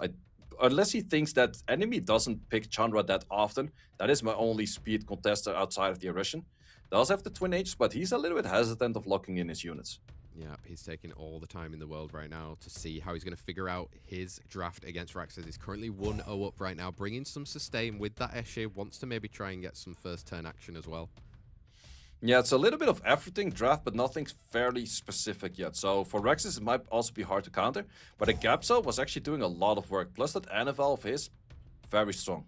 Unless he thinks that enemy doesn't pick Chandra that often, that is my only speed contester outside of the Erection. Does have the Twin Angels, but he's a little bit hesitant of locking in his units. Yeah, he's taking all the time in the world right now to see how he's going to figure out his draft against Rexas. He's currently 1-0 up right now, bringing some sustain with that Esche. Wants to maybe try and get some first turn action as well. Yeah, it's a little bit of everything draft, but nothing fairly specific yet. So for Rexas, it might also be hard to counter. But the Gapso was actually doing a lot of work. Plus that Anavel of his, very strong.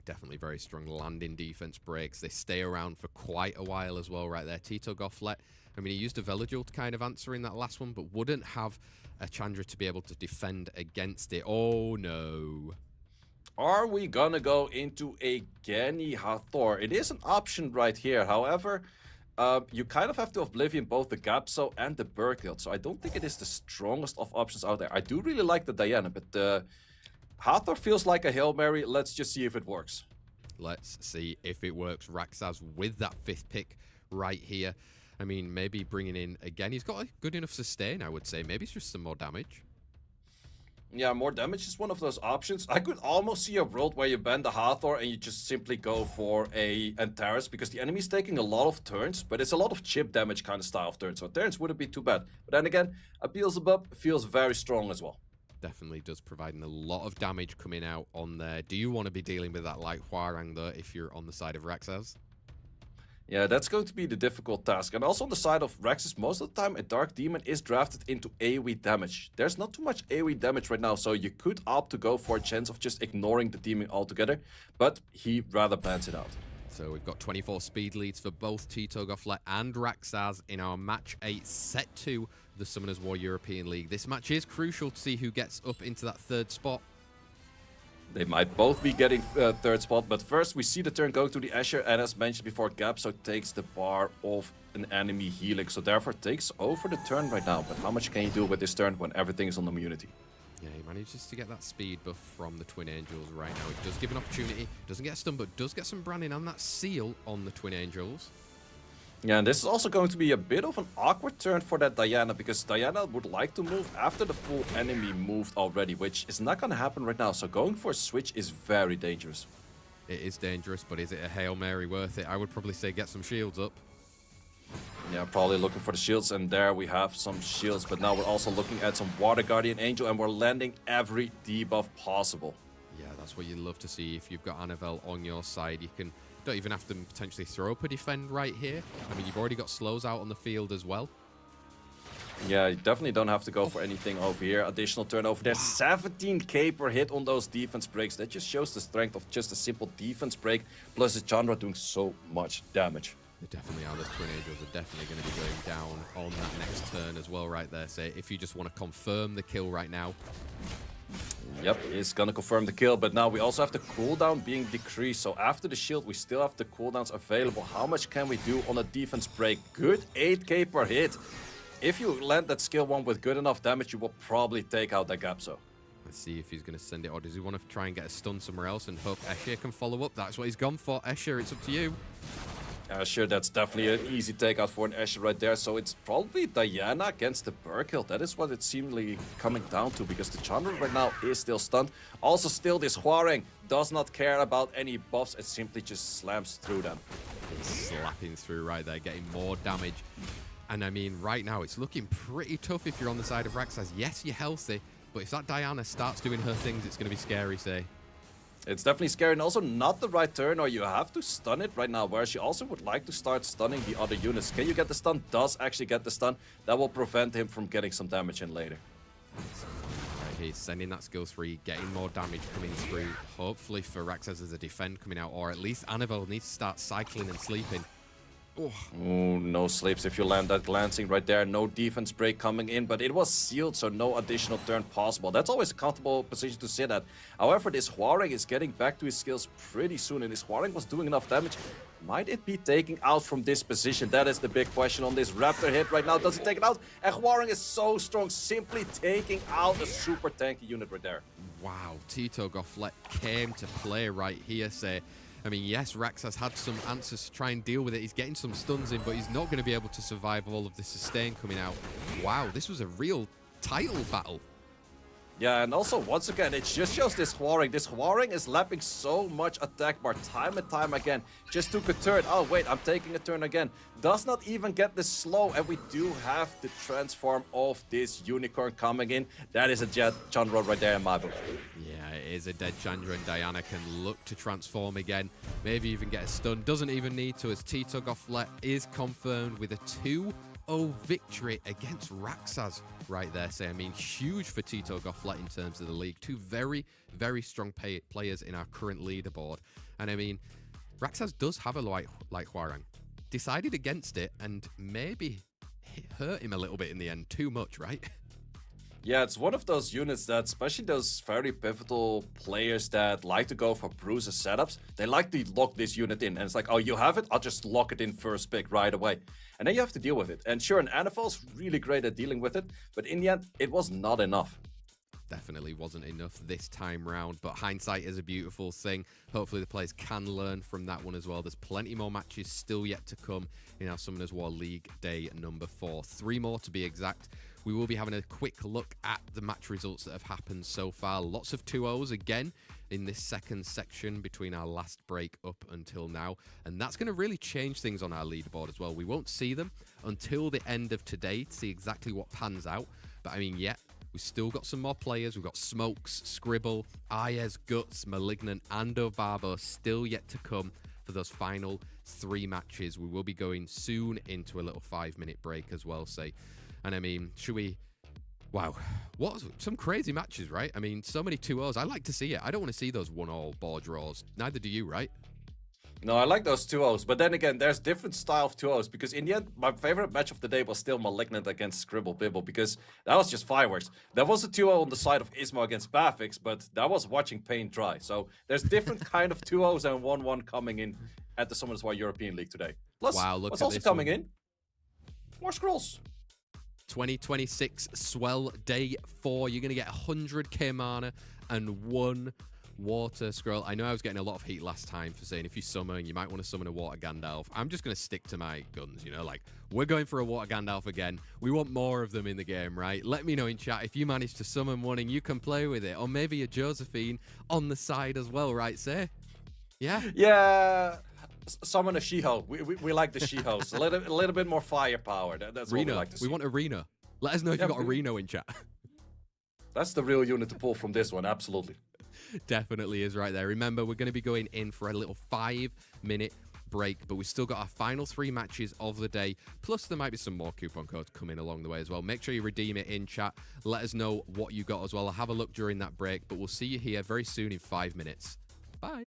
Definitely very strong landing defense breaks. They stay around for quite a while as well right there. Tito Gofflet, I mean, he used a Velajul to kind of answer in that last one, but wouldn't have a Chandra to be able to defend against it. Oh, no. Are we gonna go into a Geni Hathor? It is an option right here. However, you kind of have to Oblivion both the Gapso and the Berghild, so I don't think it is the strongest of options out there. I do really like the Diana, but Hathor feels like a Hail Mary. Let's just see if it works. Let's see if it works. Rexas with that 5th pick right here. I mean, maybe bringing in, again, he's got a good enough sustain, I would say. Maybe it's just some more damage. Yeah, more damage is one of those options. I could almost see a world where you ban the Hathor and you just simply go for a Antares because the enemy's taking a lot of turns, but it's a lot of chip damage kind of style of turns, so turns wouldn't be too bad. But then again, a Beelzebub feels very strong as well. Definitely does, providing a lot of damage coming out on there. Do you want to be dealing with that like Hwarang though if you're on the side of Rexas? Yeah, that's going to be the difficult task. And also on the side of Rexus, most of the time a Dark Demon is drafted into AoE damage. There's not too much AoE damage right now, so you could opt to go for a chance of just ignoring the Demon altogether, but he rather plans it out. So we've got 24 speed leads for both Tito Gofflet and Rexas in our match 8 set 2 the Summoners War European League. This match is crucial to see who gets up into that third spot. They might both be getting third spot, but first we see the turn go to the Asher, and as mentioned before, Gapso takes the bar of an enemy healing, so therefore takes over the turn right now. But how much can you do with this turn when everything is on immunity? Yeah, he manages to get that speed buff from the Twin Angels right now. It does give an opportunity, doesn't get stunned, but does get some branding and that seal on the Twin Angels. Yeah, and this is also going to be a bit of an awkward turn for that Diana, because Diana would like to move after the full enemy moved already, which is not going to happen right now. So going for a switch is very dangerous. It is dangerous, but is it a Hail Mary worth it? I would probably say get some shields up. Yeah, probably looking for the shields, and there we have some shields, but now we're also looking at some Water Guardian Angel, and we're landing every debuff possible. Yeah, that's what you love to see. If you've got Annabelle on your side, you can... don't even have to potentially throw up a defend right here. I mean, you've already got slows out on the field as well. Yeah, you definitely don't have to go for anything over here. Additional turnover there. 17k per hit on those defense breaks. That just shows the strength of just a simple defense break, plus the Chandra doing so much damage. They definitely are. Those Twin Angels are definitely going to be going down on that next turn as well right there. So if you just want to confirm the kill right now. Yep, it's gonna confirm the kill, but now we also have the cooldown being decreased. So after the shield, we still have the cooldowns available. How much can we do on a defense break? Good 8k per hit. If you land that skill 1 with good enough damage, you will probably take out that Gapso. Let's see if he's going to send it, or does he want to try and get a stun somewhere else and hope Escher can follow up? That's what he's gone for. Escher, it's up to you. Sure, that's definitely an easy takeout for an Asher right there. So it's probably Diana against the Burkill. That is what it's seemingly coming down to, because the Chandra right now is still stunned. Also, still this Hwarang does not care about any buffs. It simply just slams through them. He's slapping through right there, getting more damage. And I mean, right now, it's looking pretty tough if you're on the side of Rexas. Yes, you're healthy, but if that Diana starts doing her things, it's going to be scary, say. It's definitely scary, and also not the right turn, or you have to stun it right now, whereas she also would like to start stunning the other units. Can you get the stun? Does actually get the stun. That will prevent him from getting some damage in later. Right, he's sending that skill 3, getting more damage coming through. Hopefully for Rexas as a defend coming out, or at least Annabelle needs to start cycling and sleeping. Oh, no sleeps if you land that glancing right there. No defense break coming in, but it was sealed, so no additional turn possible. That's always a comfortable position to sit at. However, this Hwarang is getting back to his skills pretty soon, and this Hwarang was doing enough damage. Might it be taking out from this position? That is the big question on this Raptor hit right now. Does he take it out? And Hwarang is so strong, simply taking out a super tanky unit right there. Wow, Tito Gofflet came to play right here, say. I mean, yes, Rex has had some answers to try and deal with it. He's getting some stuns in, but he's not going to be able to survive all of this sustain coming out. Wow, this was a real title battle. Yeah, and also, once again, it just shows this Hwarang. This Hwarang is lapping so much attack bar time and time again. Just took a turn. Oh, wait, I'm taking a turn again. Does not even get the slow, and we do have the transform of this Unicorn coming in. That is a Jet Chandra right there in my book. Yeah, it is a dead Chandra, and Diana can look to transform again. Maybe even get a stun. Doesn't even need to, as Tito Gofflet is confirmed with a 2-0 victory against Rexas right there. So, I mean, huge for Tito Gofflet in terms of the league. Two very, very strong players in our current leaderboard. And I mean, Rexas does have a like Hwarang. Decided against it and maybe hurt him a little bit in the end. Too much, right? Yeah, it's one of those units that, especially those very pivotal players that like to go for bruiser setups, they like to lock this unit in. And it's like, oh, you have it? I'll just lock it in first pick right away. And then you have to deal with it. And sure, an NFL's really great at dealing with it, but in the end, it was not enough. definitely wasn't enough this time round, but hindsight is a beautiful thing. Hopefully the players can learn from that one as well. There's plenty more matches still yet to come in our Summoners War League Day number 4. 3 more to be exact. We will be having a quick look at the match results that have happened so far. Lots of 2-0s again in this second section between our last break up until now. And that's going to really change things on our leaderboard as well. We won't see them until the end of today to see exactly what pans out. But I mean, yeah, we've still got some more players. We've got SmokeZz, Scribble, Ismo, Guts, Malignant, and Obabo still yet to come for those final 3 matches. We will be going soon into a little 5-minute break as well, say. And I mean, should we... Wow, what some crazy matches, right? I mean, so many 2-0s. I like to see it. I don't want to see those 1-all ball draws. Neither do you, right? No, I like those 2-0s. But then again, there's different style of 2-0s. Because in the end, my favorite match of the day was still Malignant against ScribbleBibble. Because that was just fireworks. There was a 2-0 on the side of Ismo against Pathics. But that was watching paint dry. So there's different kind of 2-0s and 1-1 coming in at the Summoners War European League today. Plus, wow, look what's at also this coming one. in? More scrolls. 2026 Swell Day 4. You're going to get 100k mana and 1 water scroll. I know I was getting a lot of heat last time for saying if you summon, you might want to summon a water Gandalf. I'm just going to stick to my guns, you know, like we're going for a water Gandalf again. We want more of them in the game, right? Let me know in chat if you manage to summon one and you can play with it. Or maybe a Josephine on the side as well, right, say? Yeah? Yeah. Summon a She-Ho. We like the She-Hos. a little bit more firepower. That's Reno. what we like to see. We want a Reno. Let us know if you got a Reno in chat. That's the real unit to pull from this one, absolutely. Definitely is right there. Remember, we're going to be going in for a little 5-minute break, but we've still got our final 3 matches of the day. Plus, there might be some more coupon codes coming along the way as well. Make sure you redeem it in chat. Let us know what you got as well. I'll have a look during that break, but we'll see you here very soon in 5 minutes. Bye.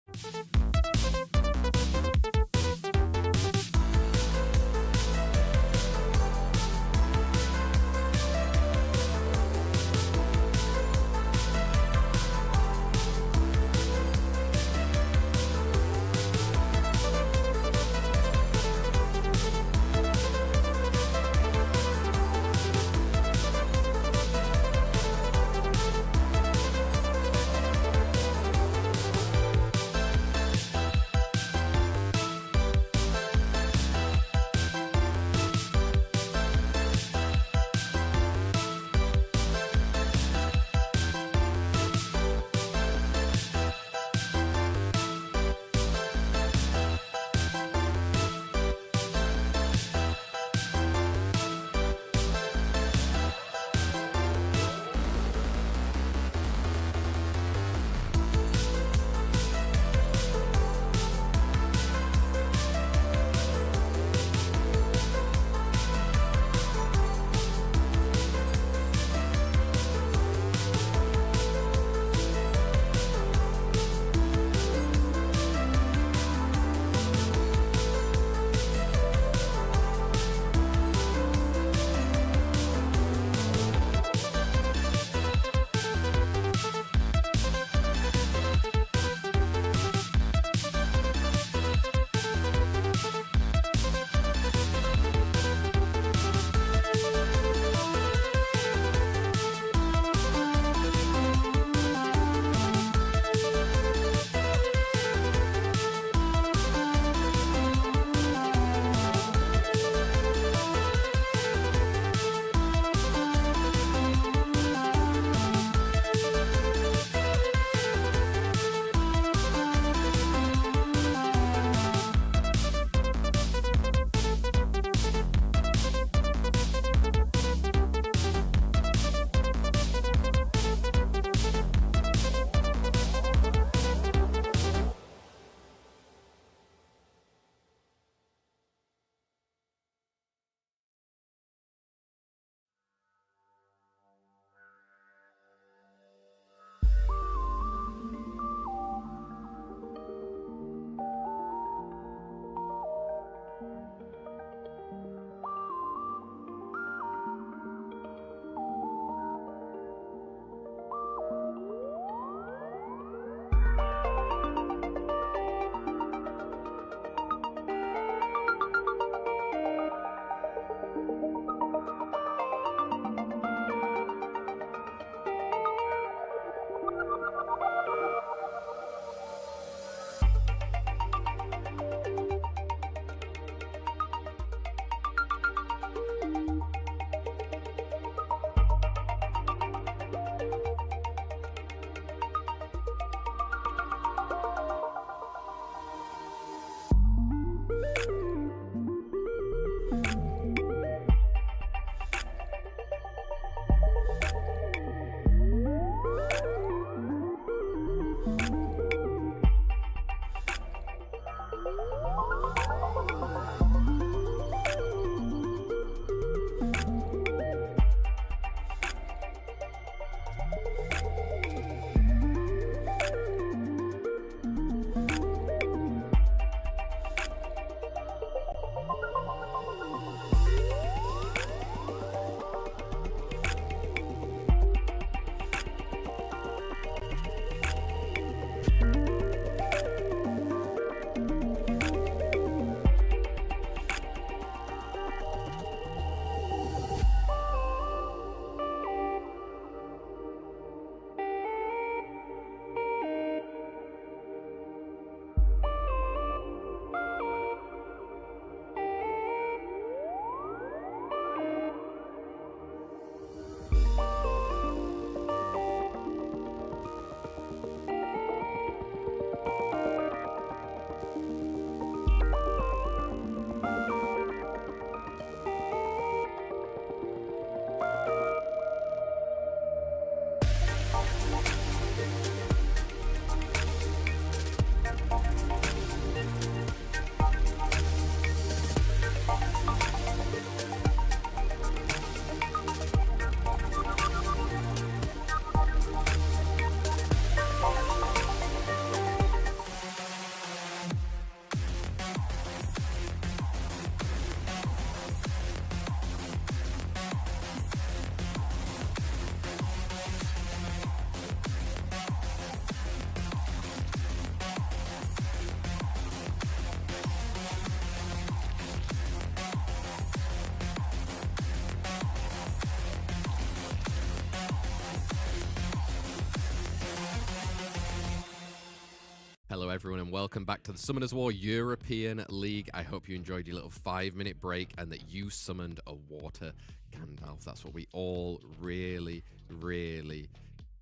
everyone, and welcome back to the Summoners War European League. I hope you enjoyed your little 5-minute break and that you summoned a water Gandalf. That's what we all really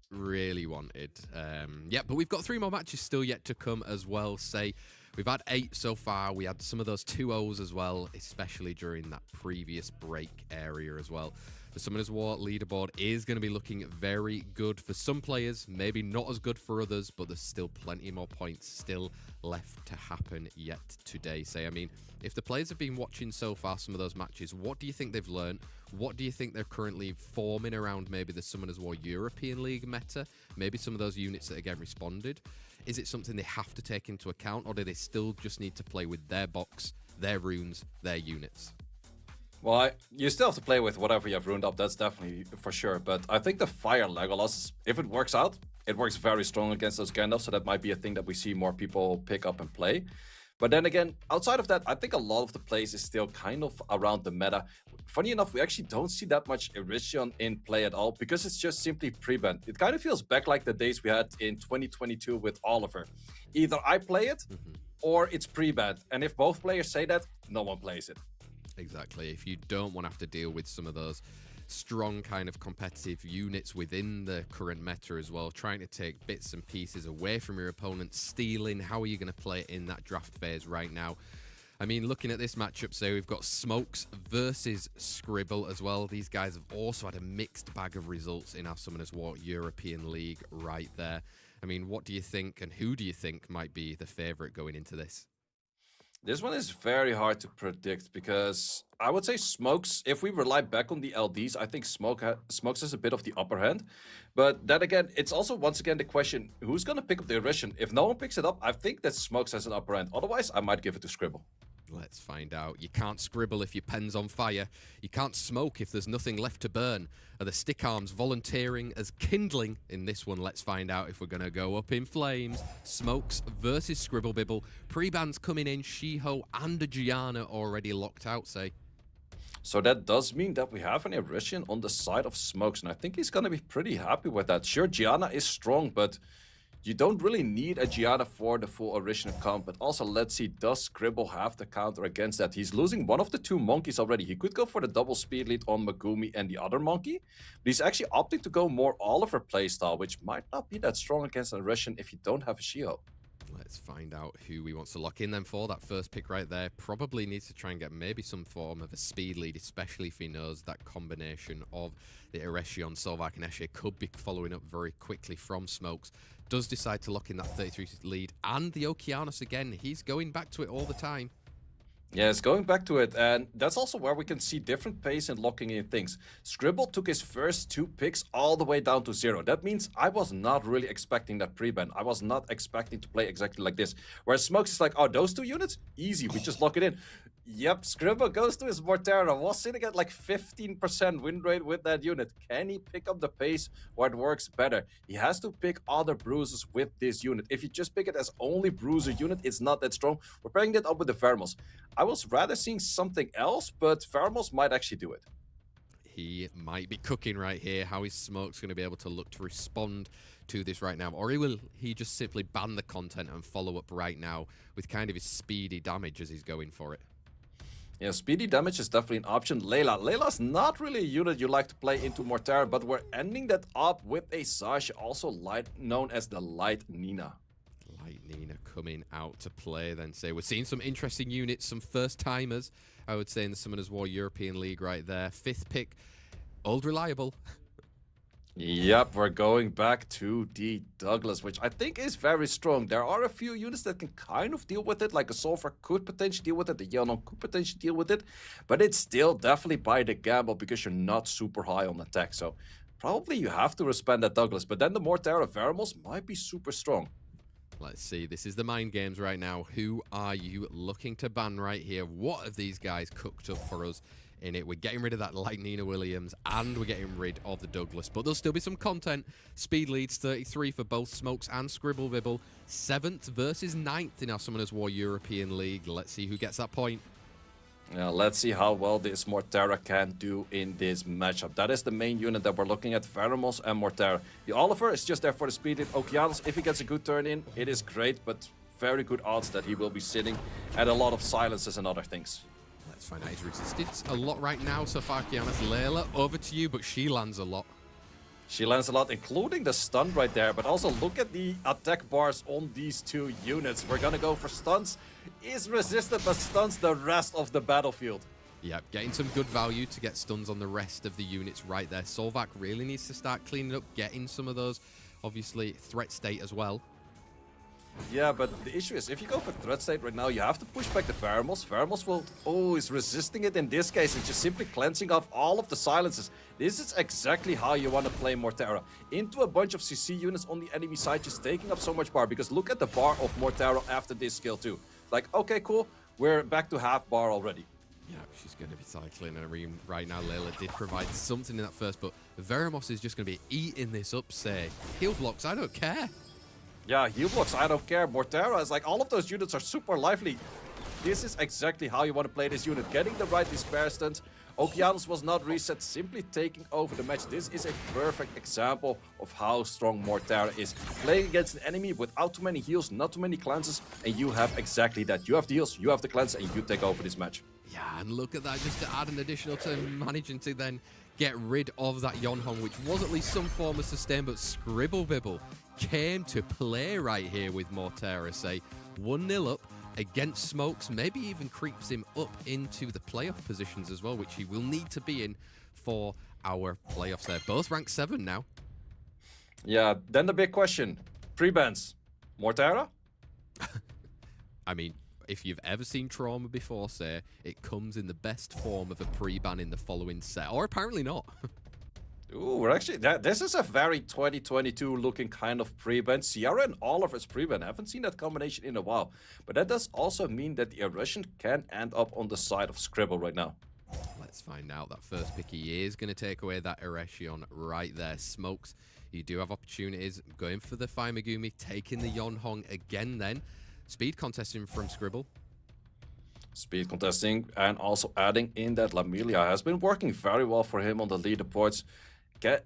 wanted. Yeah, but we've got 3 more matches still yet to come as well. We've had 8 so far. We had some of those 2-0s as well, especially during that previous break area as well. The Summoners War leaderboard is going to be looking very good for some players, maybe not as good for others, but there's still plenty more points still left to happen yet today. I mean, if the players have been watching so far some of those matches, what do you think they've learned? What do you think they're currently forming around maybe the Summoners War European League meta? Maybe some of those units that again responded? Is it something they have to take into account, or do they still just need to play with their box, their runes, their units? Well, you still have to play with whatever you have ruined up, that's definitely for sure. But I think the Fire Legolas, if it works out, it works very strong against those Gandalf, so that might be a thing that we see more people pick up and play. But then again, outside of that, I think a lot of the plays is still kind of around the meta. Funny enough, we actually don't see that much Irision in play at all, because it's just simply pre-banned. It kind of feels back like the days we had in 2022 with Oliver. Either I play it, or it's pre-banned. And if both players say that, no one plays it. Exactly. If you don't want to have to deal with some of those strong kind of competitive units within the current meta as well, trying to take bits and pieces away from your opponent, stealing, how are you going to play it in that draft phase right now? I mean, looking at this matchup, so we've got SmokeZz versus Scribble as well. These guys have also had a mixed bag of results in our Summoners War European League right there. I mean, what do you think, and who do you think might be the favorite going into this? This one is very hard to predict, because I would say SmokeZz, if we rely back on the LDs, I think SmokeZz has a bit of the upper hand. But then again, it's also once again the question, who's going to pick up the Irision? If no one picks it up, I think that SmokeZz has an upper hand. Otherwise, I might give it to Scribble. Let's find out. You can't scribble if your pen's on fire. You can't smoke if there's nothing left to burn. Are the stick arms volunteering as kindling? In this one, let's find out if we're going to go up in flames. SmokeZz versus ScribbleBibble. Pre-bans coming in. Shiho and Gianna already locked out, say. So that does mean that we have an Irision on the side of SmokeZz, and I think he's going to be pretty happy with that. Sure, Gianna is strong, but you don't really need a Gianna for the full Irision account. But also, let's see, does Scribble have the counter against that? He's losing one of the 2 monkeys already. He could go for the double speed lead on Megumi and the other monkey, but he's actually opting to go more Oliver playstyle, which might not be that strong against an Irision if you don't have a Shiho. Let's find out who he wants to lock in then for that first pick right there. Probably needs to try and get maybe some form of a speed lead, especially if he knows that combination of the Eresion, Solvark and Esche could be following up very quickly from SmokeZz. Does decide to lock in that 33 lead, and the Okeanos again. He's going back to it all the time. Yeah, it's going back to it, and that's also where we can see different pace in locking in things. Scribble took his first 2 picks all the way down to 0. That means I was not really expecting that pre-ban. I was not expecting to play exactly like this. Whereas SmokeZz is like, oh, those 2 units? Easy, we just lock it in. Yep, Scribble goes to his Mortera, was sitting at like 15% win rate with that unit. Can he pick up the pace where it works better? He has to pick other bruisers with this unit. If you just pick it as only bruiser unit, it's not that strong. We're pairing that up with the Vermos. I was rather seeing something else, but Vermos might actually do it. He might be cooking right here. How is SmokeZz going to be able to look to respond to this right now? Or will he just simply ban the content and follow up right now with kind of his speedy damage as he's going for it? Yeah, speedy damage is definitely an option. Layla's not really a unit you like to play into Mortara, but we're ending that up with a Sasha, also known as the Light Nina. Light Nina coming out to play then. We're seeing some interesting units, some first-timers, I would say, in the Summoners War European League right there. 5th pick, Old Reliable. Yep, we're going back to the Douglas, which I think is very strong. There are a few units that can kind of deal with it, like a Sulfur could potentially deal with it, the Yellow could potentially deal with it, but it's still definitely by the gamble because you're not super high on attack. So probably you have to respect that Douglas, but then the Mortara Vermos might be super strong. Let's see, this is the mind games right now. Who are you looking to ban right here? What have these guys cooked up for us in it? We're getting rid of that Light Nina Williams and we're getting rid of the Douglas, but there'll still be some content. Speed leads 33 for both SmokeZz and ScribbleBibble. 7th versus 9th in our Summoners War European League. Let's see who gets that point. Yeah, let's see how well this Mortara can do in this matchup. That is the main unit that we're looking at, Vermos and Mortara. The Oliver is just there for the speed in Okeanos. If he gets a good turn in, it is great, but very good odds that he will be sitting at a lot of silences and other things. Let's find out. He's resisted a lot right now so far, Kiana's. Layla, over to you, but she lands a lot. She lands a lot, including the stun right there, but also look at the attack bars on these two units. We're gonna go for stuns. Is resisted, but stuns the rest of the battlefield. Yeah, getting some good value to get stuns on the rest of the units right there. Solvac really needs to start cleaning up, getting some of those, obviously, threat state as well. Yeah, but the issue is, if you go for threat state right now, you have to push back the Pheromones. Pheromones will... Oh, he's resisting it in this case. It's just simply cleansing off all of the silences. This is exactly how you want to play Mortara. Into a bunch of CC units on the enemy side, just taking up so much bar. Because look at the bar of Mortara after this skill too. Like, okay, cool. We're back to half bar already. Yeah, she's going to be cycling. And I mean, right now, Layla did provide something in that first, but Veramos is just going to be eating this up, say. Heal blocks, I don't care. Yeah, heal blocks, I don't care. Mortara is like, all of those units are super lively. This is exactly how you want to play this unit. Getting the right despair stuns. Okeanos was not reset, simply taking over the match. This is a perfect example of how strong Mortara is. Playing against an enemy without too many heals, not too many cleanses, and you have exactly that. You have the heals, you have the cleanse, and you take over this match. Yeah, and look at that, just to add an additional turn, managing to then get rid of that Yonhong, which was at least some form of sustain, but ScribbleBibble came to play right here with Mortara, say 1-0 up against SmokeZz, maybe even creeps him up into the playoff positions as well, which he will need to be in for our playoffs there. Both ranked 7 now. Yeah, then the big question, pre-bans, Mortara? I mean, if you've ever seen Trauma before, say, it comes in the best form of a pre-ban in the following set, or apparently not. Ooh, we're actually, this is a very 2022 looking kind of pre-ban. Sierra and Oliver's pre-ban. Haven't seen that combination in a while. But that does also mean that the Erussian can end up on the side of Scribble right now. Let's find out. That first pick, he is going to take away that Erechion right there. SmokeZz, you do have opportunities. Going for the Fire Megumi, taking the Yonhong again then. Speed contesting from Scribble. Speed contesting and also adding in that Lamilia has been working very well for him on the leaderboards.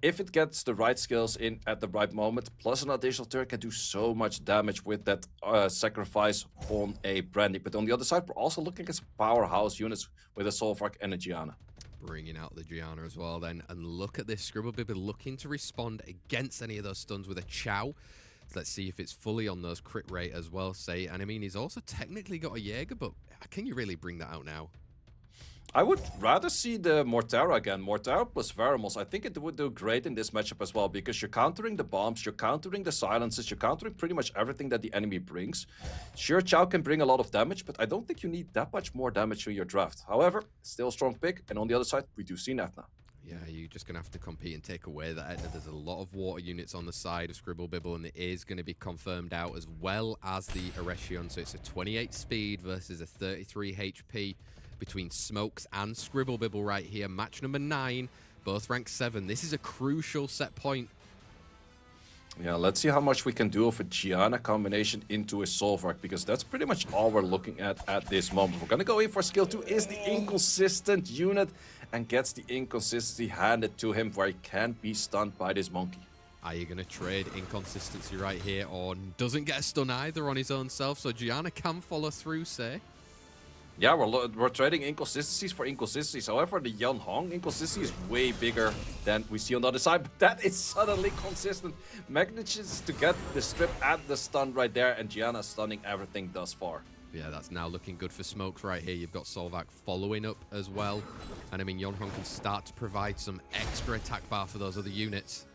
If it gets the right skills in at the right moment, plus an additional turn, can do so much damage with that sacrifice on a Brandy. But on the other side, we're also looking at some powerhouse units with a Solvark and a Gianna. Bringing out the Gianna as well then. And look at this, ScribbleBibble looking to respond against any of those stuns with a Chow. So let's see if it's fully on those crit rate as well, say. And I mean, he's also technically got a Jaeger, but can you really bring that out now? I would rather see the Mortara again. Mortara plus Veramos. I think it would do great in this matchup as well, because you're countering the bombs, you're countering the silences, you're countering pretty much everything that the enemy brings. Sure, Chow can bring a lot of damage, but I don't think you need that much more damage to your draft. However, still a strong pick, and on the other side, we do see Natna. Yeah, you're just going to have to compete and take away that Etna. There's a lot of water units on the side of ScribbleBibble, and it is going to be confirmed out, as well as the Erechion. So it's a 28 speed versus a 33 HP between SmokeZz and ScribbleBibble right here. Match number 9, both ranked 7. This is a crucial set point. Yeah, let's see how much we can do of a Gianna combination into a Solvark, because that's pretty much all we're looking at this moment. We're going to go in for skill 2, is the inconsistent unit, and gets the inconsistency handed to him where he can't be stunned by this monkey. Are you going to trade inconsistency right here, or doesn't get a stun either on his own self, so Gianna can follow through, say? Yeah, we're trading inconsistencies for inconsistencies. However, the Yonhong inconsistency is way bigger than we see on the other side. But that is suddenly consistent. Manages to get the strip and the stun right there. And Gianna stunning everything thus far. Yeah, that's now looking good for SmokeZz right here. You've got Solvac following up as well. And I mean, Yonhong can start to provide some extra attack bar for those other units.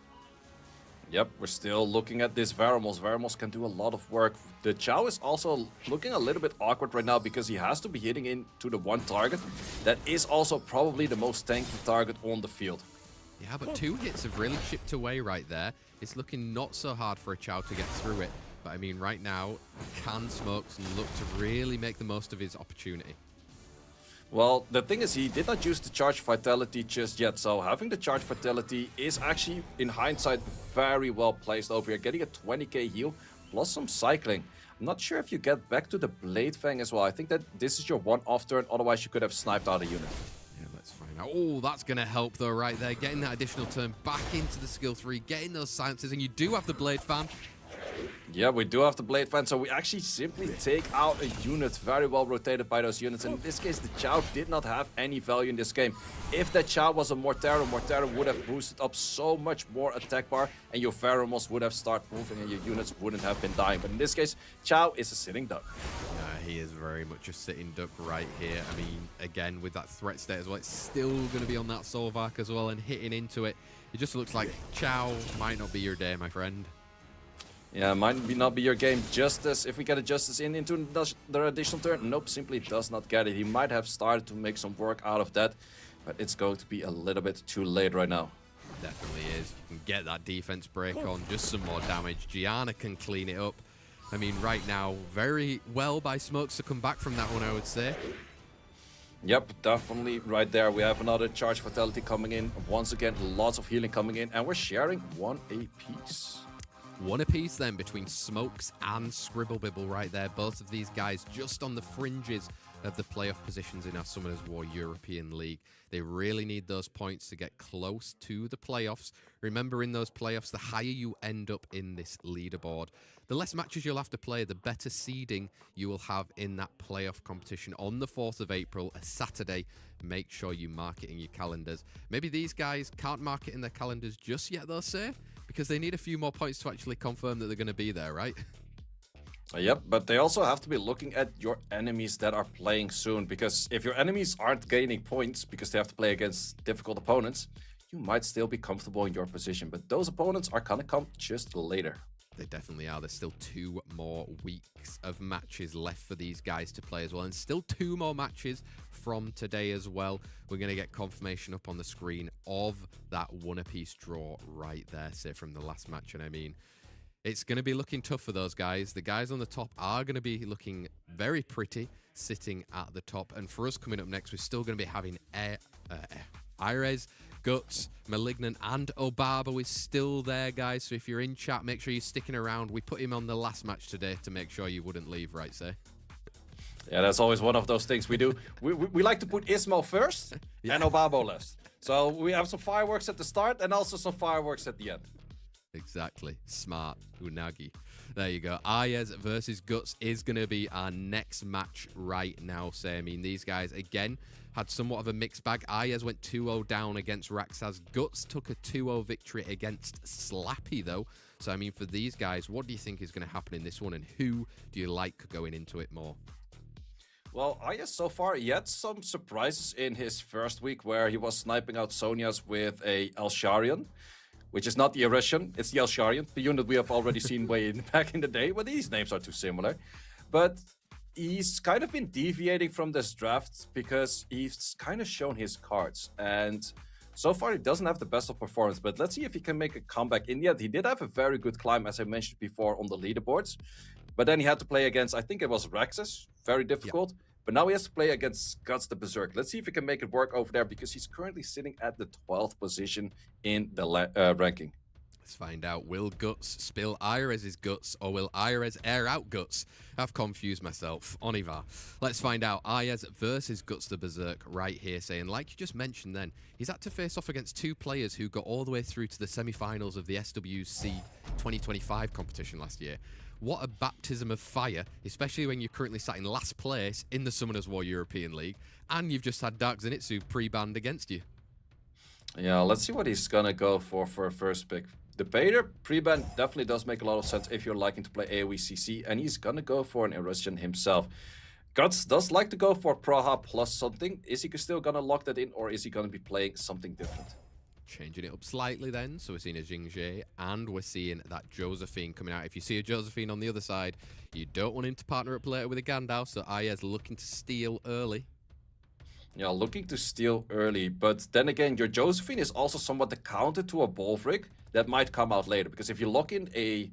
Yep, we're still looking at this Veramos. Veramos can do a lot of work. The Chow is also looking a little bit awkward right now, because he has to be hitting into the one target. That is also probably the most tanky target on the field. Yeah, but 2 hits have really chipped away right there. It's looking not so hard for a Chow to get through it. But I mean, right now, can SmokeZz look to really make the most of his opportunity? Well, the thing is, he did not use the Charge Vitality just yet, so having the Charge Vitality is actually, in hindsight, very well placed over here. Getting a 20k heal, plus some cycling. I'm not sure if you get back to the Blade Fang as well. I think that this is your one-off turn, otherwise you could have sniped out a unit. Yeah, let's find out. Oh, that's going to help, though, right there. Getting that additional turn back into the skill 3, getting those silences, and you do have the Blade Fan. Yeah, we do have the Blade Fan, so we actually simply take out a unit very well rotated by those units. In this case, the Chow did not have any value in this game. If that Chow was a Mortero, Mortero would have boosted up so much more attack bar, and your Pheromos would have started moving, and your units wouldn't have been dying. But in this case, Chow is a sitting duck. He is very much a sitting duck right here. I mean, again, with that threat state as well, it's still going to be on that Solvark as well and hitting into it. It just looks like Chow might not be your day, my friend. Yeah, might not be your game. Justice, if we get a Justice into the additional turn, nope, simply does not get it. He might have started to make some work out of that, but it's going to be a little bit too late right now. Definitely is. You can get that defense break on, just some more damage. Gianna can clean it up. I mean, right now, very well by SmokeZz to come back from that one, I would say. Yep, definitely right there. We have another charge fatality coming in. Once again, lots of healing coming in, and we're sharing 1 apiece. One apiece then between SmokeZz and ScribbleBibble right there. Both of these guys just on the fringes of the playoff positions in our Summoners War European League. They really need those points to get close to the playoffs. Remember, in those playoffs, the higher you end up in this leaderboard, the less matches you'll have to play, the better seeding you will have in that playoff competition on the 4th of April, a Saturday. Make sure you mark it in your calendars. Maybe these guys can't mark it in their calendars just yet, they'll say, because they need a few more points to actually confirm that they're going to be there, right? Yep, but they also have to be looking at your enemies that are playing soon, because if your enemies aren't gaining points because they have to play against difficult opponents, you might still be comfortable in your position, but those opponents are gonna come just later. They definitely are. There's still 2 more weeks of matches left for these guys to play as well, and still 2 more matches from today as well. We're going to get confirmation up on the screen of that 1 apiece draw right there, say from the last match, and I mean, it's going to be looking tough for those guys. The guys on the top are going to be looking very pretty, sitting at the top. And for us coming up next, we're still going to be having Irez, Guts, Malignant, and Obabo is still there, guys. So if you're in chat, make sure you're sticking around. We put him on the last match today to make sure you wouldn't leave, right, say? Yeah, that's always one of those things we do. We like to put Ismo first and Obabo last. So we have some fireworks at the start and also some fireworks at the end. Exactly. Smart. Unagi. There you go. Ayez versus Guts is going to be our next match right now. So, I mean, these guys, again, had somewhat of a mixed bag. Ayez went 2-0 down against Rexas. Guts took a 2-0 victory against Slappy, though. So, I mean, for these guys, what do you think is going to happen in this one? And who do you like going into it more? Well, Ayez so far, he had some surprises in his first week where he was sniping out Sonias with a Elsharian, which is not the Erusian, it's the Elsharian, the unit we have already seen back in the day, but these names are too similar. But he's kind of been deviating from this draft because he's kind of shown his cards. And so far, he doesn't have the best of performance, but let's see if he can make a comeback. In the end, he did have a very good climb, as I mentioned before, on the leaderboards. But then he had to play against, I think it was Rexus, very difficult. Yep. But now he has to play against Guts the Berserk. Let's see if he can make it work over there, because he's currently sitting at the 12th position in the ranking. Let's find out. Will Guts spill Irez's guts, or will Irez air out Guts? I've confused myself. Onivar. Let's find out. Ayez versus Guts the Berserk right here, saying, like you just mentioned then, he's had to face off against 2 players who got all the way through to the semi-finals of the SWC 2025 competition last year. What a baptism of fire, especially when you're currently sat in last place in the Summoners War European League, and you've just had Dark Zenitsu pre-banned against you. Yeah, let's see what he's gonna go for a first pick. The Vader pre-ban definitely does make a lot of sense if you're liking to play AoE CC, and he's gonna go for an Erusian himself. Guts does like to go for Praha plus something. Is he still gonna lock that in, or is he gonna be playing something different? Changing it up slightly then, so we're seeing a Jingzhe, and we're seeing that Josephine coming out. If you see a Josephine on the other side, you don't want him to partner up later with a Gandalf, so Ayez looking to steal early. Yeah, looking to steal early, but then again, your Josephine is also somewhat the counter to a Bolfric that might come out later, because if you lock in a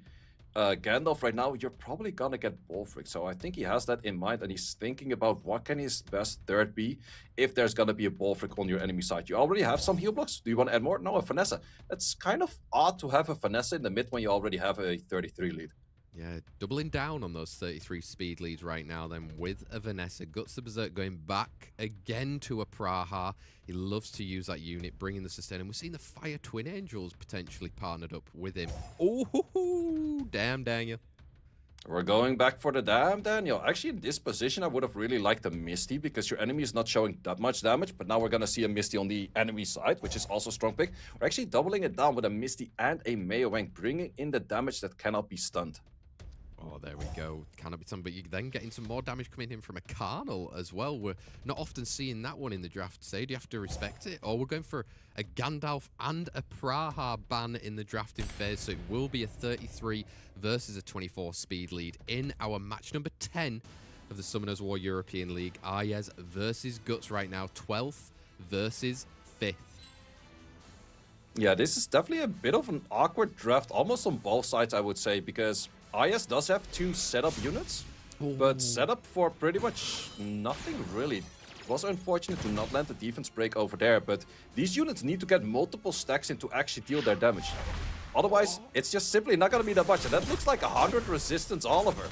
Gandalf right now, you're probably gonna get Bolfric. So I think he has that in mind, and he's thinking about what can his best third be if there's gonna be a Bolfric on your enemy side. You already have some heal blocks. Do you want to add more? No, a Vanessa. It's kind of odd to have a Vanessa in the mid when you already have a 33 lead. Yeah, doubling down on those 33 speed leads right now then with a Vanessa. Guts the Berserk going back again to a Praha. He loves to use that unit, bringing the sustain. And we're seeing the Fire Twin Angels potentially partnered up with him. Oh, damn, Daniel. We're going back for the dam, Daniel. Actually, in this position, I would have really liked a Misty because your enemy is not showing that much damage. But now we're going to see a Misty on the enemy side, which is also strong pick. We're actually doubling it down with a Misty and a Mayoang, bringing in the damage that cannot be stunned. Oh, there we go. Cannot be done, but you're then getting some more damage coming in from a Carnal as well. We're not often seeing that one in the draft. So do you have to respect it? Or we're going for a Gandalf and a Praha ban in the drafting phase. So it will be a 33 versus a 24 speed lead in our match number 10 of the Summoners War European League. Ayaz versus Guts right now. 12th versus 5th. Yeah, this is definitely a bit of an awkward draft, almost on both sides, I would say, because IS does have 2 setup units, but setup for pretty much nothing really. It was unfortunate to not land the defense break over there, but these units need to get multiple stacks in to actually deal their damage. Otherwise, it's just simply not going to be that much, and that looks like 100 resistance Oliver.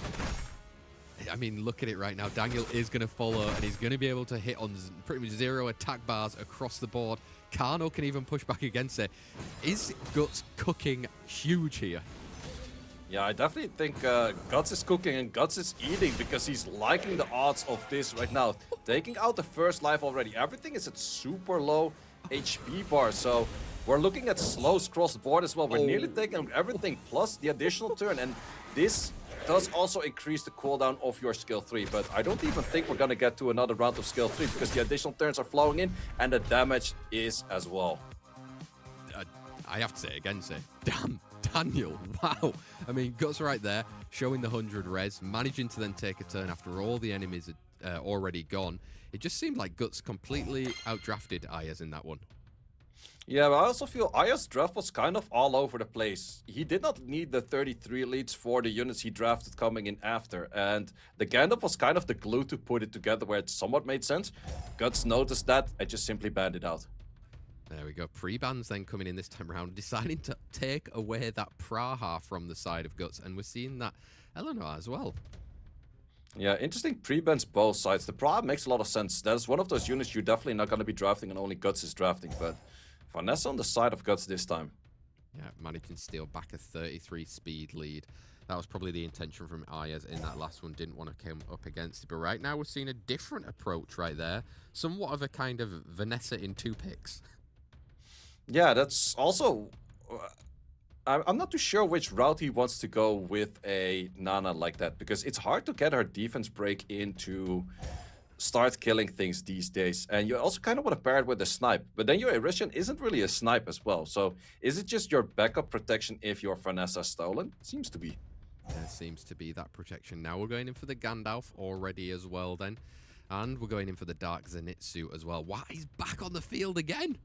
I mean, look at it right now. Daniel is going to follow, and he's going to be able to hit on pretty much 0 attack bars across the board. Carno can even push back against it. Is Guts cooking huge here? Yeah, I definitely think Guts is cooking and Guts is eating because he's liking the odds of this right now. Taking out the first life already. Everything is at super low HP bar, so we're looking at slows cross the board as well. We're nearly taking everything plus the additional turn, and this does also increase the cooldown of your skill 3, but I don't even think we're gonna get to another round of skill 3 because the additional turns are flowing in and the damage is as well. I have to say it again, damn, Daniel, wow. I mean, Guts right there, showing the 100 res, managing to then take a turn after all the enemies are already gone. It just seemed like Guts completely outdrafted Ayaz in that one. Yeah, but I also feel Aya's draft was kind of all over the place. He did not need the 33 leads for the units he drafted coming in after, and the Gandalf was kind of the glue to put it together where it somewhat made sense. Guts noticed that and just simply banned it out. There we go. Pre-bans then coming in this time around, deciding to take away that Praha from the side of Guts, and we're seeing that Eleanor as well. Yeah, interesting pre-bans both sides. The Praha makes a lot of sense. That is one of those units you're definitely not going to be drafting and only Guts is drafting, but Vanessa on the side of Guts this time. Yeah, managing to steal back a 33 speed lead. That was probably the intention from Ayaz in that last one. Didn't want to come up against it. But right now we're seeing a different approach right there. Somewhat of a kind of Vanessa in 2 picks. Yeah, that's also... I'm not too sure which route he wants to go with a Nana like that, because it's hard to get her defense break in to start killing things these days. And you also kind of want to pair it with a snipe, but then your Erishan isn't really a snipe as well. So is it just your backup protection if your Vanessa stolen? Seems to be. There seems to be that protection. Now we're going in for the Gandalf already as well then. And we're going in for the Dark Zenitsu as well. Wow, he's back on the field again.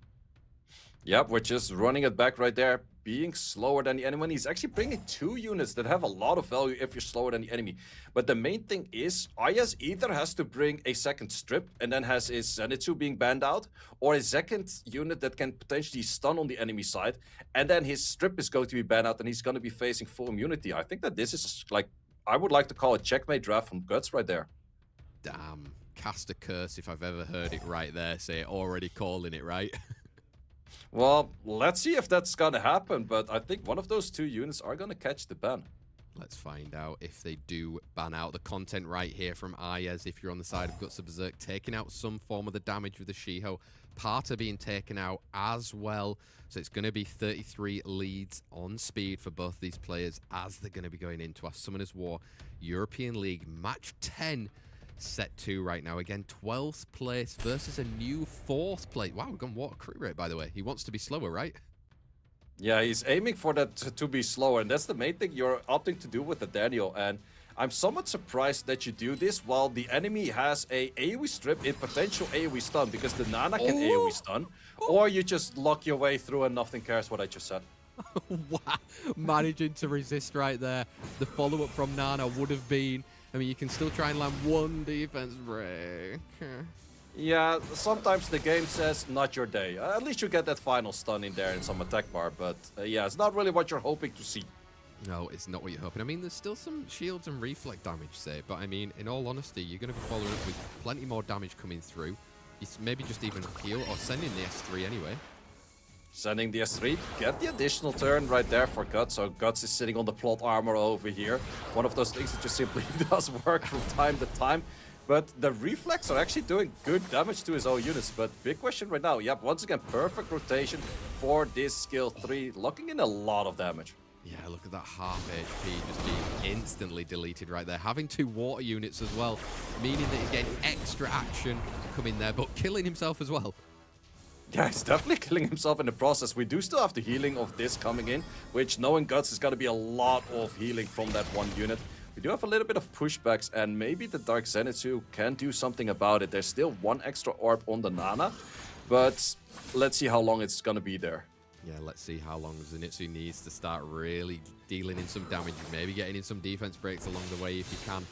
Yep, we're just running it back right there, being slower than the enemy. He's actually bringing 2 units that have a lot of value if you're slower than the enemy. But the main thing is, Ayaz either has to bring a second strip and then has his Zenitsu being banned out, or a second unit that can potentially stun on the enemy side, and then his strip is going to be banned out and he's going to be facing full immunity. I think that this is like, I would like to call it checkmate draft from Guts right there. Damn, cast a curse if I've ever heard it right there. Say, already calling it, right? Well, let's see if that's gonna happen, but I think one of those 2 units are gonna catch the ban. Let's find out if they do ban out. The content right here from Ayaz, if you're on the side of Guts of Berserk, taking out some form of the damage with the Shiho. Parta being taken out as well. So it's going to be 33 leads on speed for both these players as they're going to be going into our Summoners War European League Match 10. Set 2 right now. Again, 12th place versus a new 4th place. Wow, we've gone water crew rate, by the way. He wants to be slower, right? Yeah, he's aiming for that to be slower, and that's the main thing you're opting to do with the Daniel. And I'm somewhat surprised that you do this while the enemy has a AoE strip in potential AoE stun, because the Nana can AoE stun, or you just lock your way through and nothing cares what I just said. Wow, managing to resist right there. The follow-up from Nana would have been, I mean, you can still try and land 1 defense break. Yeah, sometimes the game says not your day. At least you get that final stun in there and some attack bar, but yeah, it's not really what you're hoping to see. No, it's not what you're hoping. I mean, there's still some shields and reflect damage, say, but I mean, in all honesty, you're going to be following up with plenty more damage coming through. It's maybe just even heal or sending the S3 anyway. Sending the S3, get the additional turn right there for Guts. So Guts is sitting on the plot armor over here. One of those things that just simply does work from time to time. But the reflex are actually doing good damage to his own units. But big question right now. Yep, once again, perfect rotation for this skill 3, locking in a lot of damage. Yeah, look at that half HP just being instantly deleted right there. Having 2 water units as well, meaning that he's getting extra action coming there, but killing himself as well. Yeah, he's definitely killing himself in the process. We do still have the healing of this coming in, which knowing Guts is going to be a lot of healing from that one unit. We do have a little bit of pushbacks, and maybe the Dark Zenitsu can do something about it. There's still 1 extra orb on the Nana, but let's see how long it's going to be there. Yeah, let's see how long Zenitsu needs to start really dealing in some damage, maybe getting in some defense breaks along the way if he can.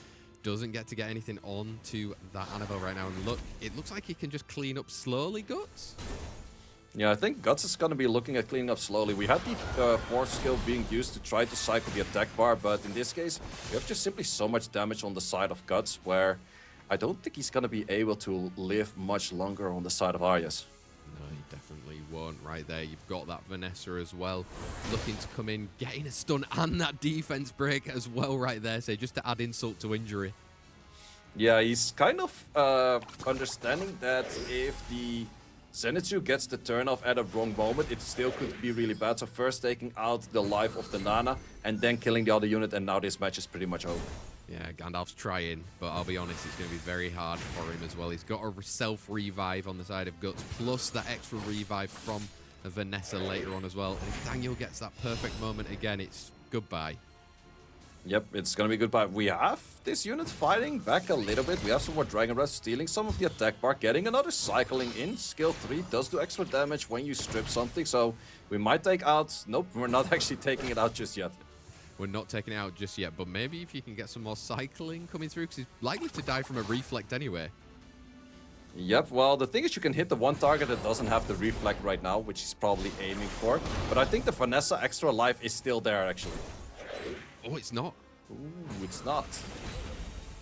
Doesn't get to get anything on to that Annabelle right now. And look, it looks like he can just clean up slowly, Guts. Yeah, I think Guts is going to be looking at cleaning up slowly. We had the force skill being used to try to cycle the attack bar, but in this case, we have just simply so much damage on the side of Guts, where I don't think he's going to be able to live much longer on the side of Arias. No, he definitely won't right there. You've got that Vanessa as well, looking to come in, getting a stun and that defense break as well right there, so just to add insult to injury. Yeah, he's kind of understanding that if the Zenitsu gets the turn off at a wrong moment, it still could be really bad. So first taking out the life of the Nana and then killing the other unit, and now this match is pretty much over. Yeah, Gandalf's trying, but I'll be honest, it's going to be very hard for him as well. He's got a self-revive on the side of Guts, plus that extra revive from Vanessa later on as well. And if Daniel gets that perfect moment again, it's goodbye. Yep, it's gonna be goodbye. We have this unit fighting back a little bit. We have some more Dragon Breath, stealing some of the attack bar, getting another cycling in. Skill 3 does do extra damage when you strip something, so we might take out... Nope, we're not actually taking it out just yet. We're not taking it out just yet, but maybe if you can get some more cycling coming through, because he's likely to die from a reflect anyway. Yep, well, the thing is you can hit the one target that doesn't have the reflect right now, which he's probably aiming for. But I think the Vanessa extra life is still there, actually. Oh, it's not. Ooh, it's not.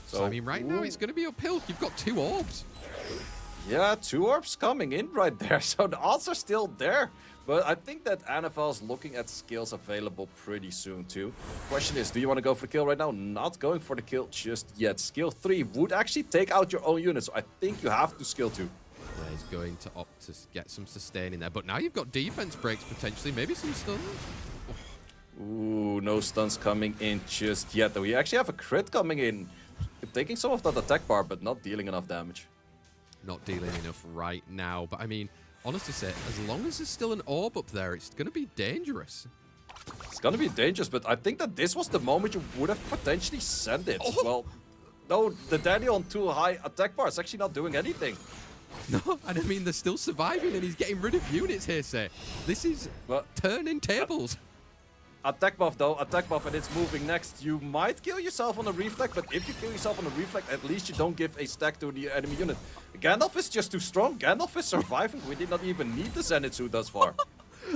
So I mean, right now it's going to be uphill. You've got 2 orbs. Yeah, 2 orbs coming in right there, so the odds are still there. But I think that NFL's looking at skills available pretty soon too. Question is, do you want to go for the kill right now? Not going for the kill just yet. Skill 3 would actually take out your own unit, so I think you have to skill 2. Yeah, he's going to opt to get some sustain in there. But now you've got defense breaks potentially, maybe some stuns. Ooh, no stuns coming in just yet. We actually have a crit coming in. Taking some of that attack bar, but not dealing enough damage. Not dealing enough right now. But I mean, honestly say, as long as there's still an orb up there, it's going to be dangerous. It's going to be dangerous, but I think that this was the moment you would have potentially sent it. Oh. Well, no, the Daniel on 2 high attack bar is actually not doing anything. No, and I mean, they're still surviving and he's getting rid of units here, say. This is turning tables. Attack buff though, attack buff, and it's moving next. You might kill yourself on a reflect, but if you kill yourself on a reflect, at least you don't give a stack to the enemy unit. Gandalf is just too strong. Gandalf is surviving. We did not even need the Zenitsu thus far.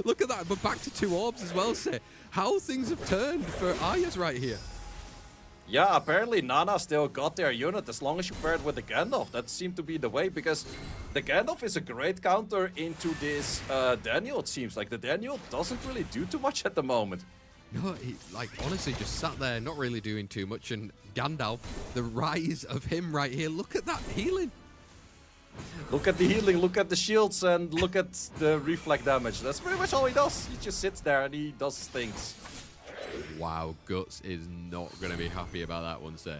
Look at that, but back to 2 orbs as well, say. How things have turned for Ayas right here. Yeah, apparently Nana still got their unit as long as you pair it with the Gandalf. That seemed to be the way, because the Gandalf is a great counter into this Daniel, it seems. Like, the Daniel doesn't really do too much at the moment. No, he, like, honestly just sat there not really doing too much. And Gandalf, the rise of him right here. Look at that healing. Look at the healing, look at the shields, and look at the reflect damage. That's pretty much all he does. He just sits there and he does things. Wow, Guts is not going to be happy about that one, say.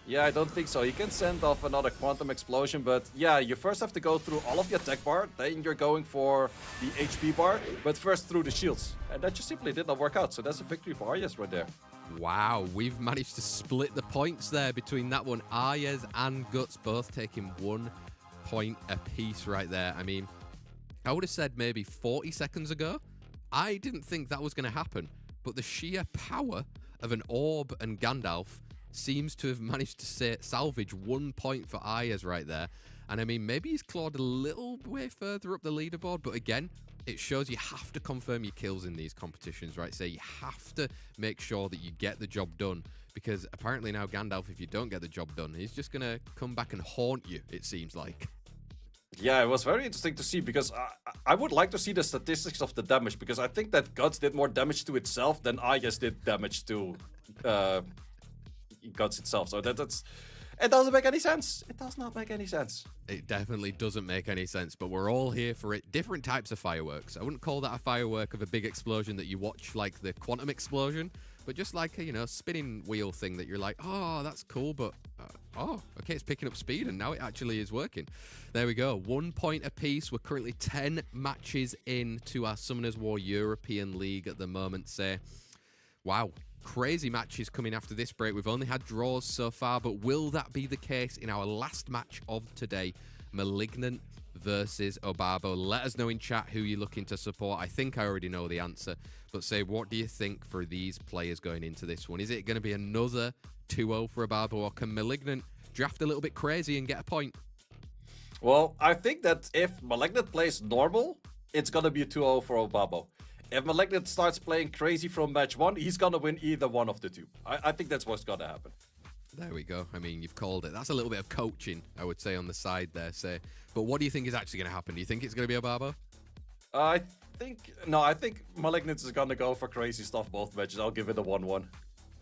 Yeah, I don't think so. He can send off another quantum explosion, but yeah, you first have to go through all of the attack bar, then you're going for the HP bar, but first through the shields. And that just simply did not work out, so that's a victory for Arias right there. Wow, we've managed to split the points there between that one. Ayaz and Guts both taking 1 point apiece right there. I mean, I would have said maybe 40 seconds ago, I didn't think that was going to happen. But the sheer power of an Orb and Gandalf seems to have managed to salvage 1 point for Ayaz right there. And I mean, maybe he's clawed a little way further up the leaderboard, but again, it shows you have to confirm your kills in these competitions, right? So you have to make sure that you get the job done, because apparently now Gandalf, if you don't get the job done, he's just going to come back and haunt you, it seems like. Yeah, it was very interesting to see, because I would like to see the statistics of the damage, because I think that Guts did more damage to itself than I just did damage to Guts itself. So that's... It doesn't make any sense. It does not make any sense. It definitely doesn't make any sense, but we're all here for it. Different types of fireworks. I wouldn't call that a firework of a big explosion that you watch like the quantum explosion, but just like a, you know, spinning wheel thing that you're like, oh, that's cool, but oh, okay, it's picking up speed and now it actually is working. There we go. 1 point apiece. We're currently 10 matches into our Summoners War European League at the moment, say. Wow. Crazy matches coming after this break. We've only had draws so far, but will that be the case in our last match of today? Malignant versus Obabo. Let us know in chat who you're looking to support. I think I already know the answer, but say, what do you think for these players going into this one? Is it going to be another 2-0 for Obabo, or can Malignant draft a little bit crazy and get a point? Well, I think that if Malignant plays normal, it's going to be a 2-0 for Obabo. If Malignant starts playing crazy from match 1, he's going to win either one of the two. I think that's what's going to happen. There we go. I mean, you've called it. That's a little bit of coaching, I would say, on the side there. Say, but what do you think is actually going to happen? Do you think it's going to be Obabo? I think Malignant is going to go for crazy stuff both matches. I'll give it a 1-1.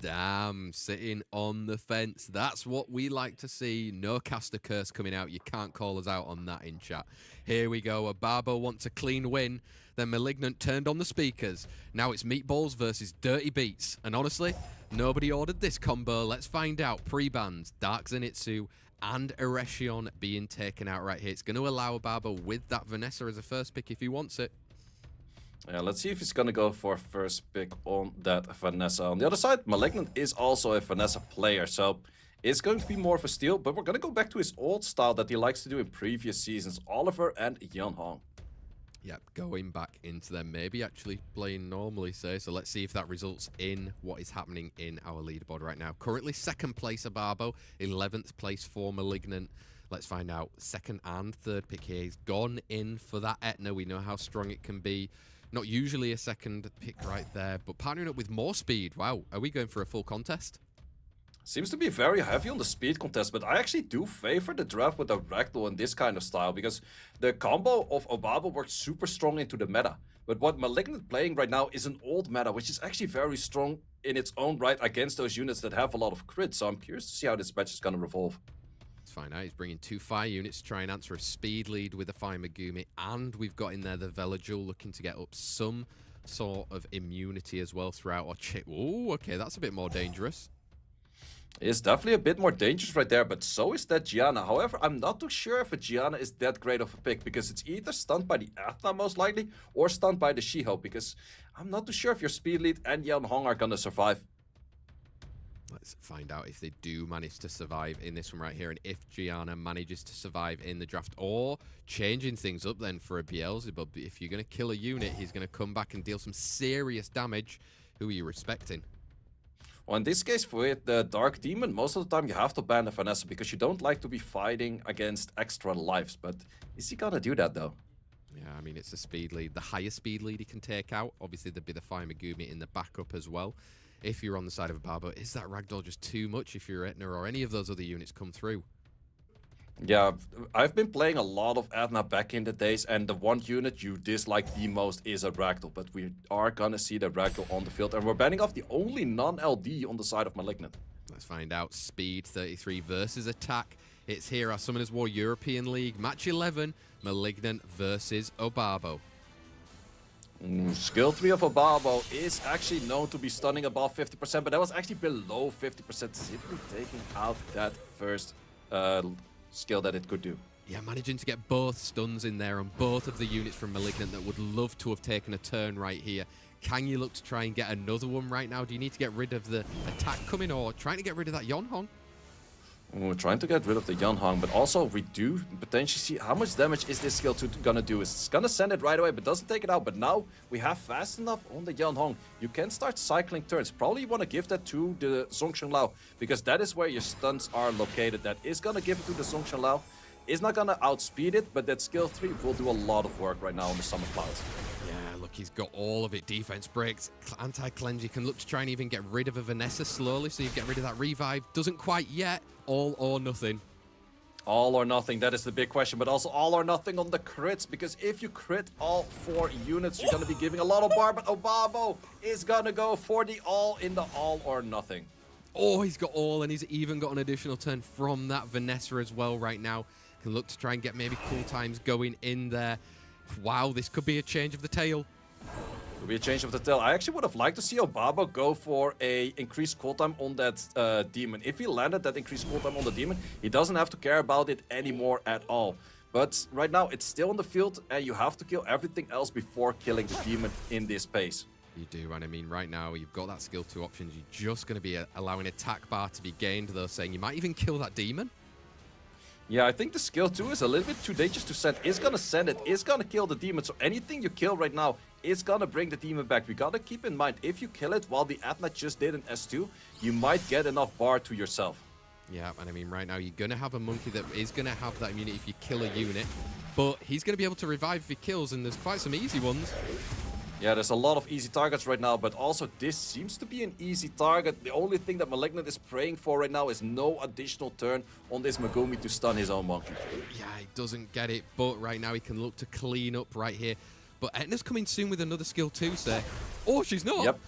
Damn, sitting on the fence. That's what we like to see. No caster curse coming out. You can't call us out on that in chat. Here we go. Obabo wants a clean win. Then Malignant turned on the speakers. Now it's Meatballs versus Dirty Beats. And honestly, nobody ordered this combo. Let's find out. Pre-bans, Dark Zenitsu and Erechion being taken out right here. It's going to allow Obabo with that Vanessa as a first pick if he wants it. Yeah, let's see if he's going to go for first pick on that Vanessa. On the other side, Malignant is also a Vanessa player, so it's going to be more of a steal, but we're going to go back to his old style that he likes to do in previous seasons, Oliver and Yeonhong. Yep, going back into them, maybe actually playing normally, say. So let's see if that results in what is happening in our leaderboard right now. Currently second place Obabo, 11th place for Malignant. Let's find out second and third pick here. He's gone in for that Etna. We know how strong it can be. Not usually a second pick right there, but partnering up with more speed. Wow, are we going for a full contest? Seems to be very heavy on the speed contest, but I actually do favor the draft with a Ragdoll in this kind of style, because the combo of Obabo works super strong into the meta. But what Malignant playing right now is an old meta, which is actually very strong in its own right against those units that have a lot of crit. So I'm curious to see how this match is going to revolve. Let's find out. He's bringing 2 fire units to try and answer a speed lead with a Fire Megumi, and we've got in there the Velajul looking to get up some sort of immunity as well throughout. Oh, okay, that's a bit more dangerous. It's definitely a bit more dangerous right there, but so is that Gianna. However, I'm not too sure if a Gianna is that great of a pick, because it's either stunned by the Athna most likely, or stunned by the She-Ho, because I'm not too sure if your speed lead and Yeonhong are gonna survive. Let's find out if they do manage to survive in this one right here, and if Gianna manages to survive in the draft, or changing things up then for a Beelzebub. If you're going to kill a unit, he's going to come back and deal some serious damage. Who are you respecting? Well, in this case, with the Dark Demon, most of the time you have to ban a Vanessa, because you don't like to be fighting against extra lives. But is he gonna do that, though? Yeah, I mean, it's a speed lead. The higher speed lead he can take out. Obviously, there'd be the Fire Megumi in the backup as well. If you're on the side of Obabo, is that Ragdoll just too much if you're Etna or any of those other units come through? Yeah, I've been playing a lot of Athna back in the days, and the one unit you dislike the most is a Ragdoll. But we are gonna see the Ragdoll on the field, and we're banning off the only non-LD on the side of Malignant. Let's find out. Speed 33 versus attack. It's here, our Summoners War European League. Match 11, Malignant versus Obabo. Skill 3 of Obabo is actually known to be stunning above 50%, but that was actually below 50%, simply taking out that first skill that it could do. Yeah, managing to get both stuns in there on both of the units from Malignant that would love to have taken a turn right here. Can you look to try and get another one right now? Do you need to get rid of the attack coming, or trying to get rid of that Yeonhong? We're trying to get rid of the Yeonhong, but also we do potentially see how much damage is this skill 2 gonna do. It's gonna send it right away, but doesn't take it out. But now we have fast enough on the Yeonhong. You can start cycling turns. Probably you want to give that to the Zhongsheng Lao, because that is where your stuns are located. That is gonna give it to the Zhongsheng Lao. is not gonna outspeed it, but that skill 3 will do a lot of work right now on the Summer Clouds. Yeah, look, he's got all of it. Defense breaks, anti-cleanse. You can look to try and even get rid of a Vanessa slowly, so you get rid of that revive. Doesn't quite yet. All or nothing. All or nothing, that is the big question, but also all or nothing on the crits, because if you crit all 4 units, you're gonna be giving a lot of bar, but Obabo is gonna go for the all in the all or nothing. Oh, he's got all, and he's even got an additional turn from that Vanessa as well right now. Can look to try and get maybe cool times going in there. Wow, this could be a change of the tail. Could be a change of the tail. I actually would have liked to see Obabo go for a increased cooltime on that demon. If he landed that increased cooltime on the demon, he doesn't have to care about it anymore at all. But right now, it's still in the field, and you have to kill everything else before killing the demon in this pace. You do, and I mean, right now, you've got that skill 2 options. You're just going to be allowing attack bar to be gained, though, saying you might even kill that demon. Yeah, I think the skill 2 is a little bit too dangerous to send. It's gonna send it, it's gonna kill the demon. So anything you kill right now is gonna bring the demon back. We gotta keep in mind, if you kill it while the Athna just did an S2, you might get enough bar to yourself. Yeah, and I mean, right now, you're going to have a monkey that is going to have that immunity if you kill a unit. But he's going to be able to revive if he kills, and there's quite some easy ones. Yeah, there's a lot of easy targets right now, but also this seems to be an easy target. The only thing that Malignant is praying for right now is no additional turn on this Megumi to stun his own monkey. Yeah, he doesn't get it, but right now he can look to clean up right here. But Etna's coming soon with another skill too, sir. Oh, she's not. Yep.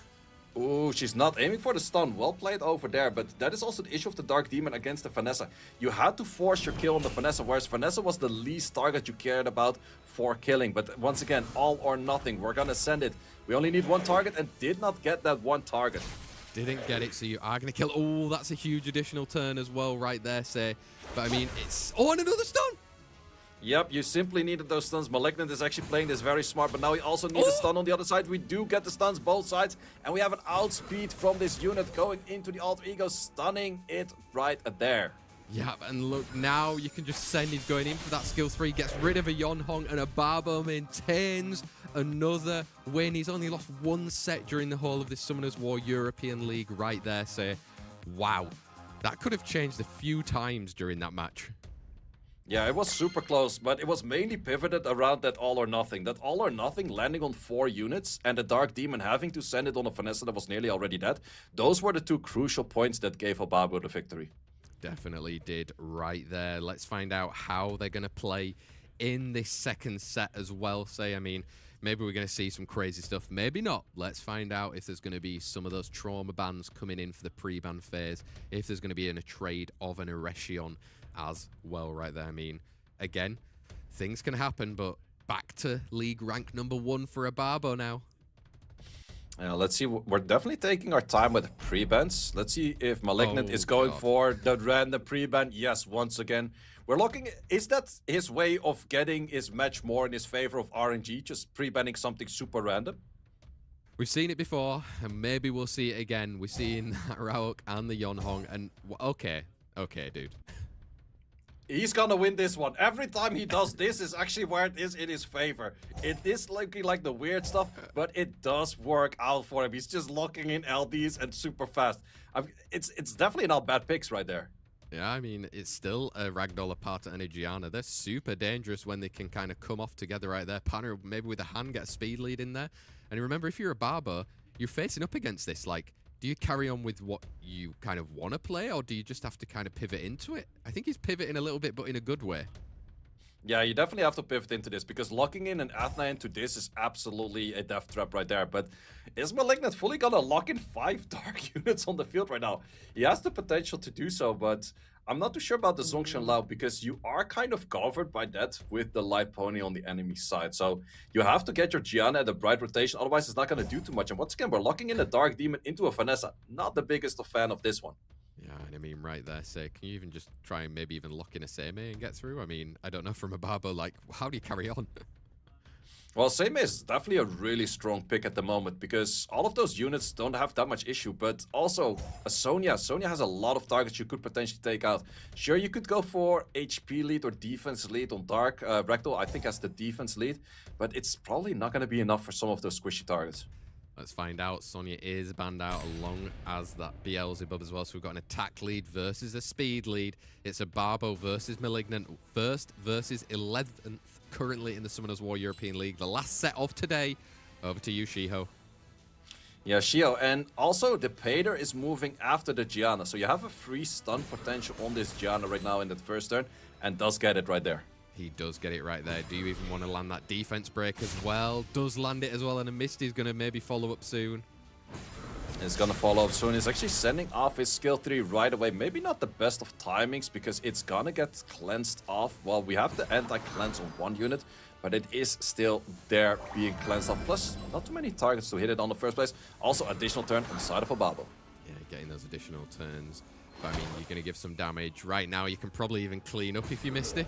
Oh, she's not aiming for the stun. Well played over there, but that is also the issue of the Dark Demon against the Vanessa. You had to force your kill on the Vanessa, whereas Vanessa was the least target you cared about for killing. But once again, all or nothing. We're gonna send it. We only need 1 target and did not get that 1 target. Didn't get it, so you are going to kill. Oh, that's a huge additional turn as well right there, say. But I mean, it's... Oh, and another stun! Yep, you simply needed those stuns. Malignant is actually playing this very smart, but now we also need a stun on the other side. We do get the stuns both sides, and we have an outspeed from this unit going into the alter ego, stunning it right there. Yeah, and look, now you can just send him going in for that skill 3, gets rid of a Yonhong, and Obabo maintains another win. He's only lost 1 set during the whole of this Summoners War European League right there, so wow. That could have changed a few times during that match. Yeah, it was super close, but it was mainly pivoted around that all or nothing. That all or nothing landing on 4 units and the Dark Demon having to send it on a Vanessa that was nearly already dead. Those were the 2 crucial points that gave Obabo the victory. Definitely did right there. Let's find out how they're going to play in this second set as well. Say, I mean, maybe we're going to see some crazy stuff. Maybe not. Let's find out if there's going to be some of those trauma bans coming in for the pre-ban phase. If there's going to be a trade of an Eretion as well right there. I mean, again, things can happen, but back to league rank number 1 for Obabo now. Let's see. We're definitely taking our time with pre-bans. Let's see if Malignant is going for the random pre-ban. Yes, once again. We're looking... Is that his way of getting his match more in his favor of RNG? Just pre-banning something super random? We've seen it before, and maybe we'll see it again. We're seeing Rauk and the Yonhong, and... Okay, dude. He's gonna win this one. Every time he does this is actually where it is in his favor. It is looking like the weird stuff, but it does work out for him. He's just locking in LDs and super fast. It's definitely not bad picks right there. Yeah, I mean, it's still a Ragdoll, Apata, and a Gianna. They're super dangerous when they can kind of come off together right there. Partner maybe with a hand, get a speed lead in there. And remember, if you're a Barber, you're facing up against this. Like, do you carry on with what you kind of want to play, or do you just have to kind of pivot into it? I think he's pivoting a little bit, but in a good way. Yeah, you definitely have to pivot into this, because locking in an Athna into this is absolutely a death trap right there. But is Malignant fully gonna lock in 5 dark units on the field right now? He has the potential to do so, but I'm not too sure about the Zhongshan Lao, because you are kind of covered by that with the light pony on the enemy side. So you have to get your Gianna at a bright rotation, otherwise it's not gonna do too much. And once again, we're locking in a Dark Demon into a Vanessa. Not the biggest of fan of this one. Yeah, and I mean, right there, say, can you even just try and maybe even lock in a Seme and get through? I mean, I don't know, from Obabo, like, how do you carry on? Well, Seme is definitely a really strong pick at the moment, because all of those units don't have that much issue, but also a Sonya. Sonya has a lot of targets you could potentially take out. Sure, you could go for HP lead or defense lead on Dark. Ragdoll, I think, has the defense lead, but it's probably not going to be enough for some of those squishy targets. Let's find out. Sonya is banned out along as that Beelzebub as well. So we've got an attack lead versus a speed lead. It's Obabo versus Malignant. First versus 11th currently in the Summoners War European League. The last set of today. Over to you, Shiho. Yeah, Shio, and also the Pater is moving after the Gianna, so you have a free stun potential on this Gianna right now in that first turn, and does get it right there. He does get it right there. Do you even want to land that defense break as well? Does land it as well, and a Misty's going to maybe follow up soon. It's going to follow up soon. He's actually sending off his skill 3 right away. Maybe not the best of timings, because it's going to get cleansed off. Well, we have the anti-cleanse on one unit, but it is still there being cleansed off. Plus, not too many targets to hit it on the first place. Also, additional turn on the side of Obabo. Yeah, getting those additional turns. But, I mean, you're going to give some damage. Right now, you can probably even clean up if you missed it.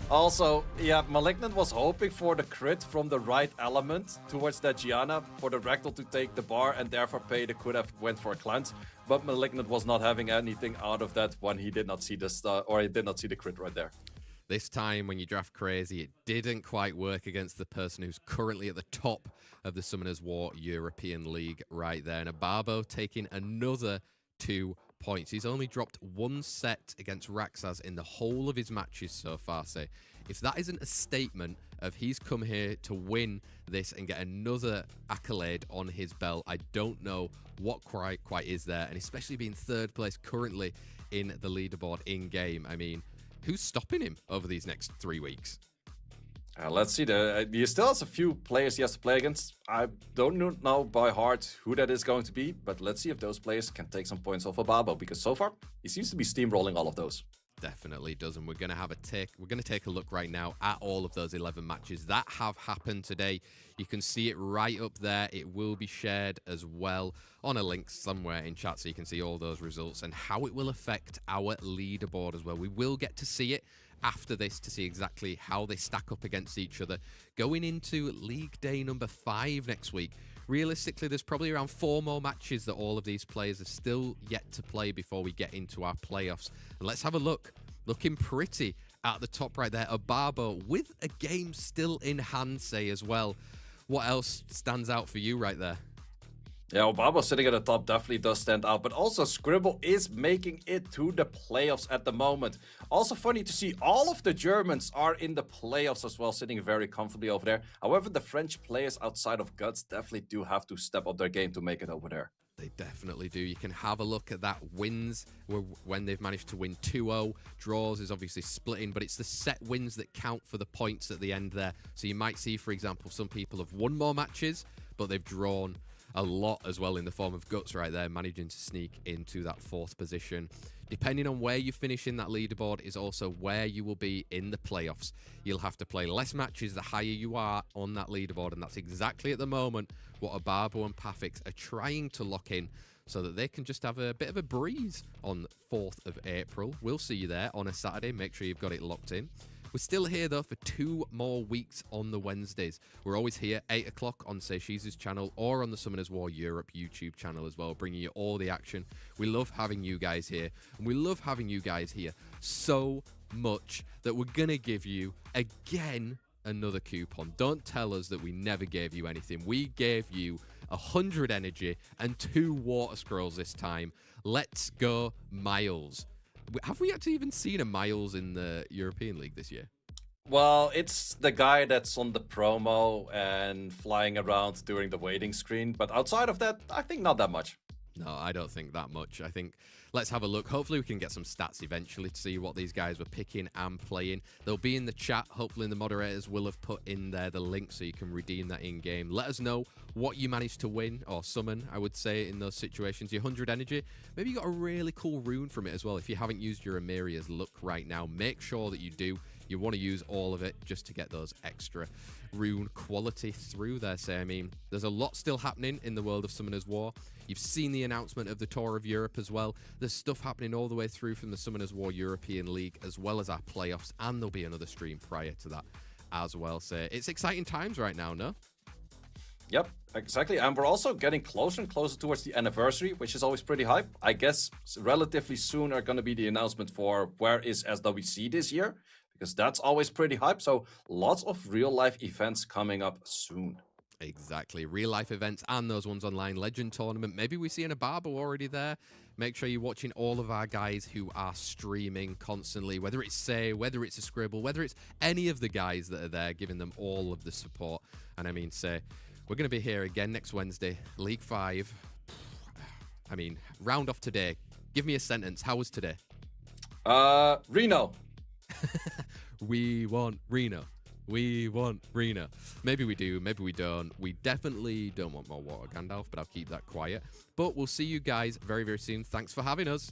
Also, yeah, Malignant was hoping for the crit from the right element towards that Gianna for the Rectal to take the bar, and therefore Pater could have went for a cleanse. But Malignant was not having anything out of that when he did not see the he did not see the crit right there. This time, when you draft crazy, it didn't quite work against the person who's currently at the top of the Summoners War European League right there. And Obabo taking another 2 points. He's only dropped 1 set against Rexas in the whole of his matches so far. So if that isn't a statement of he's come here to win this and get another accolade on his belt, I don't know what quite is there. And especially being 3rd place currently in the leaderboard in game. I mean, who's stopping him over these next 3 weeks? Let's see. He still has a few players he has to play against. I don't know by heart who that is going to be, but let's see if those players can take some points off Obabo, because so far he seems to be steamrolling all of those. Definitely does, and we're going to take a look right now at all of those 11 matches that have happened today. You can see it right up there. It will be shared as well on a link somewhere in chat, so you can see all those results and how it will affect our leaderboard as well. We will get to see it after this to see exactly how they stack up against each other going into league day number 5 next week. Realistically, there's probably around 4 more matches that all of these players are still yet to play before we get into our playoffs. And let's have a look. Looking pretty at the top right there. Obabo with a game still in hand, say, as well. What else stands out for you right there? Yeah, Obabo sitting at the top definitely does stand out, but also Scribble is making it to the playoffs at the moment. Also funny to see all of the Germans are in the playoffs as well, sitting very comfortably over there. However, the French players outside of Guts definitely do have to step up their game to make it over there. They definitely do. You can have a look at that wins when they've managed to win 2-0. Draws is obviously splitting, but it's the set wins that count for the points at the end there. So you might see, for example, some people have won more matches, but they've drawn a lot as well in the form of Guts right there, managing to sneak into that 4th position. Depending on where you finish in that leaderboard is also where you will be in the playoffs. You'll have to play less matches the higher you are on that leaderboard, and that's exactly at the moment what Obabo and Pathics are trying to lock in so that they can just have a bit of a breeze on 4th of April. We'll see you there on a Saturday. Make sure you've got it locked in. We're still here, though, for 2 more weeks on the Wednesdays. We're always here, 8 o'clock on SmokeZz's channel or on the Summoners War Europe YouTube channel as well, bringing you all the action. We love having you guys here, and we love having you guys here so much that we're going to give you, again, another coupon. Don't tell us that we never gave you anything. We gave you 100 energy and 2 water scrolls this time. Let's go, Miles. Have we actually even seen a Miles in the European League this year? Well, it's the guy that's on the promo and flying around during the waiting screen. But outside of that, I think not that much. No, I don't think that much. I think let's have a look. Hopefully we can get some stats eventually to see what these guys were picking and playing. They'll be in the chat. Hopefully the moderators will have put in there the link so you can redeem that in-game. Let us know what you managed to win or summon, I would say, in those situations. Your 100 energy. Maybe you got a really cool rune from it as well. If you haven't used your Amiria's Look right now, make sure that you do. You want to use all of it just to get those extra rune quality through there. So, I mean, there's a lot still happening in the world of Summoners War. You've seen the announcement of the Tour of Europe as well. There's stuff happening all the way through from the Summoners War European League as well as our playoffs, and there'll be another stream prior to that as well. So it's exciting times right now, no? Yep, exactly. And we're also getting closer and closer towards the anniversary, which is always pretty hype. I guess relatively soon are going to be the announcement for where is SWC this year, because that's always pretty hype. So lots of real life events coming up soon. Exactly. Real life events and those ones online. Legend tournament. Maybe we see an Obabo already there. Make sure you're watching all of our guys who are streaming constantly, whether it's Say, whether it's a Scribble, whether it's any of the guys that are there, giving them all of the support. And I mean, Say, we're going to be here again next Wednesday, League 5. I mean, round off today. Give me a sentence. How was today? Reno. We want Reno. We want Reno. Maybe we do, maybe we don't. We definitely don't want more water, Gandalf, but I'll keep that quiet. But we'll see you guys very, very soon. Thanks for having us.